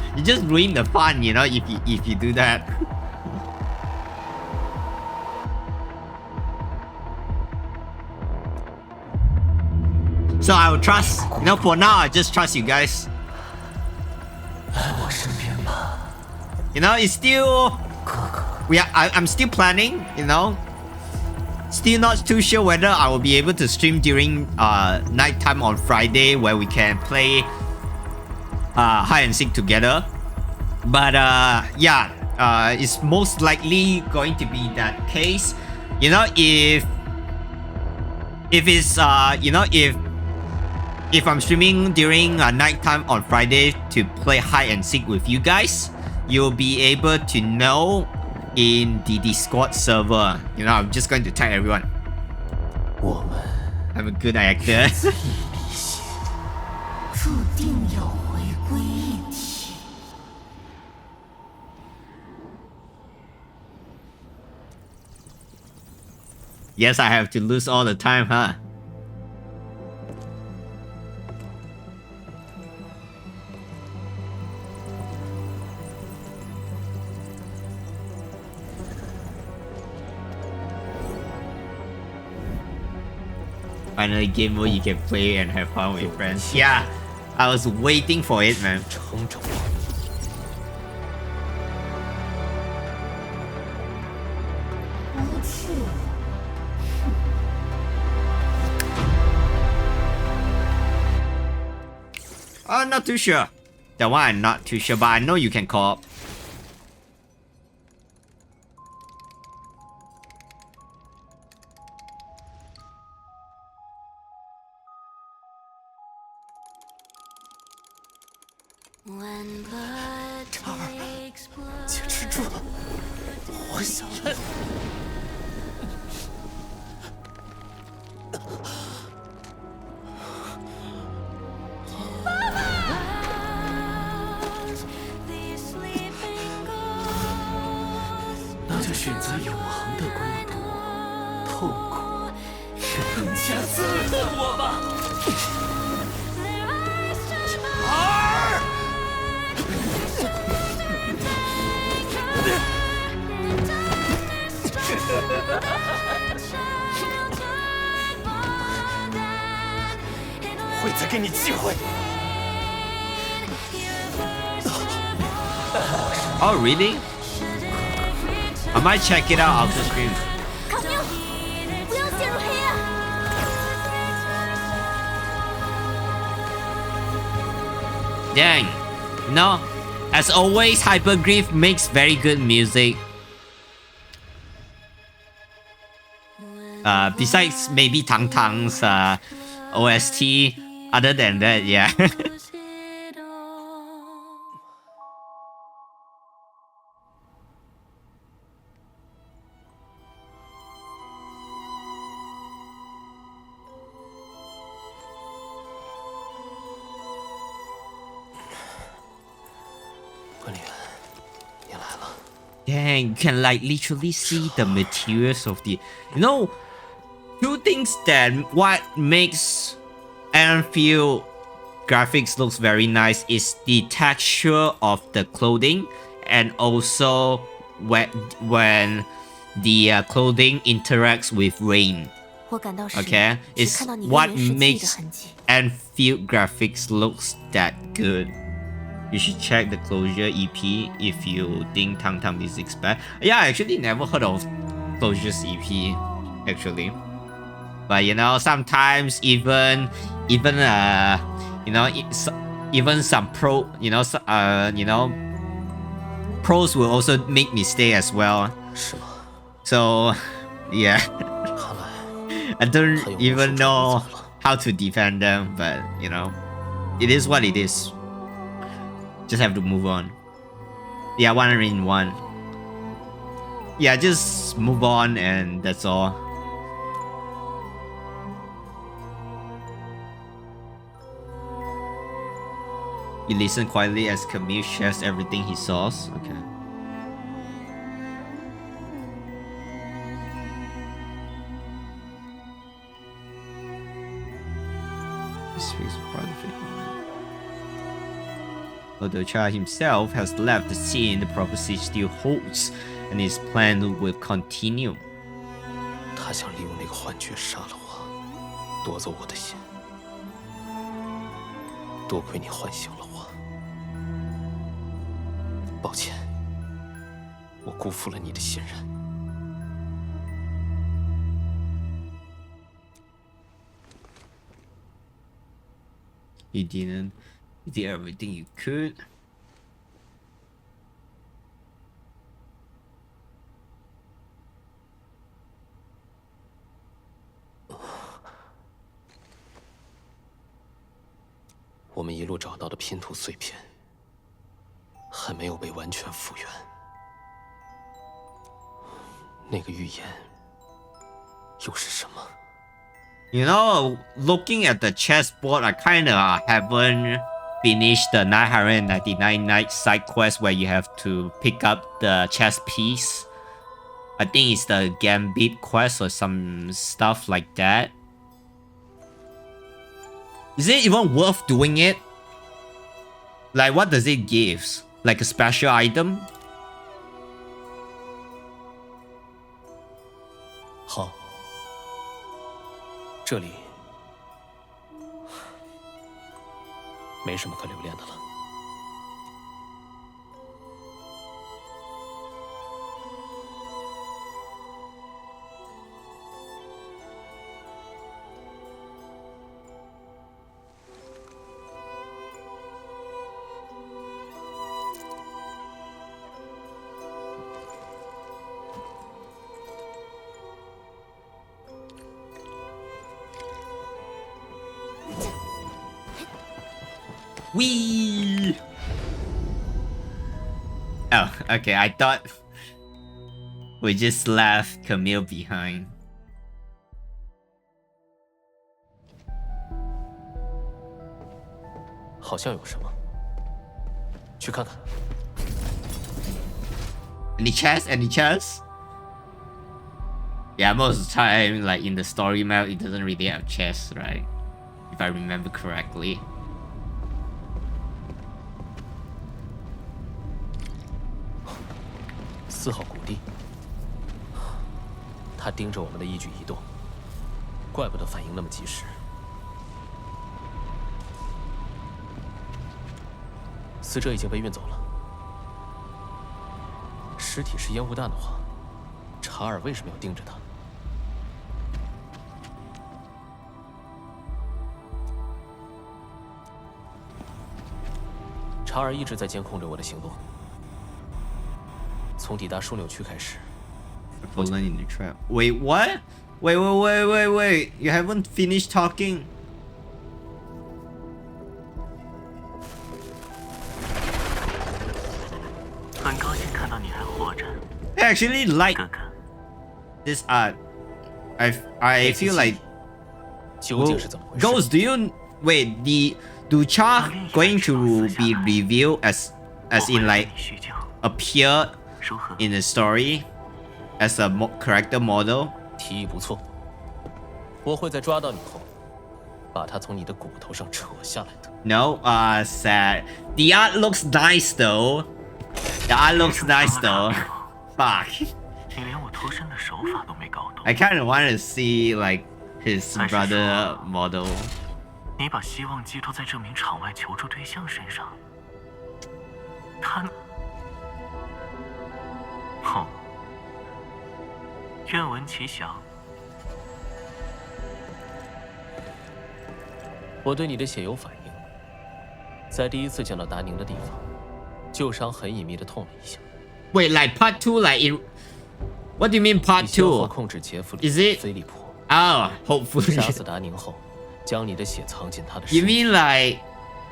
Speaker 1: the fun, you know, if you do that. So I will trust, you know, for now I just trust you guys. You know, it's still I'm still planning, you know. Still not too sure whether I will be able to stream during nighttime on Friday where we can play hide and seek together. But yeah, it's most likely going to be that case. You know, if it's you know, if I'm streaming during nighttime on Friday to play hide and seek with you guys, you'll be able to know in the Discord server. You know, I'm just going to tag everyone. I'm a good actor. Yes, I have to lose all the time, huh? Finally, game mode you can play and have fun with friends. Yeah, I was waiting for it, man. I'm not too sure. That one I'm not too sure, but I know you can co-op. Oh, really? I might check it out after stream.
Speaker 3: Camille, 不要陷入黑暗。
Speaker 1: Dang. No. As always, Hypergriff makes very good music. Besides maybe Tang Tang's OST. Other than that, yeah. Dang, you can like literally see the materials of the, you know, two things that what makes Endfield graphics looks very nice is the texture of the clothing, and also when the clothing interacts with rain. Okay, it's what makes Endfield graphics looks that good. You should check the Closure EP if you think Tang Tang music's bad. Yeah, I actually never heard of Closure's EP, actually. But you know, sometimes even you know, even some pros will also make mistakes as well. So yeah, I don't even know how to defend them, but you know, it is what it is. Just have to move on. Yeah, 101. Yeah, just move on and that's all. You listen quietly as Camille shares everything he saw. Okay. He speaks privately. Although Cha himself has left the scene, the prophecy still holds, and his plan will continue.
Speaker 2: 他想利用那个幻觉杀了我，夺走我的心。多亏你唤醒了我，抱歉，我辜负了你的信任。
Speaker 1: You didn't. You did everything you could.
Speaker 2: Oh. 我们一路找到的拼图碎片，还没有被完全复原。那个预言又是什么？
Speaker 1: You know, looking at the chessboard, I kind of haven't finished the 999 night side quest where you have to pick up the chess piece. I think it's the Gambit quest or some stuff like that. Is it even worth doing it? Like, what does it give? Like a special item?
Speaker 2: 好，这里没什么可留恋的了。
Speaker 1: Wee! Oh, okay, I thought we just left Camille behind.
Speaker 2: 好像有什么，去看看。
Speaker 1: Any chest? Any chest? Yeah, most of the time, like in the story map, it doesn't really have chests, right? If I remember correctly.
Speaker 2: 4号谷地，他盯着我们的一举一动，怪不得反应那么及时。死者已经被运走了。尸体是烟雾弹的话，查尔为什么要盯着他？查尔一直在监控着我的行动。 从抵达枢纽区开始。
Speaker 1: Fallen in the trap. Wait, what? Wait. You haven't finished talking.
Speaker 9: 很高兴看到你还活着。
Speaker 1: I actually like
Speaker 9: 哥哥，
Speaker 1: this art. I feel like.
Speaker 2: 究竟是怎么回事
Speaker 1: Ghost, do you wait? Do Cha going to be revealed as in like appear in the story as a character model?
Speaker 2: 提议不错，我会在抓到你后，把它从你的骨头上扯下来的。
Speaker 1: No, sad. The art looks nice though. The art looks nice though. Fuck.
Speaker 9: 你连我脱身的手法都没搞懂。
Speaker 1: I kind of want to see like his brother model.
Speaker 9: 你把希望寄托在这名场外求助对象身上，他，哼，愿闻其详。
Speaker 2: 我对你的血有反应，在第一次见到达宁的地方，旧伤很隐秘的痛了一下。
Speaker 1: Wait, like part 2, like in. What do you mean part 2?
Speaker 2: 控制劫富
Speaker 1: Is it?
Speaker 2: 菲利普
Speaker 1: Oh, hopefully.
Speaker 2: 杀死达宁后，将你的血藏进他的
Speaker 1: You
Speaker 2: 身体。
Speaker 1: mean like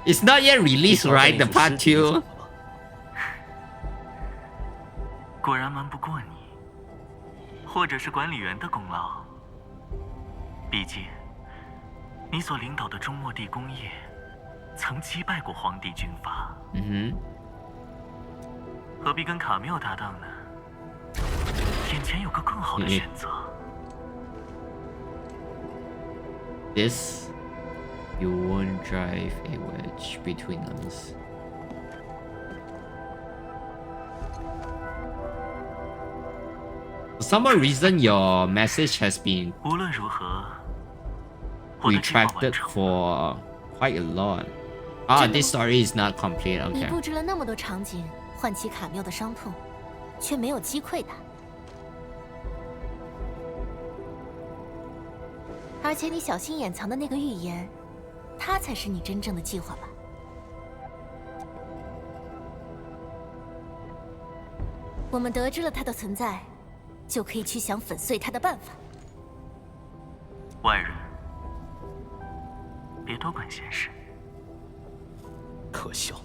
Speaker 1: it's not yet released, right? The part 2.
Speaker 9: 果然瞒不过你，或者是管理员的功劳。毕竟，你所领导的中末地工业，曾击败过皇帝军阀。何必跟卡缪搭档呢？眼前有个更好的选择。
Speaker 1: This you won't drive a wedge between us. For some reason, your message has been
Speaker 9: 无论如何，我的计划完
Speaker 1: retracted
Speaker 9: 成了。
Speaker 1: for quite a lot. Ah, this story is not complete.
Speaker 3: 你
Speaker 1: Okay.
Speaker 3: 布置了那么多场景，唤起卡缪的伤痛，却没有击溃他。而且你小心掩藏的那个预言，它才是你真正的计划吧？我们得知了它的存在，就可以去想粉碎它的办法。
Speaker 9: 外人别多管闲事。
Speaker 2: 可笑，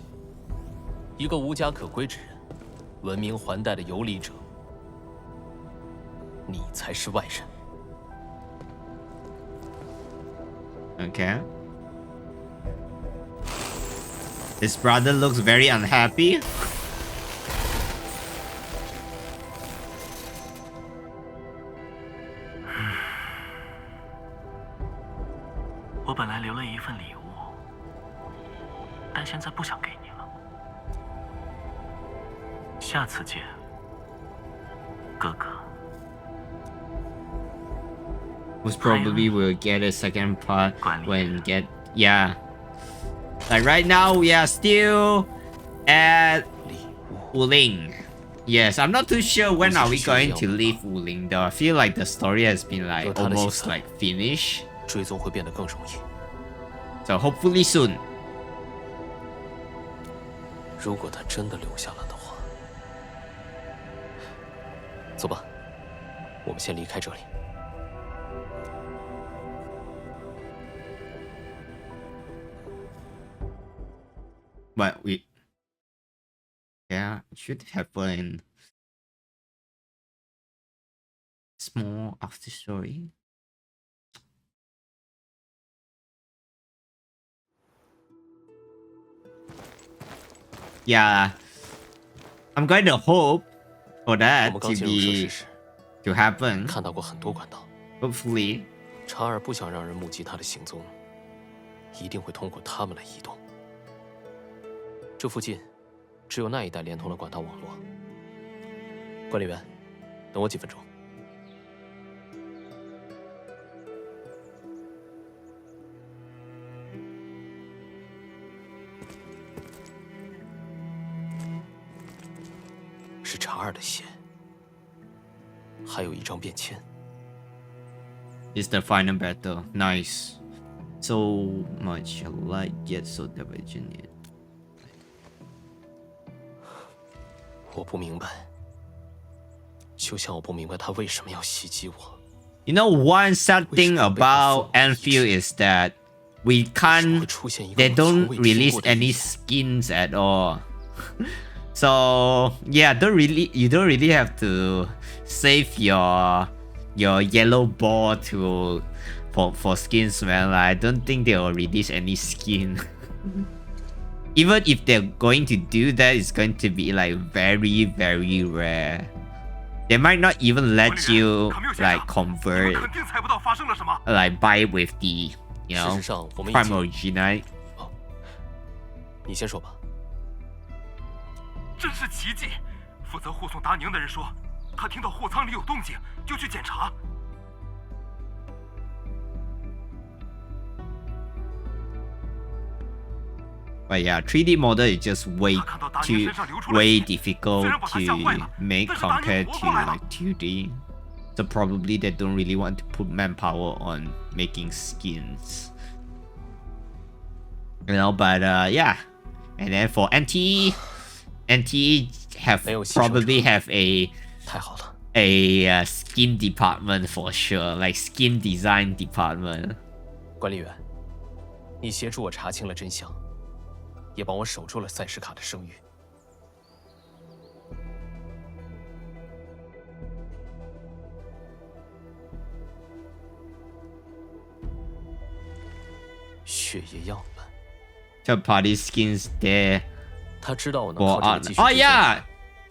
Speaker 2: 一个无家可归之人，闻名还带的游离者，你才是外人。
Speaker 1: Okay. His brother looks very unhappy.
Speaker 9: 我本来留了一份礼物，但现在不想给你了。下次见，哥哥。
Speaker 1: Most probably will get a second part when yeah. Like right now we are still at Wuling. Yes, I'm not too sure when are we going to leave Wuling though. I feel like the story has been like almost like finished.
Speaker 2: 追踪会变得更容易。
Speaker 1: So hopefully soon.
Speaker 2: 如果他真的留下了的话，走吧，我们先离开这里。
Speaker 1: But yeah, it should happen. Small after story. Yeah, I'm going to hope for that to happen.
Speaker 2: 看到过很多管道。
Speaker 1: Hopefully.
Speaker 2: 查尔不想让人目击他的行踪，一定会通过他们来移动。 这附近，只有那一带连通了管道网络。管理员，等我几分钟。是查尔的血，还有一张便签。
Speaker 1: It's the final battle. Nice. So much alike, yet so divergent.
Speaker 2: 我不明白，就像我不明白他为什么要袭击我。
Speaker 1: You know, one sad thing about Endfield is that we can't. They don't release any skins at all. So yeah, you don't really have to save your yellow ball for skins, man. Like, I don't think they will release any skin. Even if they're going to do that, it's going to be like very, very rare. They might not even let you like convert, like buy with the, you know, prime originite.
Speaker 2: 你先说吧。
Speaker 4: 真是奇迹！负责护送达宁的人说，他听到货舱里有动静，就去检查。
Speaker 1: But yeah, 3D model is just way difficult to make compared to like 2D. So probably they don't really want to put manpower on making skins. You know, but yeah. And then for NTE probably have a skin department for sure, like skin design department.
Speaker 2: 管理员，你协助我查清了真相，也帮我守住了塞什卡的声誉。血液样本。
Speaker 1: The party skins there.
Speaker 2: 他知道我能
Speaker 1: For
Speaker 2: 靠这个继续
Speaker 1: oh
Speaker 2: 追踪
Speaker 1: yeah,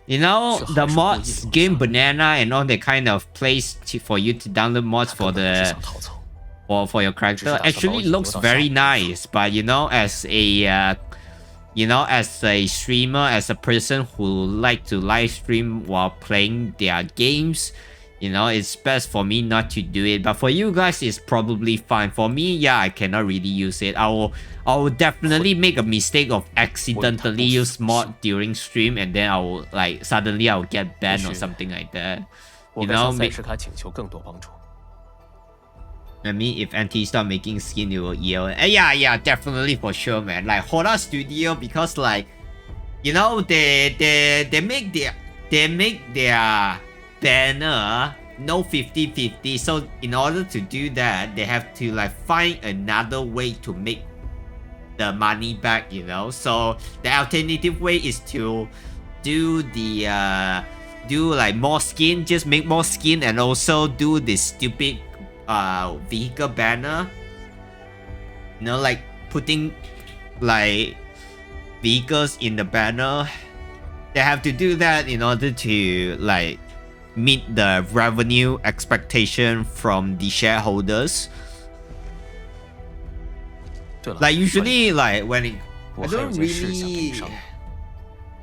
Speaker 1: you know
Speaker 2: 是
Speaker 1: the
Speaker 2: 还是故意
Speaker 1: mods
Speaker 2: 留
Speaker 1: game
Speaker 2: 下
Speaker 1: banana and all that kind of place for you to download mods
Speaker 2: 他
Speaker 1: for
Speaker 2: 根本不是
Speaker 1: the
Speaker 2: 想逃走。
Speaker 1: for your character
Speaker 2: 只是打算把我
Speaker 1: actually
Speaker 2: 引诱
Speaker 1: looks
Speaker 2: 到下
Speaker 1: very
Speaker 2: 一步。
Speaker 1: nice, but you know as a you know as a streamer, as a person who like to live stream while playing their games, you know it's best for me not to do it, but for you guys it's probably fine. For me, yeah, I cannot really use it. I will definitely make a mistake of accidentally use mod during stream, and then I will like suddenly I will get banned or something like that.
Speaker 2: 我
Speaker 1: You
Speaker 2: 该
Speaker 1: know,
Speaker 2: 向塞什卡请求更多帮助。
Speaker 1: I mean, if NT start making skin, you will yell. Yeah, definitely for sure, man. Like Hoda Studio, because like, you know, they make their banner no 50-50. So in order to do that, they have to like find another way to make the money back. You know, so the alternative way is to do the do like more skin, just make more skin, and also do this stupid vehicle banner, you know, like putting like vehicles in the banner. They have to do that in order to like meet the revenue expectation from the shareholders.
Speaker 2: 对了，
Speaker 1: Like usually like when it,
Speaker 2: 我
Speaker 1: I
Speaker 2: 还有
Speaker 1: don't
Speaker 2: 件事想跟你
Speaker 1: really,
Speaker 2: 商量。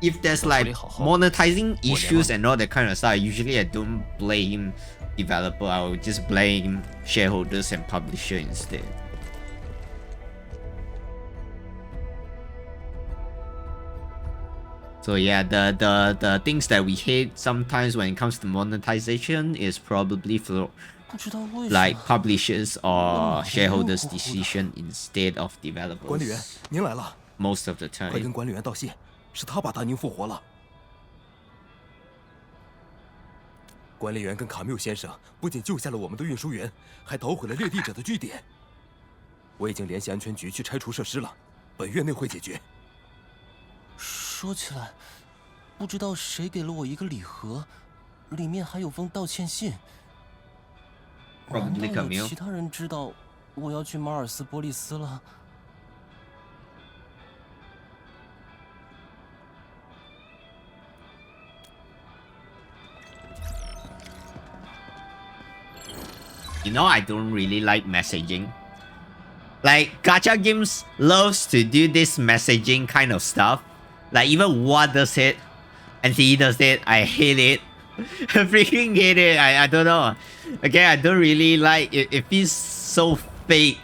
Speaker 1: if there's like monetizing issues and all that kind of stuff, usually I don't blame developer, I will just blame shareholders and publisher instead. So yeah, the things that we hate sometimes when it comes to monetization is probably for
Speaker 8: 不知道为什么
Speaker 1: like publishers or shareholders' decision instead of
Speaker 4: 管理员
Speaker 1: developers
Speaker 4: 您来了，
Speaker 1: most of the
Speaker 4: 快
Speaker 1: time.
Speaker 4: 跟管理员道谢，是他把达宁复活了。管理员跟卡缪先生不仅救下了我们的运输员，还捣毁了猎地者的据点。我已经联系安全局去拆除设施了，本月内会解决。
Speaker 8: 说起来，不知道谁给了我一个礼盒，里面还有封道歉信。难
Speaker 1: Probably
Speaker 8: 道有
Speaker 1: Camille.
Speaker 8: 其他人知道我要去马尔斯波利斯了？
Speaker 1: You know, I don't really like messaging. Like, gacha games loves to do this messaging kind of stuff. Like, even Wa does it, and he does it. I hate it. I freaking hate it. I don't know. Okay, I don't really like it. It feels so fake.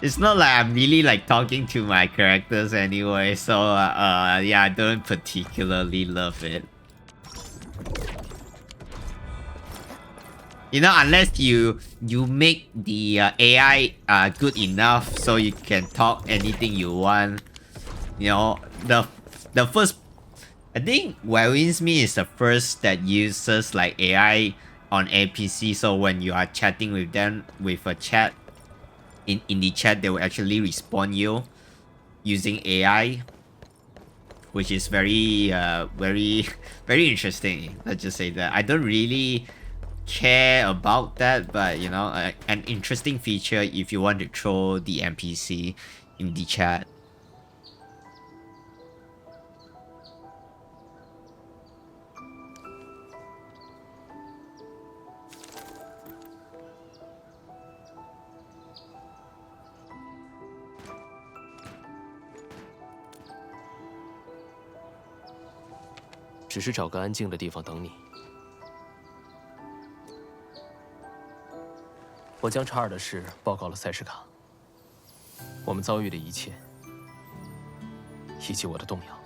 Speaker 1: It's not like I'm really like talking to my characters anyway. So, yeah, I don't particularly love it. You know, unless you make the AI good enough so you can talk anything you want. You know, the first, I think Wellins Me is the first that uses like AI on APC. So when you are chatting with them with a chat, in the chat they will actually respond you using AI, which is very very interesting. Let's just say that I don't really care about that, but you know, an interesting feature if you want to throw the NPC in the chat.
Speaker 2: “只是找个安静的地方等你。” 我将查尔的事报告了塞什卡，我们遭遇的一切，以及我的动摇。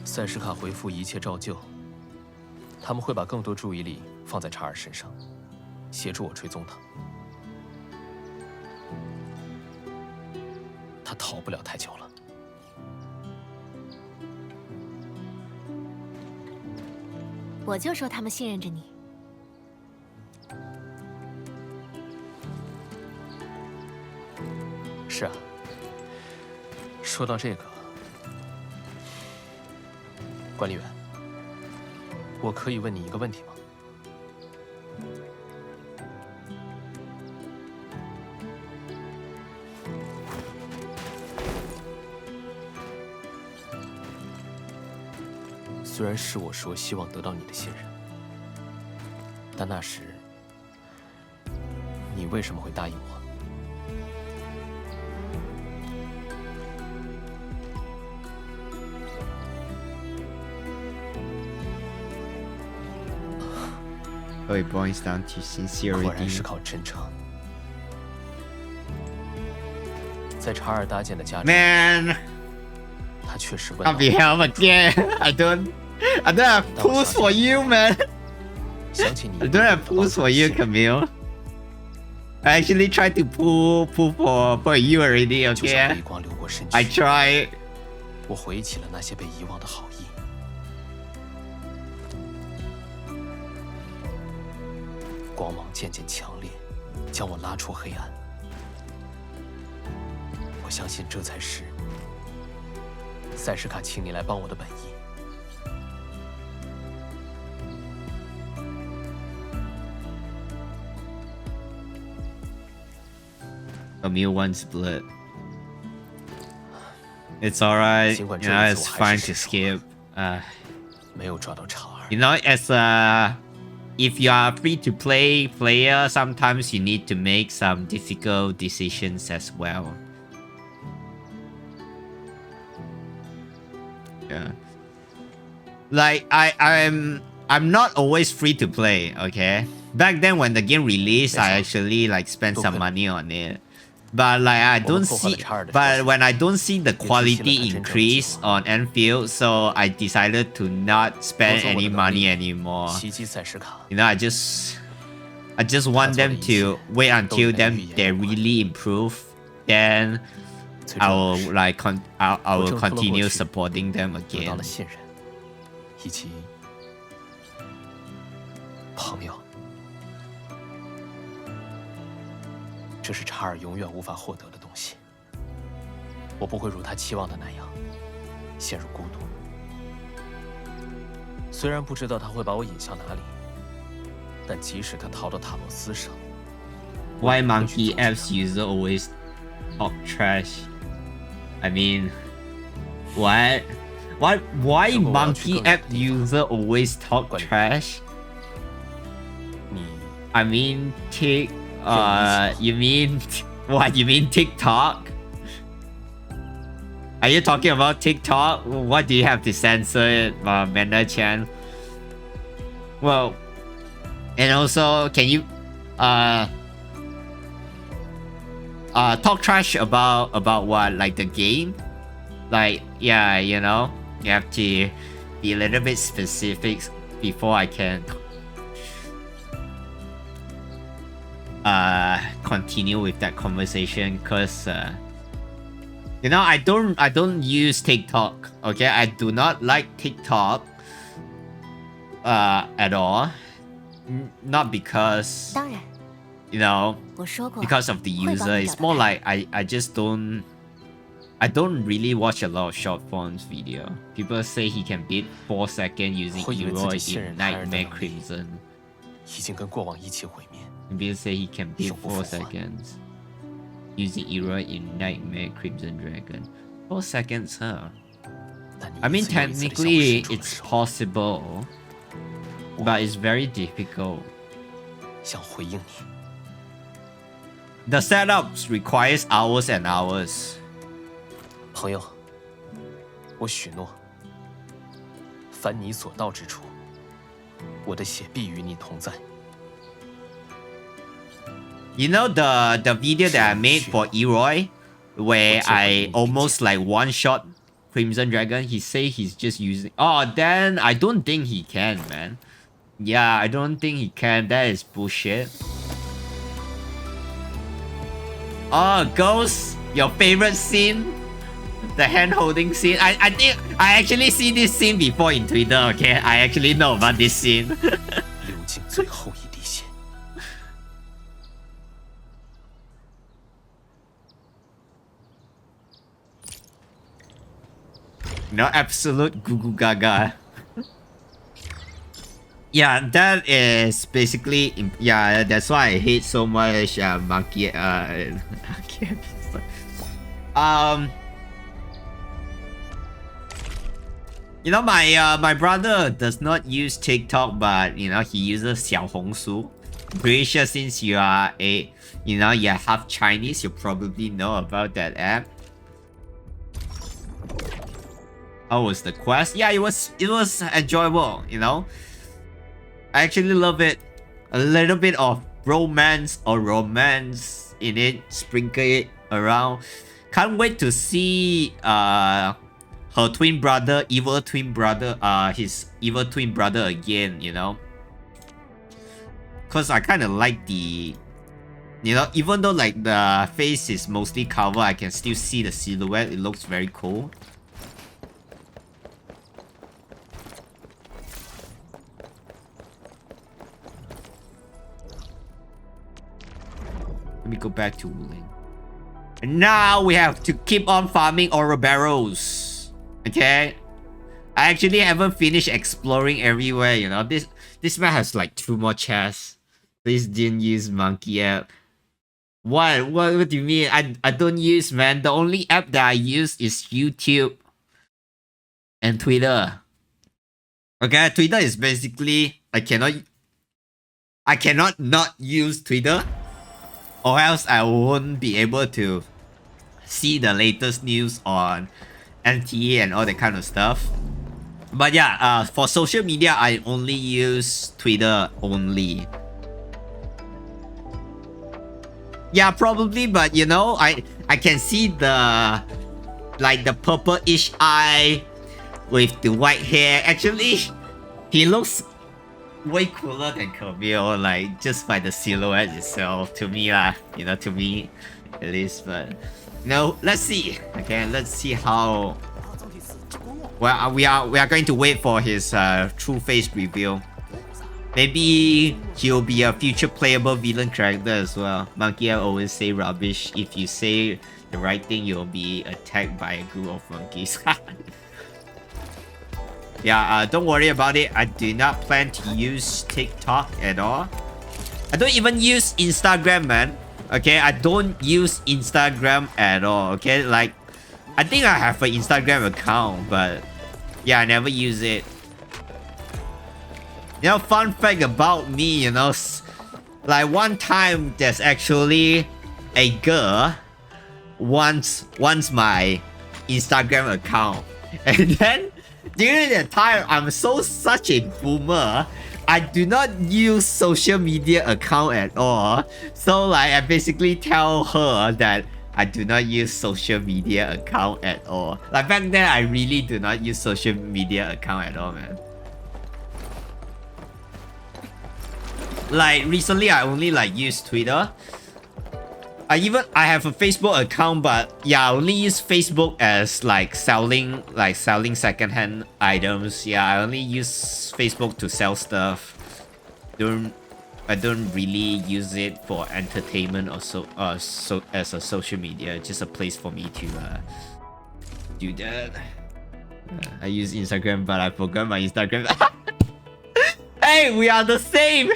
Speaker 2: 塞什卡回复一切照旧，他们会把更多注意力放在查尔身上，协助我追踪他。他逃不了太久了。
Speaker 3: 我我就说他们信任着你。
Speaker 2: 是啊。说到这个，管理员，我可以问你一个问题吗？虽然是我说希望得到你的信任，但那时你为什么会答应我？So
Speaker 1: it boils down to
Speaker 2: 果然
Speaker 1: sincerity.
Speaker 2: 是靠真诚。在查尔搭建的家中，
Speaker 1: Man,
Speaker 2: 他确实问
Speaker 1: I'll
Speaker 2: 到
Speaker 1: be hell again. I don't have pulls for you, man.
Speaker 2: 想起你
Speaker 1: I don't have pulls for you, Camille. I actually tried to pull for you already,
Speaker 2: 就像
Speaker 1: okay?
Speaker 2: 微光流过身
Speaker 1: I
Speaker 2: 躯，
Speaker 1: tried.
Speaker 2: 我回忆起了那些被遗忘的好意。光芒渐渐强烈，将我拉出黑暗。我相信这才是塞什卡请你来帮我的本意。
Speaker 1: Camille wants blood. It's alright. You know, it's fine to skip.
Speaker 2: 没有抓到查尔。
Speaker 1: You know, as if you are free to play player, sometimes you need to make some difficult decisions as well. Yeah. Like I'm not always free to play, okay? Back then when the game released, I actually like spent some money on it. But like I don't see, but when I don't see the quality increase on Endfield, so I decided to not spend any money anymore. You know, I just want them to wait until they really improve. Then I will like I will continue supporting them again.
Speaker 2: 以及朋友。 这是查尔永远无法获得的东西。我不会如他期望的那样陷入孤独。虽然不知道他会把我引向哪里，但即使他逃到塔罗斯上
Speaker 1: Why monkey apps user always talk trash? I mean, what? Why monkey app user always talk trash? I mean, you mean what? You mean TikTok? Are you talking about TikTok? What do you have to censor it, Manda-chan? Well, and also, can you talk trash about what? Like the game? Like, yeah, you know, you have to be a little bit specific before I can continue with that conversation, because you know, I don't use TikTok, okay? I do not like TikTok at all. Not because, you know, because of the user. It's more like I just don't really watch a lot of short forms video. People say he can beat 4 seconds using Oroberyl in Nightmare Crimson.
Speaker 2: 已经跟过往一起毁灭。
Speaker 1: People say he can beat 4 seconds using Oroberyl in Nightmare Crimson Dragon. 4 seconds, huh? I mean, technically it's possible, but it's very difficult.
Speaker 2: 想回应你。
Speaker 1: The setups requires hours and hours.
Speaker 2: 朋友，我许诺，凡你所到之处，我的血必与你同在。
Speaker 1: You know the video that I made for Oroberyl, where I almost like one-shot Crimson Dragon? He say he's just using... Oh, then I don't think he can, man. Yeah, I don't think he can. That is bullshit. Oh, Ghost, your favorite scene? the hand holding scene. I think I actually see this scene before in Twitter. Okay, I actually know about this scene.
Speaker 2: 流尽最后一滴血。
Speaker 1: No, absolute goo goo gaga. Yeah, that is basically, yeah, that's why I hate so much monkey episode. You know, my brother does not use TikTok, but you know, he uses 小红书. Pretty sure since you are you're half Chinese, you probably know about that app. How was the quest? Yeah, it was enjoyable, you know. I actually love it. A little bit of romance in it, sprinkle it around. Can't wait to see her twin brother, his evil twin brother again, you know. Cause I kinda like the, you know, even though like the face is mostly covered, I can still see the silhouette. It looks very cool. Let me go back to Wuling. And now we have to keep on farming Oroberyls. Okay? I actually haven't finished exploring everywhere, you know. This map has like 2 more chests. Please didn't use monkey app. What do you mean? I don't use, man. The only app that I use is YouTube and Twitter. Okay, Twitter is basically I cannot not use Twitter, or else I won't be able to see the latest news on NTA and all that kind of stuff. But yeah, for social media, I only use Twitter only. Yeah, probably, but you know, I can see the like the purple-ish eye with the white hair. Actually, he looks way cooler than Camille, like just by the silhouette itself. To me, you know, to me at least. But no, let's see. Okay, let's see how. Well, we are going to wait for his true face reveal. Maybe he'll be a future playable villain character as well. Monkey always say rubbish. If you say the right thing, you'll be attacked by a group of monkeys. Yeah, don't worry about it. I do not plan to use TikTok at all. I don't even use Instagram, man. Okay, I don't use Instagram at all. Okay, like, I think I have an Instagram account, but yeah, I never use it. You know, fun fact about me, you know, like one time there's actually a girl wants my Instagram account, and then during that time I'm such a boomer. I do not use social media account at all. So like I basically tell her that I do not use social media account at all. Like back then I really do not use social media account at all, man. Like recently I only like use Twitter. I have a Facebook account, but yeah, I only use Facebook as like selling secondhand items. Yeah, I only use Facebook to sell stuff. I don't really use it for entertainment or so as a social media. It's just a place for me to do that. I use Instagram, but I forgot my Instagram. Hey, we are the same.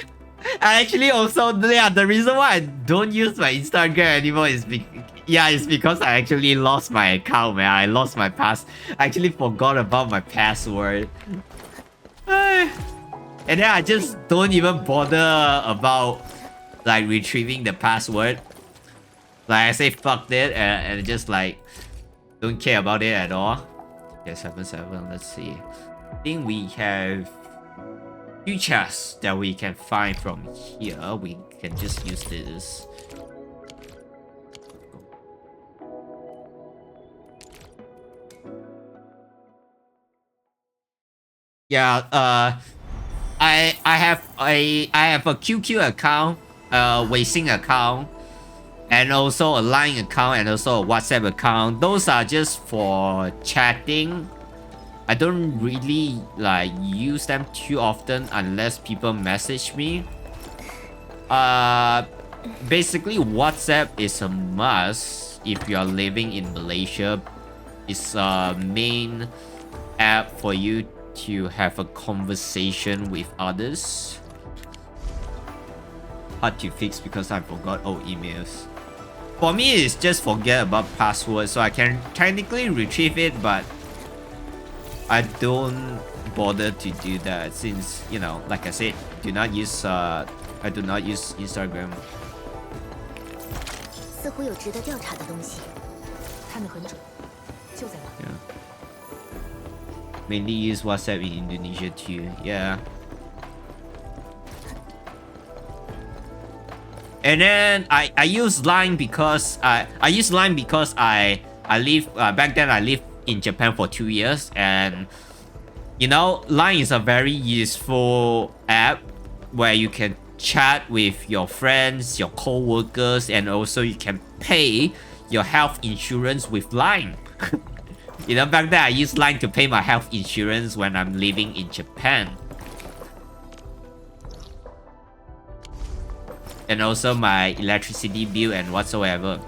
Speaker 1: I actually also, yeah, the reason why I don't use my Instagram anymore is because I actually lost my account, man. I lost my I actually forgot about my password. And then I just don't even bother about like retrieving the password. Like I say fuck it and just like don't care about it at all. Okay, 7-7, let's see. I think we have 2 chests that we can find from here. We can just use this. Yeah, I have a QQ account, Weixin account, and also a Line account and also a WhatsApp account. Those are just for chatting. I don't really like use them too often unless people message me. Basically WhatsApp is a must if you are living in Malaysia. It's a main app for you to have a conversation with others. Hard to fix because I forgot old emails. For me, it's just forget about password, so I can technically retrieve it, but I don't bother to do that since, you know, like I said, I do not use Instagram.
Speaker 3: 似乎有值得调查的东西。
Speaker 6: 看得很准，就在那。
Speaker 1: Yeah. Mainly use WhatsApp in Indonesia too. Yeah. And then I use Line because I live back then I lived in Japan for 2 years, and you know, Line is a very useful app where you can chat with your friends, your co-workers, and also you can pay your health insurance with Line. You know, back then I used Line to pay my health insurance when I'm living in Japan. And also my electricity bill and whatsoever.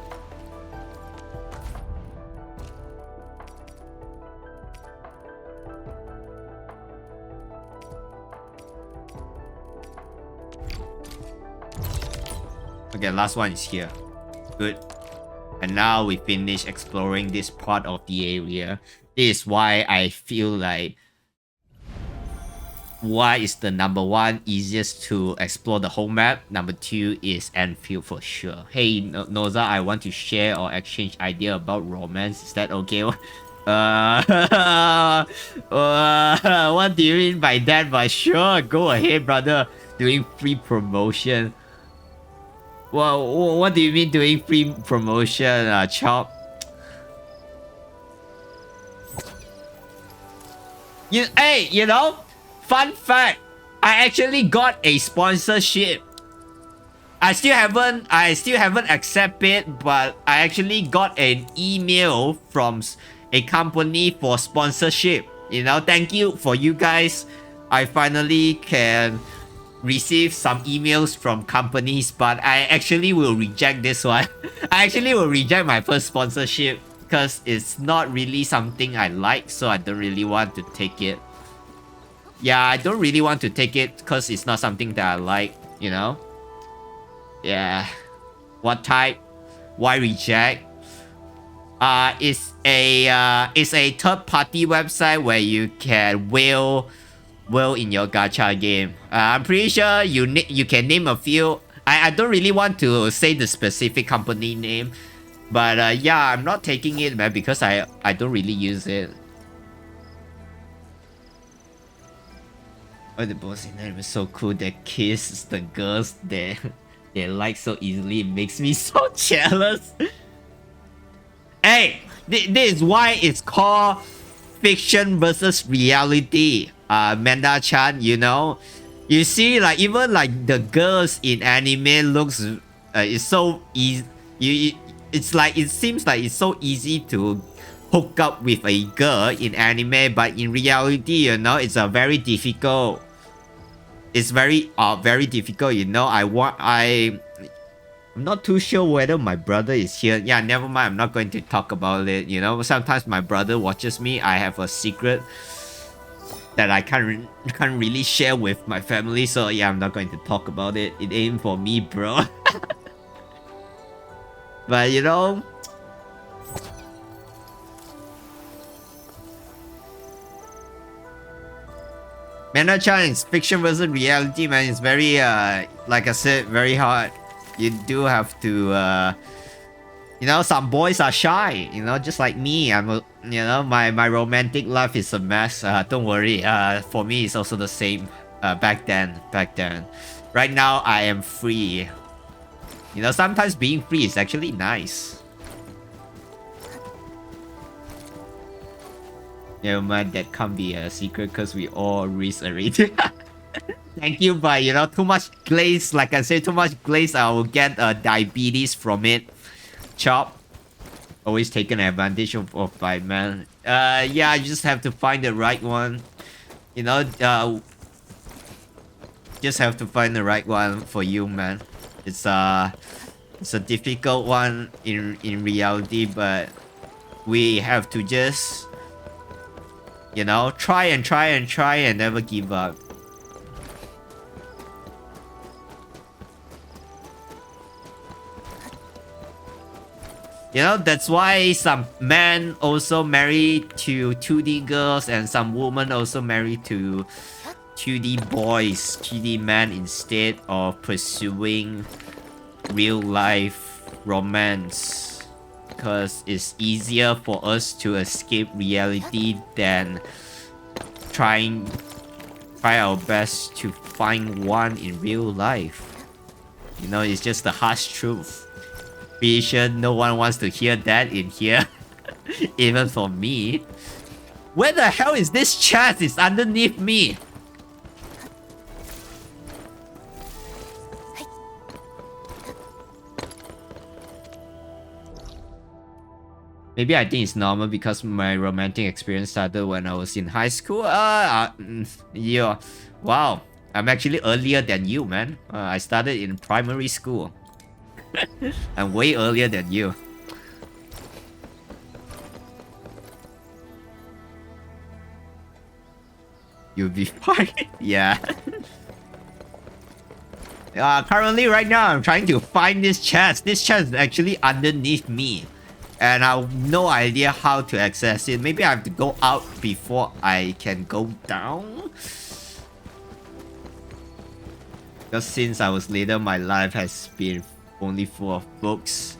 Speaker 1: Okay, last one is here. Good. And now we finish exploring this part of the area. This is why I feel like why is the number 1 easiest to explore the whole map. Number 2 is Endfield for sure. Hey Noza, I want to share or exchange idea about romance. Is that okay? What do you mean by that? But sure, go ahead, brother. Doing free promotion. Well, what do you mean doing free promotion, Chop? Hey, you know, fun fact, I actually got a sponsorship. I still haven't accepted it, but I actually got an email from a company for sponsorship. You know, thank you for you guys. I finally can receive some emails from companies, but I actually will reject this one. I actually will reject my first sponsorship because it's not really something I like, so I don't really want to take it. Yeah, I don't really want to take it because it's not something that I like, you know? Yeah. What type? Why reject? It's a third-party website where you can whale in your gacha game. I'm pretty sure you can name a few. I don't really want to say the specific company name, but yeah, I'm not taking it, man, because I don't really use it. Oh, the boss in there is so cool. They kiss the girls they like so easily. It makes me so jealous. Hey, this is why it's called fiction versus reality. Manda-chan, you know, you see, like even like the girls in anime looks, it's so easy. It seems like it's so easy to hook up with a girl in anime, but in reality, you know, it's a very difficult. It's very difficult, you know. I'm not too sure whether my brother is here. Yeah, never mind. I'm not going to talk about it. You know, sometimes my brother watches me. I have a secret that I can't really share with my family. So yeah, I'm not going to talk about it. It ain't for me, bro. But you know, Manda-chan is fiction versus reality, man. It's very like I said, very hard. You do have to you know, some boys are shy, you know, just like me. You know, my romantic life is a mess. Don't worry. For me, it's also the same. Back then. Right now, I am free. You know, sometimes being free is actually nice. Yeah, man, that can't be a secret because we all risk already. Thank you, but you know, too much glaze, like I said, too much glaze, I will get diabetes from it. Chop. Always taken advantage of by man. Yeah, you just have to find the right one. You know, just have to find the right one for you, man. It's a difficult one in reality, but we have to just, you know, try and never give up. You know, that's why some men also marry to 2D girls and some women also marry to 2D boys, 2D men instead of pursuing real life romance. Because it's easier for us to escape reality than try our best to find one in real life. You know, it's just the harsh truth. Pretty sure no one wants to hear that in here. Even for me. Where the hell is this chest? It's underneath me. Maybe I think it's normal because my romantic experience started when I was in high school. Yeah. Wow. I'm actually earlier than you, man. I started in primary school. I'm way earlier than you. You'll be fine. Yeah. Currently, right now, I'm trying to find this chest. This chest is actually underneath me. And I have no idea how to access it. Maybe I have to go out before I can go down. Because since I was little, my life has been only full of books.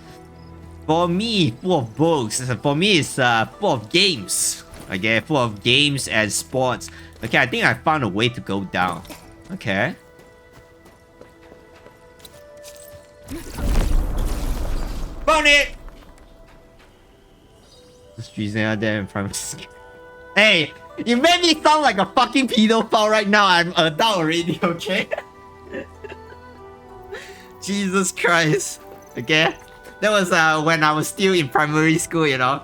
Speaker 1: For me, full of books. For me, it's full of games. Okay, full of games and sports. Okay, I think I found a way to go down. Okay. Found it! The streets out there in front of me. Hey, you made me sound like a fucking pedophile right now. I'm an adult already, okay? Jesus Christ. Okay? That was when I was still in primary school, you know?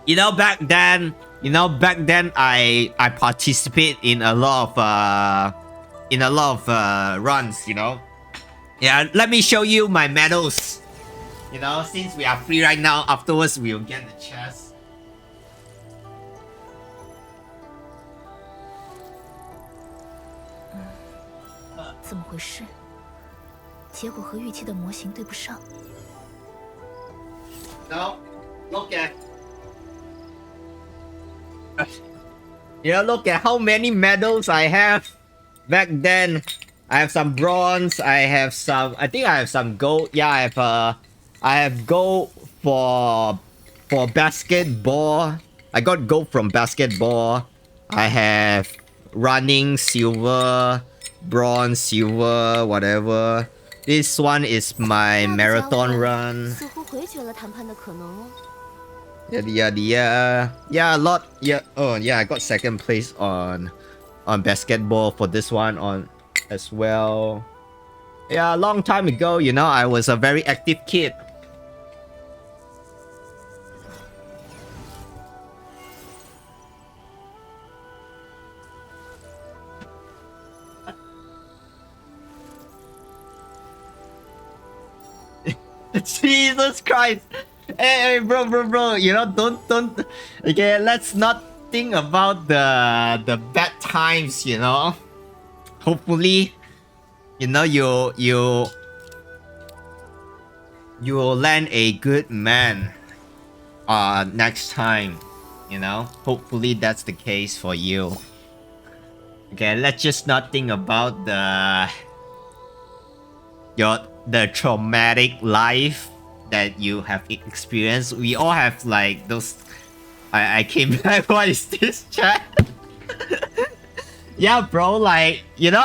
Speaker 1: You know, back then I participate in a lot of runs, you know? Yeah, let me show you my medals. You know, since we are free right now, afterwards we'll get the chest.
Speaker 3: 怎么回事？结果和预期的模型对不上。
Speaker 1: No, look at. You know, look at how many medals I have. Back then, I have some bronze. I think I have some gold. Yeah, I have gold for basketball. I got gold from basketball. I have running silver, bronze, silver, whatever. This one is my marathon run.
Speaker 3: 似乎回绝了谈判的可能哦。
Speaker 1: Yeah, a lot. Yeah. Oh, yeah. I got second place on basketball for this one on as well. Yeah, a long time ago. You know, I was a very active kid. Jesus Christ. Hey, bro, you know, don't. Okay, let's not think about the bad times, you know. Hopefully, you know, you'll land a good man next time, you know. Hopefully that's the case for you. Okay, let's just not think about the traumatic life that you have experienced. We all have like those. I came back. What is this, chat? Yeah, bro. Like, you know,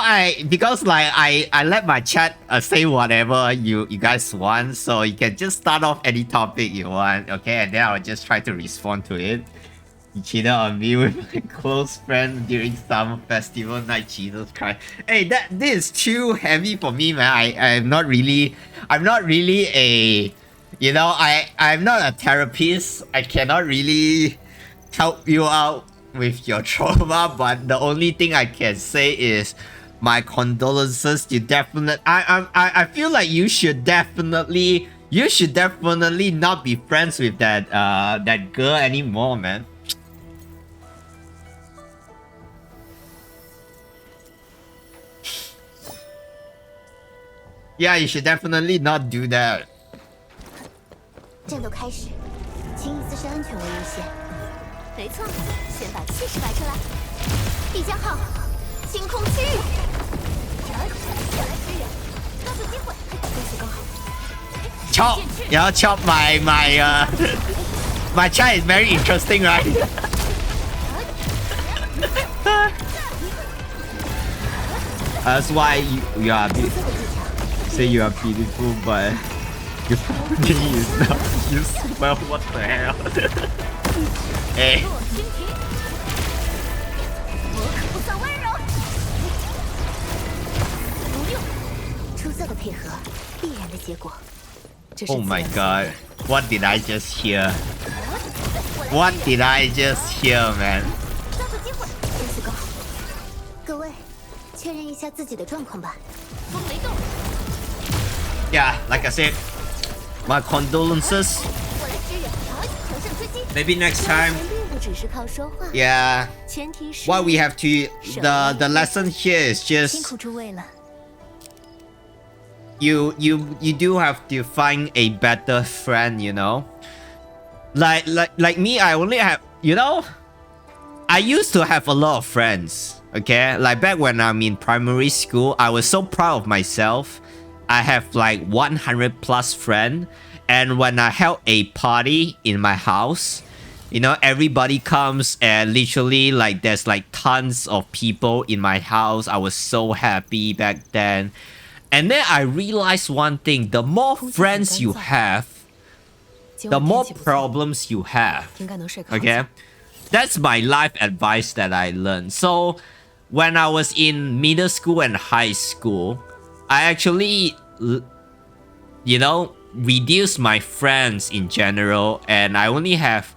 Speaker 1: because I let my chat say whatever you guys want, so you can just start off any topic you want, okay? And then I'll just try to respond to it. You cheated on me with my close friend during summer festival night. Jesus Christ! Hey, this is too heavy for me, man. I'm not really a, you know, I'm not a therapist. I cannot really help you out with your trauma. But the only thing I can say is my condolences. You definitely, I feel like you should definitely not be friends with that girl anymore, man. Yeah, you should definitely not do that.
Speaker 3: 战斗开始，请以自身安全为优先。没错，先把气势摆出来。帝江号，清空区域。我来支援，抓住机会，恭喜刚好。
Speaker 1: Chop, yeah, chop my my chat is very interesting, right? That's why you are say you are beautiful, but your body is not. You smell what the hell? Hey.
Speaker 3: 出色的配合，必然的结果。
Speaker 1: Oh my god, what did I just hear? What did I just hear, man?
Speaker 3: 抓住机会，恭喜刚好。各位，确认一下自己的状况吧。风雷动。
Speaker 1: Yeah, like I said, my condolences.
Speaker 3: 我来支援，乘胜追击。
Speaker 1: Maybe next time.
Speaker 3: 并不只是靠说话。
Speaker 1: Yeah.
Speaker 3: 前提是
Speaker 1: What we have to the lesson here is
Speaker 3: 辛
Speaker 1: just
Speaker 3: 苦诸位了。
Speaker 1: you do have to find a better friend, you know. Like me, I only have, you know, I used to have a lot of friends. Okay, like back when I'm in primary school, I was so proud of myself. I have like 100 plus friends, and when I held a party in my house, you know, everybody comes and literally like there's like tons of people in my house. I was so happy back then. And then I realized one thing, the more friends you have, the more problems you have. Okay? That's my life advice that I learned. So when I was in middle school and high school, I actually, you know, reduced my friends in general, and I only have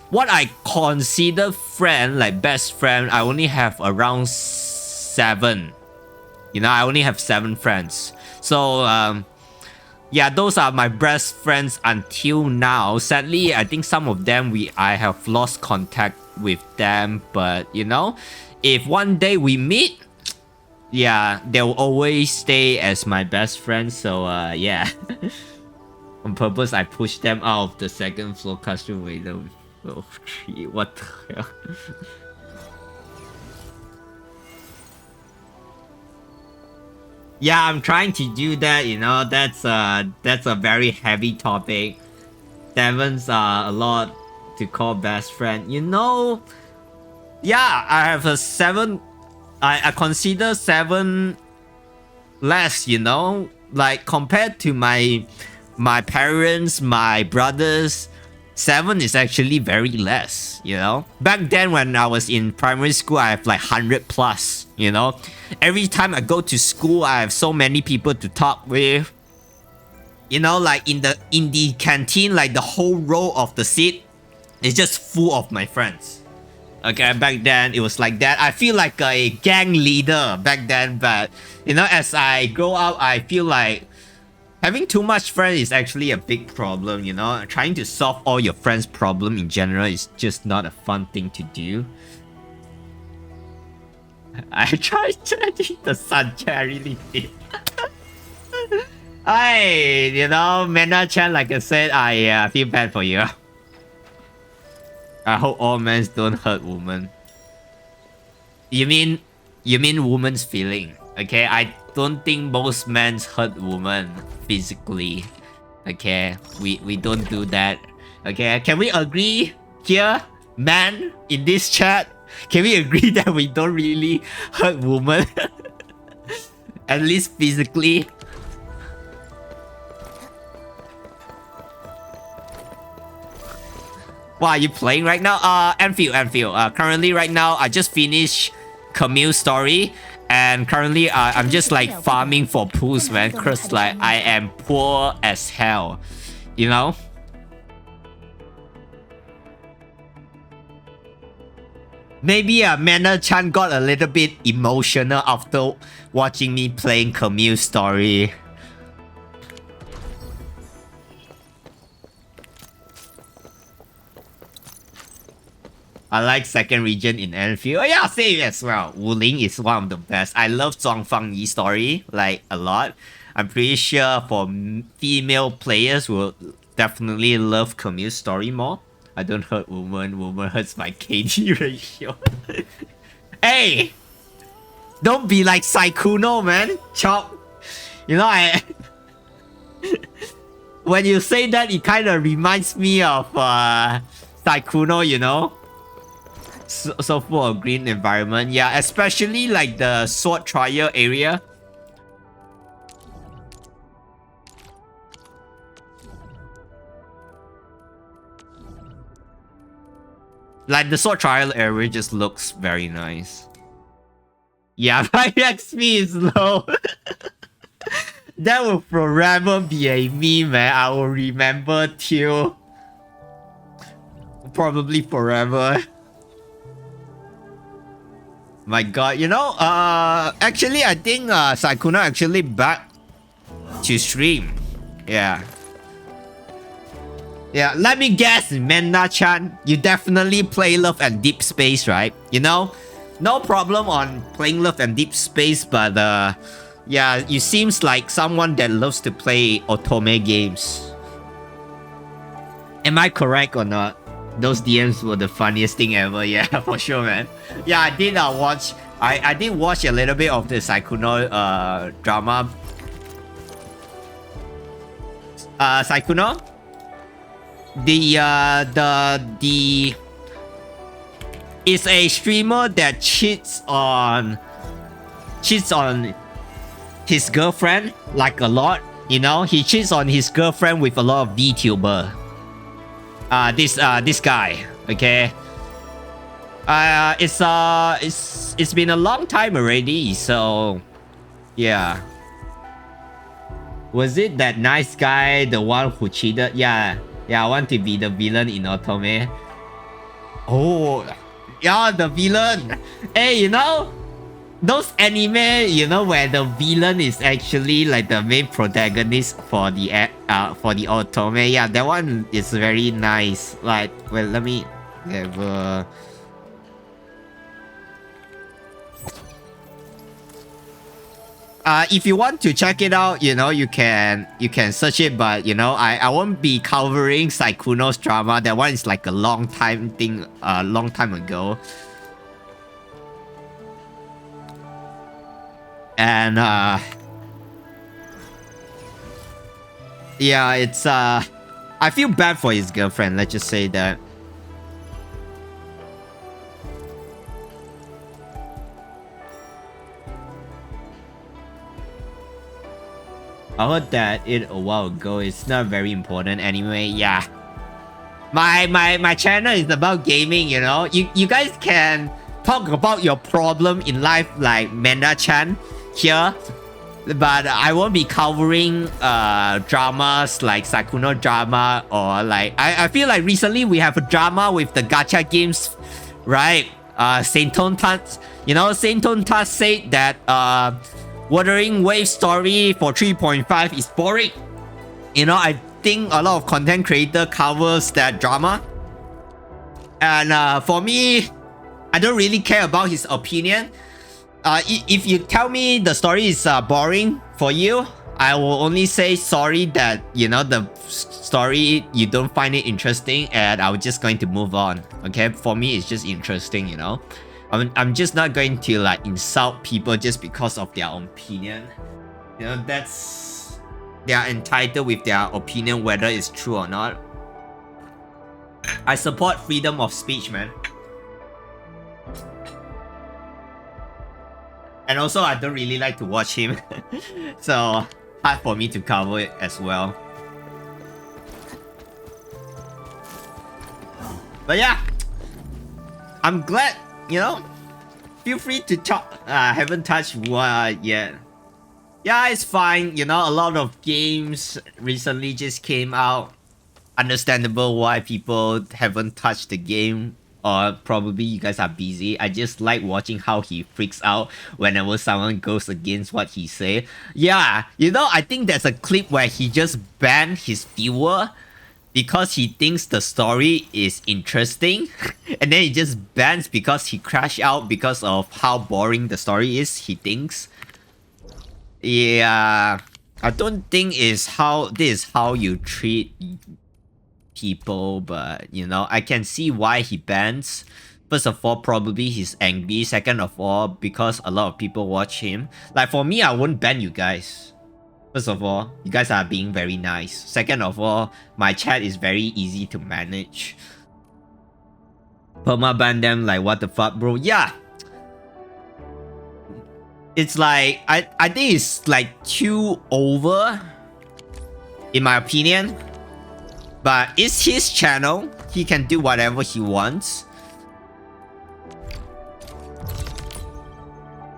Speaker 1: what I consider friend, like best friend, I only have around 7. You know, I only have 7 friends. So, yeah, those are my best friends until now. Sadly, I think some of them I have lost contact with them. But, you know, if one day we meet, yeah, they'll always stay as my best friends. So, yeah. On purpose, I pushed them out of the second floor classroom window. Oh, gee, what the hell? Yeah, I'm trying to do that, you know, that's a very heavy topic. 7's a lot to call best friend. You know, yeah, I have a 7. I consider 7 less, you know, like compared to my parents, my brothers, 7 is actually very less, you know. Back then when I was in primary school, I have like 100 plus, you know. Every time I go to school, I have so many people to talk with. You know, like in the canteen, like the whole row of the seat is just full of my friends. Okay, back then it was like that. I feel like a gang leader back then, but you know, as I grow up, I feel like having too much friends is actually a big problem, you know. Trying to solve all your friends' problem in general is just not a fun thing to do. I tried changing the sun chat, I really did. Hey, you know, Mena Chan, like I said, I feel bad for you. I hope all men don't hurt women. You mean woman's feeling? Okay, I don't think most men hurt women physically. Okay, we don't do that. Okay, can we agree here, man, in this chat? Can we agree that we don't really hurt women? At least physically. What are you playing right now? Endfield. Currently right now, I just finished Camille's story. And currently, I'm just like farming for pools, man. Cause like, I am poor as hell. You know? Maybe Mana-chan got a little bit emotional after watching me playing Camille's story. I like second region in Endfield. Oh yeah, same as well. Wuling is one of the best. I love Zhongfang Yi story like a lot. I'm pretty sure for female players will definitely love Camille's story more. I don't hurt woman. Woman hurts my KD ratio. Hey! Don't be like Saikuno, man. Chop. You know, when you say that, it kind of reminds me of Saikuno, you know? So full of green environment. Yeah, especially like the sword trial area. Like the sword trial area just looks very nice. Yeah, my XP is low. That will forever be a meme, man. I will remember till probably forever. My god, you know, actually I think Saikuno actually back to stream. Yeah. Yeah, let me guess, Mena-chan, you definitely play Love and Deep Space, right? You know, no problem on playing Love and Deep Space, but yeah, you seems like someone that loves to play otome games. Am I correct or not? Those DMs were the funniest thing ever. Yeah, for sure, man. Yeah, I did watch. I did watch a little bit of the Saikuno drama. Saikuno. The is a streamer that cheats on his girlfriend like a lot. You know, he cheats on his girlfriend with a lot of VTuber. This guy, okay. It's been a long time already, so yeah. Was it that nice guy, the one who cheated? Yeah, I want to be the villain in Otome. Oh, yeah, the villain. Hey, you know, those anime, you know, where the villain is actually like the main protagonist for the Otome. Yeah, that one is very nice. Like, well, let me have if you want to check it out, you know, you can search it, but you know, I won't be covering Saikuno's drama. That one is like a long time thing, long time ago. And yeah, it's I feel bad for his girlfriend, let's just say that. I heard that it a while ago. It's not very important anyway. Yeah, my channel is about gaming, you know. You guys can talk about your problem in life like Mena-chan here, but I won't be covering dramas like Saikuno drama, or like I feel like recently we have a drama with the gacha games, right? Saint Tontas, you know, Saint Tontas said that Wuthering Wave story for 3.5 is boring. You know, I think a lot of content creator covers that drama, and for me, I don't really care about his opinion. If you tell me the story is boring for you, I will only say sorry that, you know, the story, you don't find it interesting, and I'm just going to move on. Okay, for me it's just interesting, you know. I'm just not going to like insult people just because of their opinion. You know, that's, they are entitled with their opinion whether it's true or not. I support freedom of speech, man. And also, I don't really like to watch him. So, hard for me to cover it as well. But yeah, I'm glad, you know. Feel free to talk. I haven't touched one yet. Yeah, it's fine. You know, a lot of games recently just came out. Understandable why people haven't touched the game, or probably you guys are busy. I just like watching how he freaks out whenever someone goes against what he say. Yeah, you know, I think there's a clip where he just banned his viewer because he thinks the story is interesting, and then he just bans because he crashed out because of how boring the story is, he thinks. Yeah, I don't think this is how you treat people, but you know, I can see why he bans. First of all, probably he's angry. Second of all, because a lot of people watch him. Like for me, I won't ban you guys. First of all, you guys are being very nice. Second of all, my chat is very easy to manage. Permaban them, like what the fuck, bro? Yeah. It's like, I think it's like too over, in my opinion. But it's his channel. He can do whatever he wants.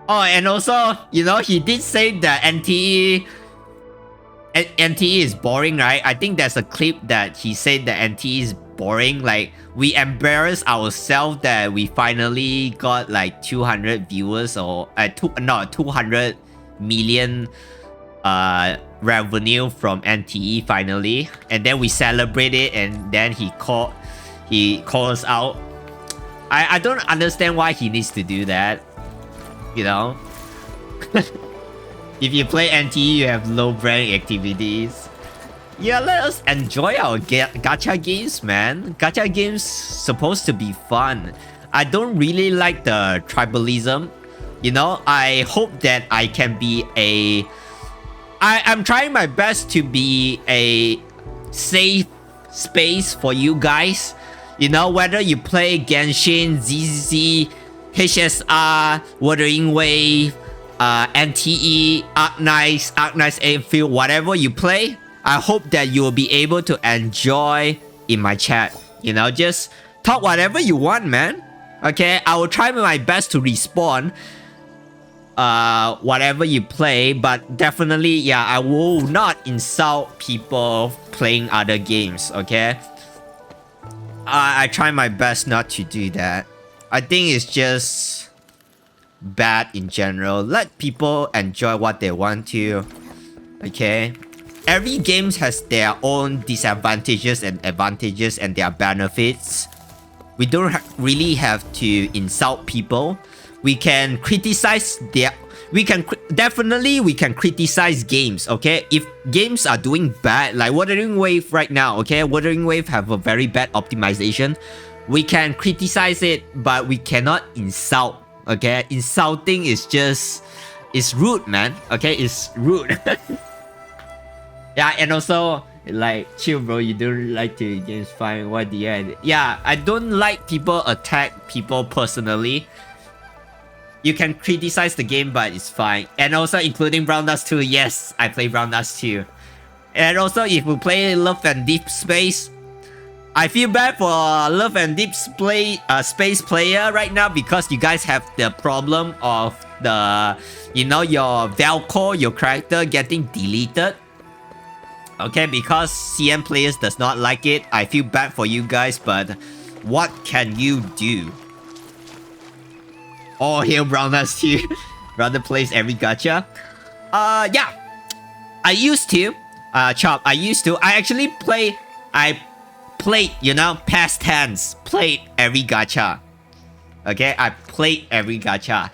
Speaker 1: Oh, and also, you know, he did say that NTE is boring, right? I think there's a clip that he said that NTE is boring. Like, we embarrass ourselves that we finally got like 200 viewers or 200 million revenue from NTE finally, and then we celebrate it, and then he calls out. I don't understand why he needs to do that, you know. If you play NTE, you have low brand activities. Yeah, let us enjoy our gacha games, man. Gacha games supposed to be fun. I don't really like the tribalism, you know. I hope that I can be I'm trying my best to be a safe space for you guys. You know, whether you play Genshin, ZZ, HSR, Wuthering Wave, NTE, Arknights, Endfield, whatever you play, I hope that you will be able to enjoy in my chat. You know, just talk whatever you want, man. Okay, I will try my best to respond whatever you play, but definitely, yeah, I will not insult people playing other games, okay? I try my best not to do that. I think it's just bad in general. Let people enjoy what they want to, okay? Every game has their own disadvantages and advantages and their benefits. We don't really have to insult people. We can criticize we can criticize games, okay? If games are doing bad, like Wuthering Wave right now, okay? Wuthering Wave have a very bad optimization. We can criticize it, but we cannot insult, okay? Insulting is just, it's rude, man, okay? It's rude. Yeah, and also, like, chill, bro, you don't like to games fine, what the end? Yeah, I don't like people attack people personally. You can criticize the game, but it's fine. And also including Brown Dust 2. Yes, I play Brown Dust 2. And also, if we play Love and Deep Space, I feel bad for Love and Deep Space player right now because you guys have the problem of the, you know, your Velcro, your character getting deleted. Okay, because CM players does not like it. I feel bad for you guys, but what can you do? Oh, here Brown Dust 2. Brother plays every gacha. Yeah. I used to. Chop, I actually played, you know, past tense. Played every gacha. Okay, I played every gacha.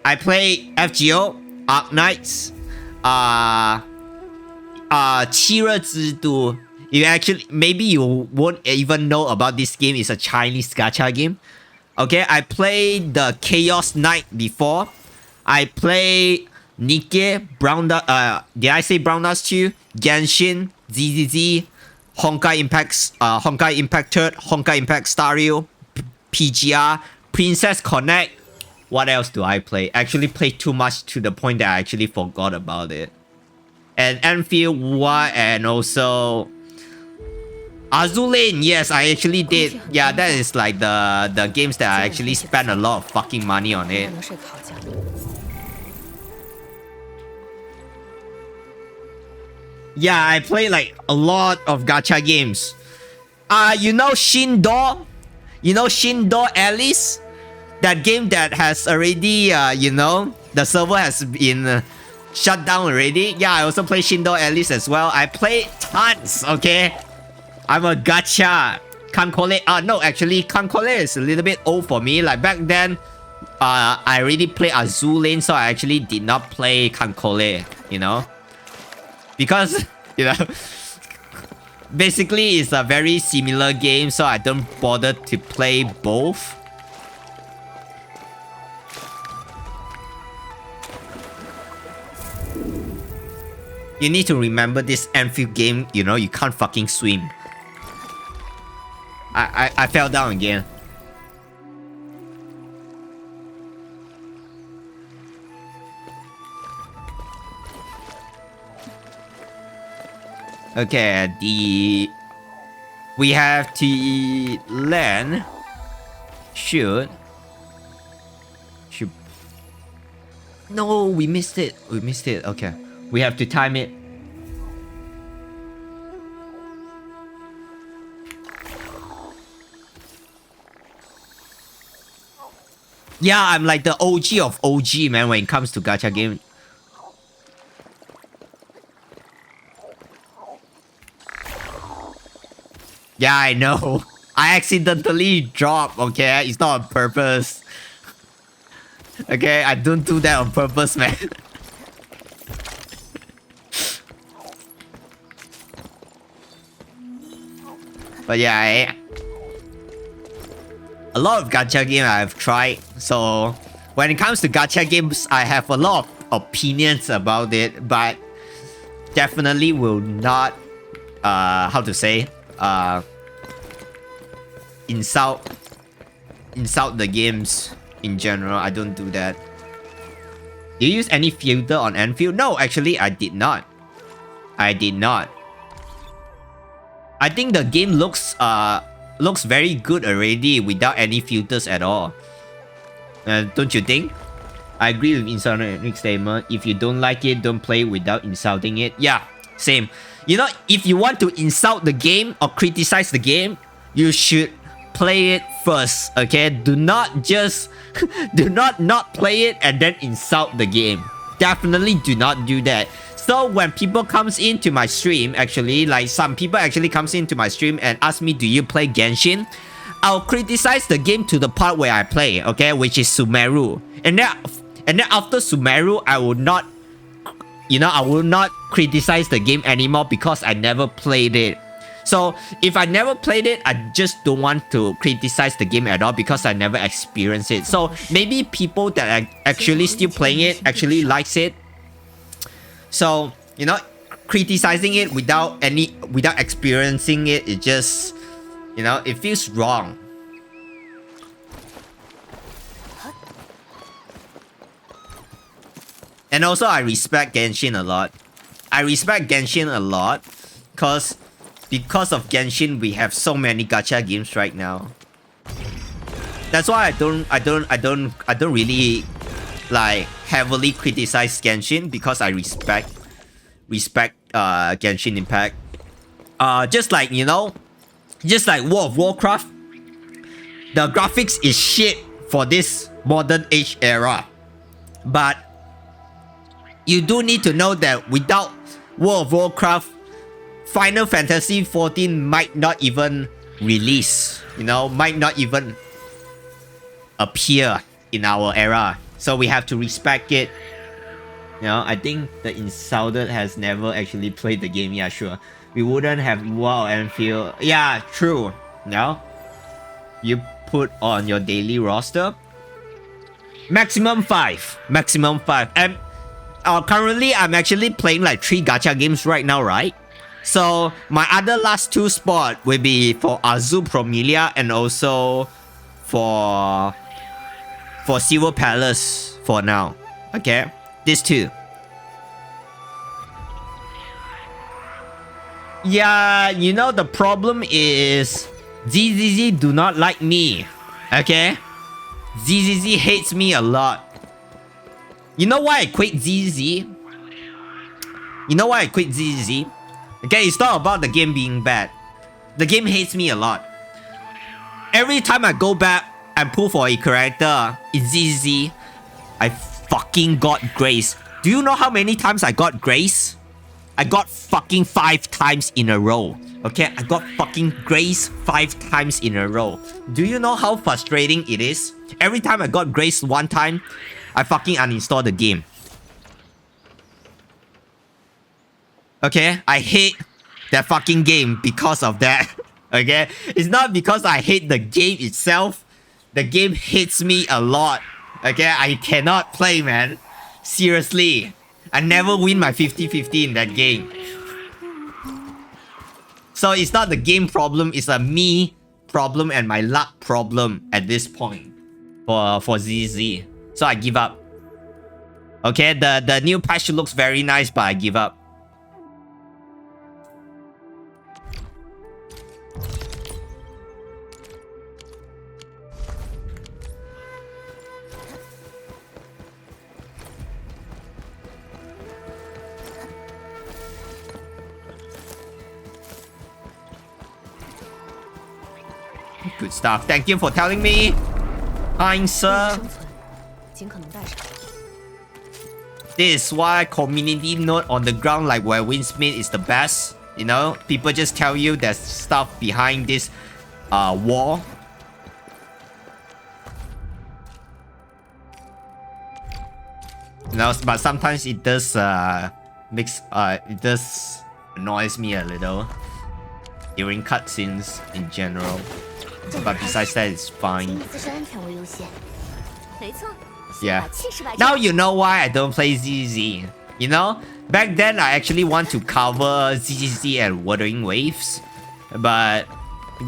Speaker 1: I played FGO, Arknights, 七热之都. You actually, maybe you won't even know about this game. It's a Chinese gacha game. Okay, I played the Chaos Knight before. I played Nikke, did I say Brown Dust 2? Genshin, ZZZ, Honkai Impact, Honkai Impact Third, Honkai Impact Stario, PGR, Princess Connect. What else do I play? Actually played too much to the point that I actually forgot about it. And Endfield 1, and also Azulane, yes, I actually did. Yeah, that is like the games that I actually spent a lot of fucking money on it. Yeah, I play like a lot of gacha games. You know Shindo? You know Shindo Alice? That game that has already, you know, the server has been shut down already. Yeah, I also play Shindo Alice as well. I play tons, okay? I'm a gacha. Kankole, no, actually, Kankole is a little bit old for me. Like back then, I already played Azulane, so I actually did not play Kankole, you know? Because, you know, basically it's a very similar game, so I don't bother to play both. You need to remember this Endfield game, you know, you can't fucking swim. I fell down again. Okay, we have to land. Shoot. No, we missed it. We missed it. Okay. We have to time it. Yeah, I'm like the OG of OG, man, when it comes to gacha game. Yeah, I know. I accidentally dropped, okay? It's not on purpose. Okay, I don't do that on purpose, man. But yeah, a lot of gacha games I've tried. So when it comes to gacha games, I have a lot of opinions about it, but definitely will not, how to say, insult the games in general. I don't do that. Do you use any filter on Endfield? No, actually, I did not. I did not. I think the game looks very good already without any filters at all. Don't you think? I agree with Insult statement. If you don't like it, don't play without insulting it. Yeah, same. You know, if you want to insult the game or criticize the game, you should play it first, okay? Do not just do not play it and then insult the game. Definitely do not do that. So when people comes into my stream, actually, like some people actually comes into my stream and ask me, do you play Genshin? I'll criticize the game to the part where I play, okay, which is Sumeru. And then after Sumeru, I will not, you know, I will not criticize the game anymore because I never played it. So if I never played it, I just don't want to criticize the game at all because I never experienced it. So maybe people that are actually still playing it actually likes it. So, you know, criticizing it without experiencing it, it just, you know, it feels wrong. And also, I respect Genshin a lot. I respect Genshin a lot because of Genshin, we have so many gacha games right now. That's why I don't really like heavily criticize Genshin because I respect Genshin Impact. Just like, you know, just like World of Warcraft, the graphics is shit for this modern age era. But you do need to know that without World of Warcraft, Final Fantasy 14 might not even release, you know, might not even appear in our era. So we have to respect it. You know, I think the insulted has never actually played the game. Yeah, sure. We wouldn't have WoW and feel. Yeah, true. Now, you put on your daily roster. Maximum 5. Maximum 5. And currently, I'm actually playing like 3 gacha games right now, right? So my other last 2 spot will be for Azul Promilia and also for Silver Palace for now. Okay, these 2. Yeah, you know, the problem is ZZZ do not like me. Okay? ZZZ hates me a lot. You know why I quit ZZZ? You know why I quit ZZZ? Okay, it's not about the game being bad. The game hates me a lot. Every time I go back and pull for a character in ZZZ, I fucking got Grace. Do you know how many times I got Grace? I got fucking 5 times in a row. Okay, I got fucking Grace 5 times in a row. Do you know how frustrating it is? Every time I got Grace 1 time, I fucking uninstall the game. Okay, I hate that fucking game because of that. Okay, it's not because I hate the game itself. The game hates me a lot. Okay, I cannot play, man. Seriously, I never win my 50-50 in that game. So it's not the game problem, it's a me problem and my luck problem at this point for ZZ. So I give up. Okay, the new patch looks very nice, but I give up. Good stuff. Thank you for telling me. Kind sir. This is why community note on the ground like where Winsmith is the best. You know, people just tell you there's stuff behind this wall. You know, but sometimes it does it does annoys me a little during cutscenes in general. But besides that, it's fine. Yeah. Now you know why I don't play ZZ. You know, back then I actually want to cover ZZ and Wuthering Waves. But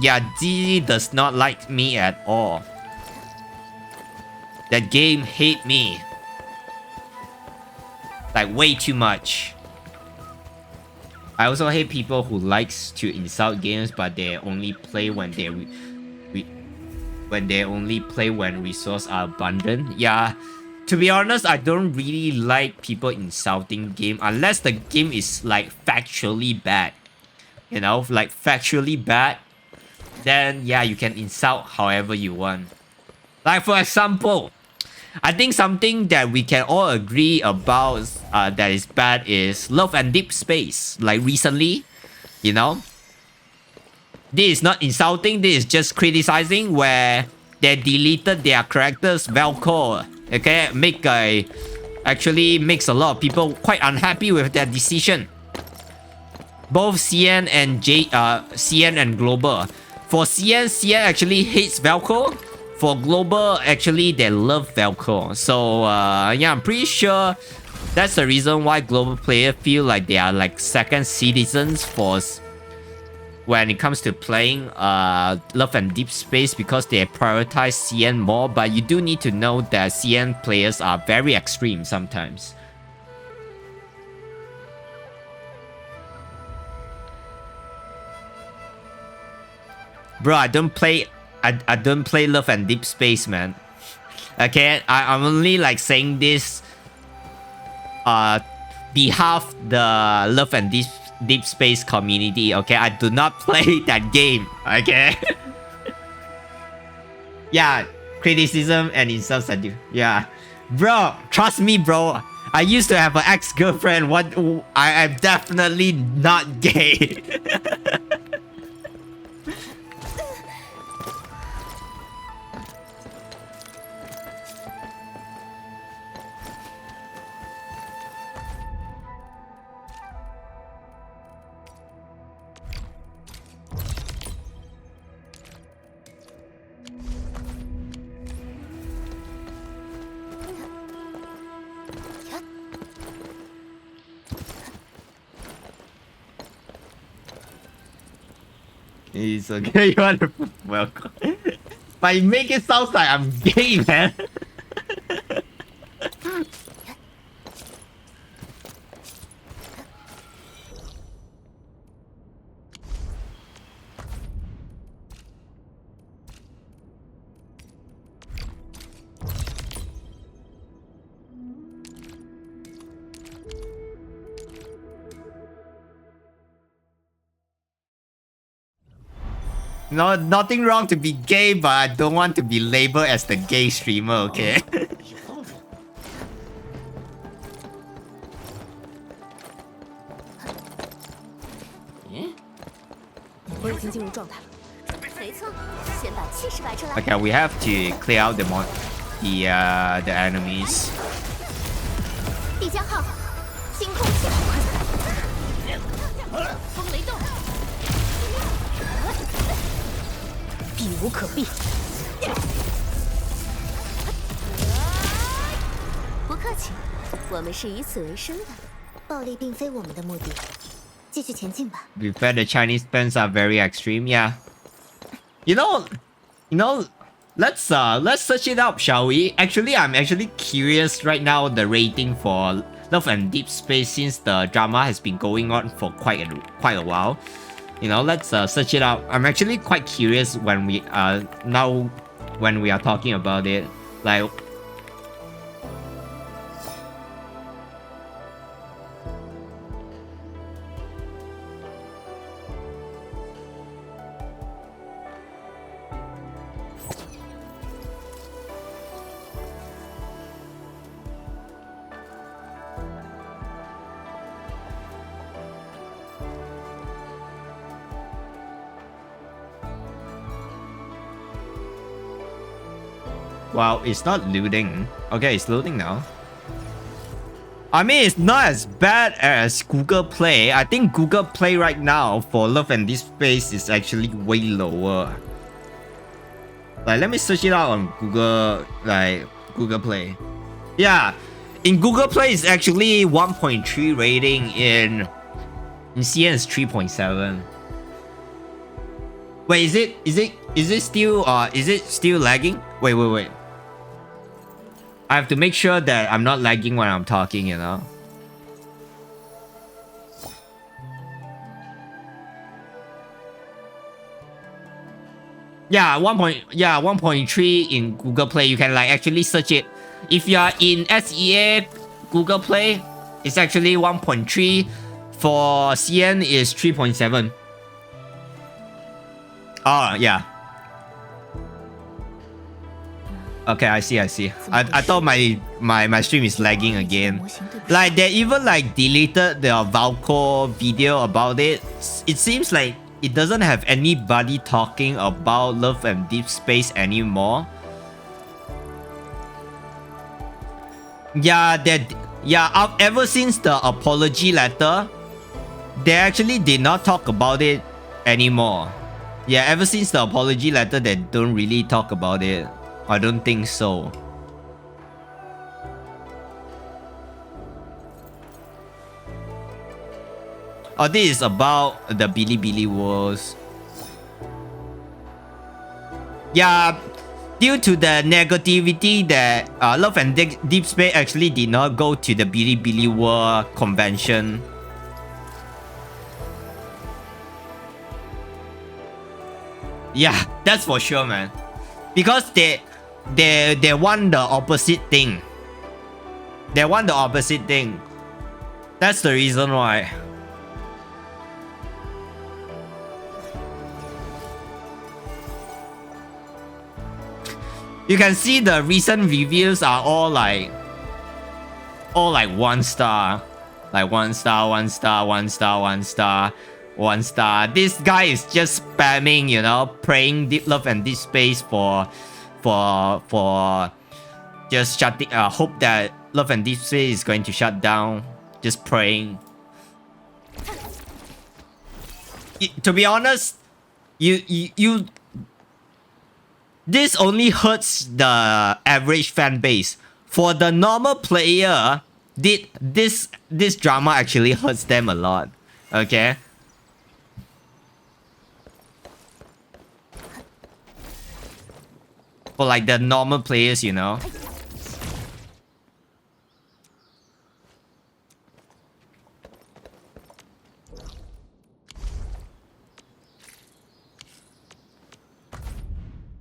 Speaker 1: yeah, ZZ does not like me at all. That game hate me. Like way too much. I also hate people who likes to insult games but they only play when when resources are abundant. Yeah, to be honest, I don't really like people insulting game unless the game is like factually bad. You know, like factually bad. Then yeah, you can insult however you want. Like for example, I think something that we can all agree about that is bad is Love and Deep Space. Like recently, you know, this is not insulting, this is just criticizing where they deleted their characters Velcro. Okay, actually makes a lot of people quite unhappy with their decision. Both CN and CN and Global. For CN actually hates Velcro. For Global, actually they love Velcro. So yeah, I'm pretty sure that's the reason why Global players feel like they are like second citizens for when it comes to playing Love and Deep Space, because they prioritize CN more. But you do need to know that CN players are very extreme sometimes. Bro, I don't play Love and Deep Space, man. Okay, I'm only like saying this behalf the Love and Deep Space community. Okay, I do not play that game. Okay. Yeah, criticism and insults are due. Yeah, bro, trust me, bro. I used to have an ex-girlfriend. I am definitely not gay. It's okay, you want to welcome. But you make it sound like I'm gay, man. No, nothing wrong to be gay, but I don't want to be labeled as the gay streamer, okay?
Speaker 3: 我已经进入状态了。没错，先把气势摆出来。
Speaker 1: Okay, we have to clear out the enemies.
Speaker 3: 必将号，星空气，风雷动，避无可避。不客气，我们是以此为生的。暴力并非我们的目的。 继续前进吧。
Speaker 1: We bet the Chinese fans are very extreme, yeah. You know, let's search it up, shall we? Actually, I'm actually curious right now the rating for Love and Deep Space since the drama has been going on for quite a while. You know, let's search it out. I'm actually quite curious when we are talking about it, like. Wow, it's not loading. Okay, it's loading now. I mean, it's not as bad as Google Play. I think Google Play right now for Love and Deep Space is actually way lower. Like, let me search it out on Google, like, Google Play. Yeah, in Google Play, it's actually 1.3 rating. In CN, it's 3.7. Wait, is it still lagging? Wait. I have to make sure that I'm not lagging when I'm talking, you know. Yeah, 1.3 in Google Play. You can like actually search it. If you are in SEA Google Play, it's actually 1.3. For CN is 3.7. Oh, yeah. Okay, I see. I thought my stream is lagging again. Like, they even like deleted the Valco video about it. It seems like it doesn't have anybody talking about Love and Deep Space anymore. Yeah, ever since the apology letter, they actually did not talk about it anymore. Yeah, ever since the apology letter, they don't really talk about it. I don't think so. Oh, this is about the Bilibili wars. Yeah, due to the negativity that Love and Deep Space actually did not go to the Bilibili War convention. Yeah, that's for sure, man. Because they want the opposite thing. They want the opposite thing. That's the reason why. You can see the recent reviews are all like 1 star. Like 1 star, 1 star, 1 star, 1 star, 1 star. This guy is just spamming, you know, praying Deep Love and Deep Space for just shutting. Hope that Love and Deep Space is going to shut down. Just praying. To be honest, you. This only hurts the average fan base. For the normal player, this drama actually hurts them a lot. Okay. For like the normal players, you know.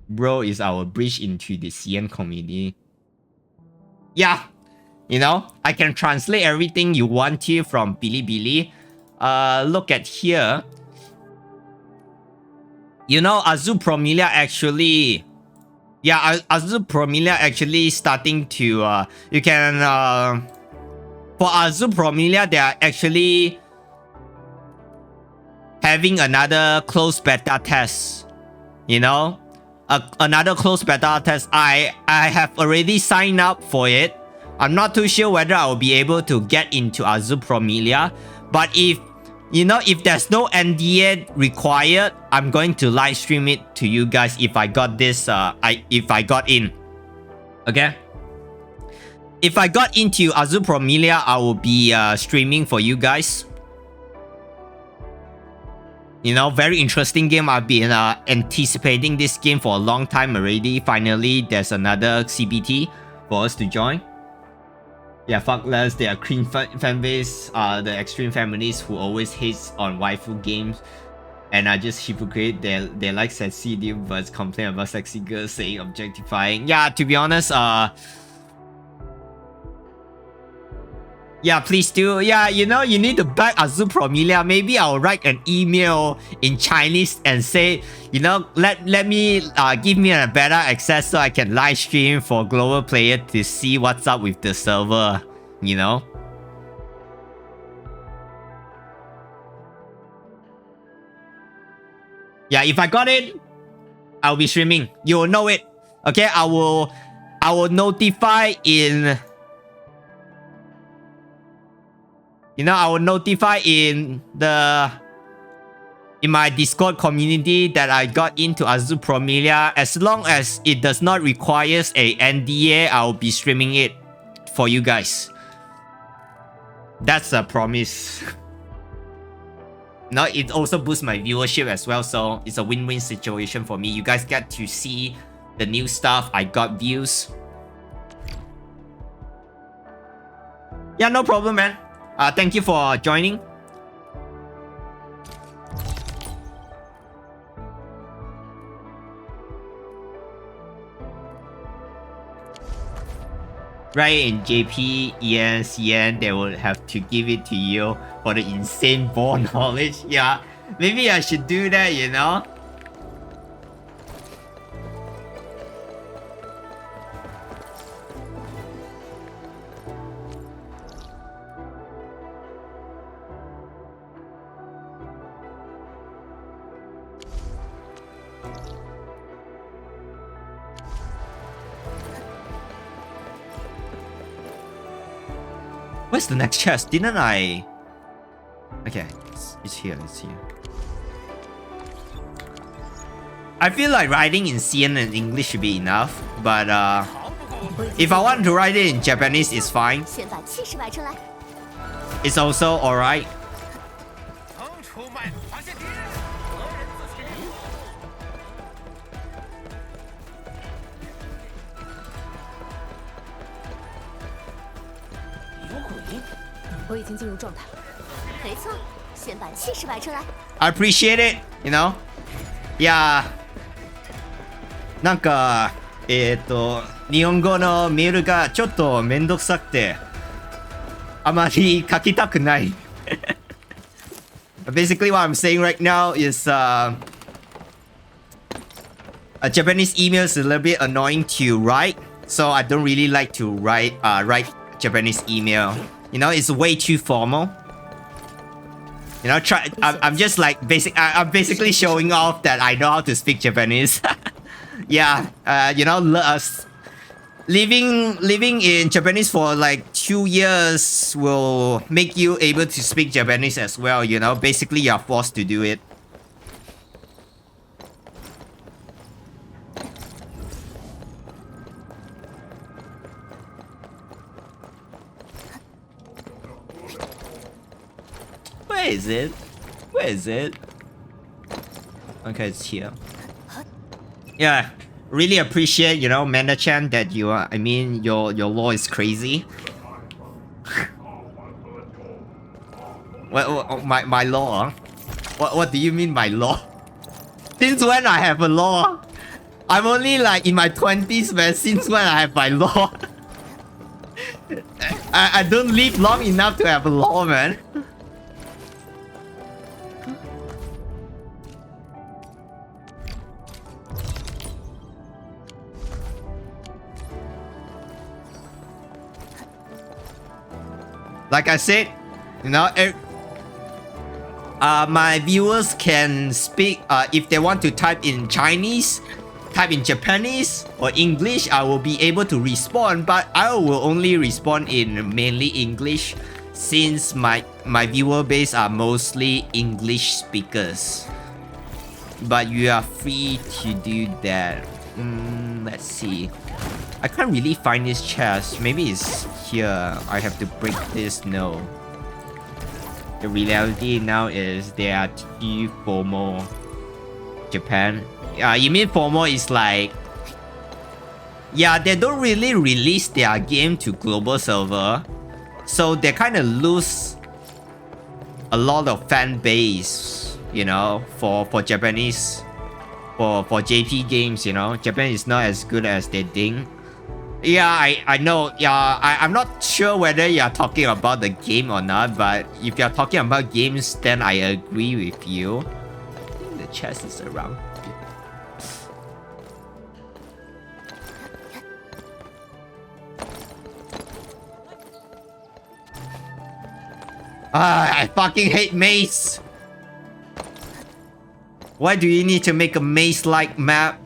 Speaker 1: Bro is our bridge into the CN community. Yeah, you know, I can translate everything you want to from Bilibili. Look at here. You know, Azul Promilia actually... Yeah, Azul Promilia actually starting to... you can... for Azul Promilia, they are actually... having another closed beta test. You know? Another closed beta test. I have already signed up for it. I'm not too sure whether I will be able to get into Azul Promilia. But if... You know, if there's no NDA required, I'm going to live stream it to you guys if I got this, if I got in. Okay? If I got into Azul Promilia, I will be streaming for you guys. You know, very interesting game. I've been anticipating this game for a long time already. Finally, there's another CBT for us to join. Yeah, fuck less. They are cream fanbase, the extreme feminists who always hates on waifu games and are just hypocrite. They like sexy dude but complain about sexy girls saying objectifying. Yeah, to be honest, yeah, please do. Yeah, you know, you need to back Azul Promilia. Maybe I'll write an email in Chinese and say, you know, let me give me a better access so I can live stream for global player to see what's up with the server, you know. Yeah, if I got it, I'll be streaming. You'll know it. Okay, I will notify in... You know, I will notify in my Discord community that I got into Azul Promilia. As long as it does not require a NDA, I'll be streaming it for you guys. That's a promise. No, it also boosts my viewership as well, so it's a win-win situation for me. You guys get to see the new stuff. I got views. Yeah, no problem, man. Thank you for joining. Right, in JP, EN, CN, they will have to give it to you for the insane ball knowledge. Yeah, maybe I should do that, you know? Where's the next chest? Didn't I... Okay, it's here, it's here. I feel like writing in CN and English should be enough, but if I want to write it in Japanese, it's fine. It's also alright. I appreciate it, you know? Yeah. なんか、日本語のメールがちょっとめんどくさくて、あまり書きたくない。Basically, what I'm saying right now is, a Japanese email is a little bit annoying to write, so I don't really like to write Japanese email. You know, it's way too formal. You know, I'm just like I'm basically showing off that I know how to speak Japanese. Yeah, you know, living in Japanese for like 2 years will make you able to speak Japanese as well. You know, basically you're forced to do it. Where is it? Where is it? Okay, it's here. Yeah, really appreciate, you know, Manda-chan, that you are, I mean, your law is crazy. My law? What do you mean my law? Since when I have a law? I'm only like in my 20s, man. Since when I have my law? I don't live long enough to have a law, man. like I said, you know, my viewers can speak, if they want to type in Chinese, type in Japanese or English, I will be able to respond, but I will only respond in mainly English since my viewer base are mostly English speakers. But you are free to do that. Let's see. I can't really find this chest. Maybe it's here. I have to break this. No. The reality now is there are two FOMO. Japan. You mean FOMO is like... Yeah, they don't really release their game to global server. So they kind of lose a lot of fan base, you know, for Japanese, for JP games, you know. Japan is not as good as they think. Yeah, I know. Yeah, I'm not sure whether you're talking about the game or not, but if you're talking about games, then I agree with you. I think the chest is around. I fucking hate maze. Why do you need to make a maze-like map?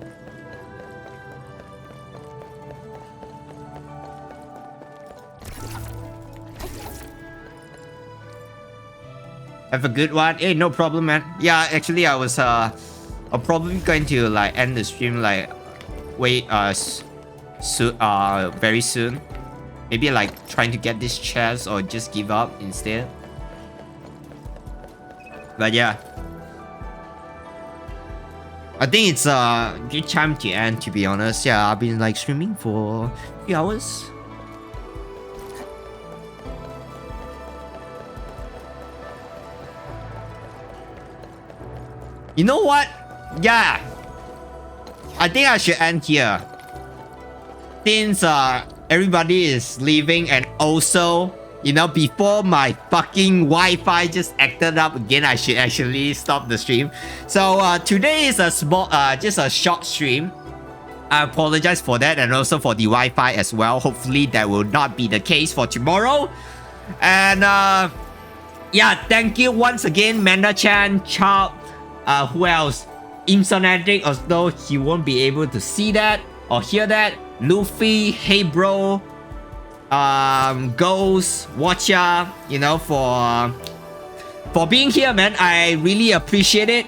Speaker 1: Have a good one. Hey, no problem, man. Yeah, actually, I was I'm probably going to like end the stream like very soon. Maybe like trying to get this chest or just give up instead. But yeah, I think it's a good time to end, to be honest. Yeah, I've been like streaming for a few hours. You know what? Yeah, I think I should end here. Since everybody is leaving, and also, you know, before my fucking Wi-Fi just acted up again, I should actually stop the stream. So today is a small, just a short stream. I apologize for that, and also for the Wi-Fi as well. Hopefully that will not be the case for tomorrow. And yeah, thank you once again, Manda-chan, Chop, who else? Imsonatic, although he won't be able to see that or hear that. Luffy, Hey Bro, Ghost, Watcha, you know, for being here, man. I really appreciate it.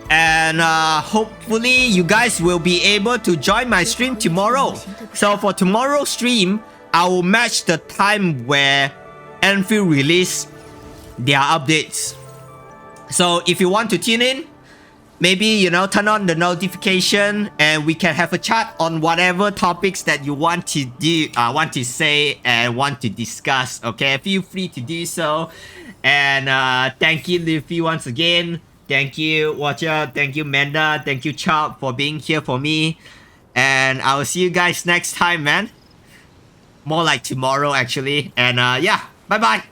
Speaker 1: And hopefully you guys will be able to join my stream tomorrow. So for tomorrow's stream, I will match the time where Endfield release their updates. So if you want to tune in, maybe, you know, turn on the notification and we can have a chat on whatever topics that you want to do, want to say and want to discuss. Okay, feel free to do so. And thank you, Luffy, once again. Thank you, Watcher. Thank you, Manda. Thank you, Chop, for being here for me. And I will see you guys next time, man. More like tomorrow, actually. And yeah, bye-bye.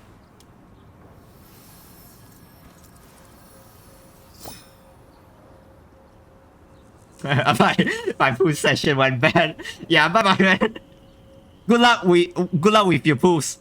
Speaker 1: My pool session went bad. Yeah, bye bye, man. Good luck with your pools.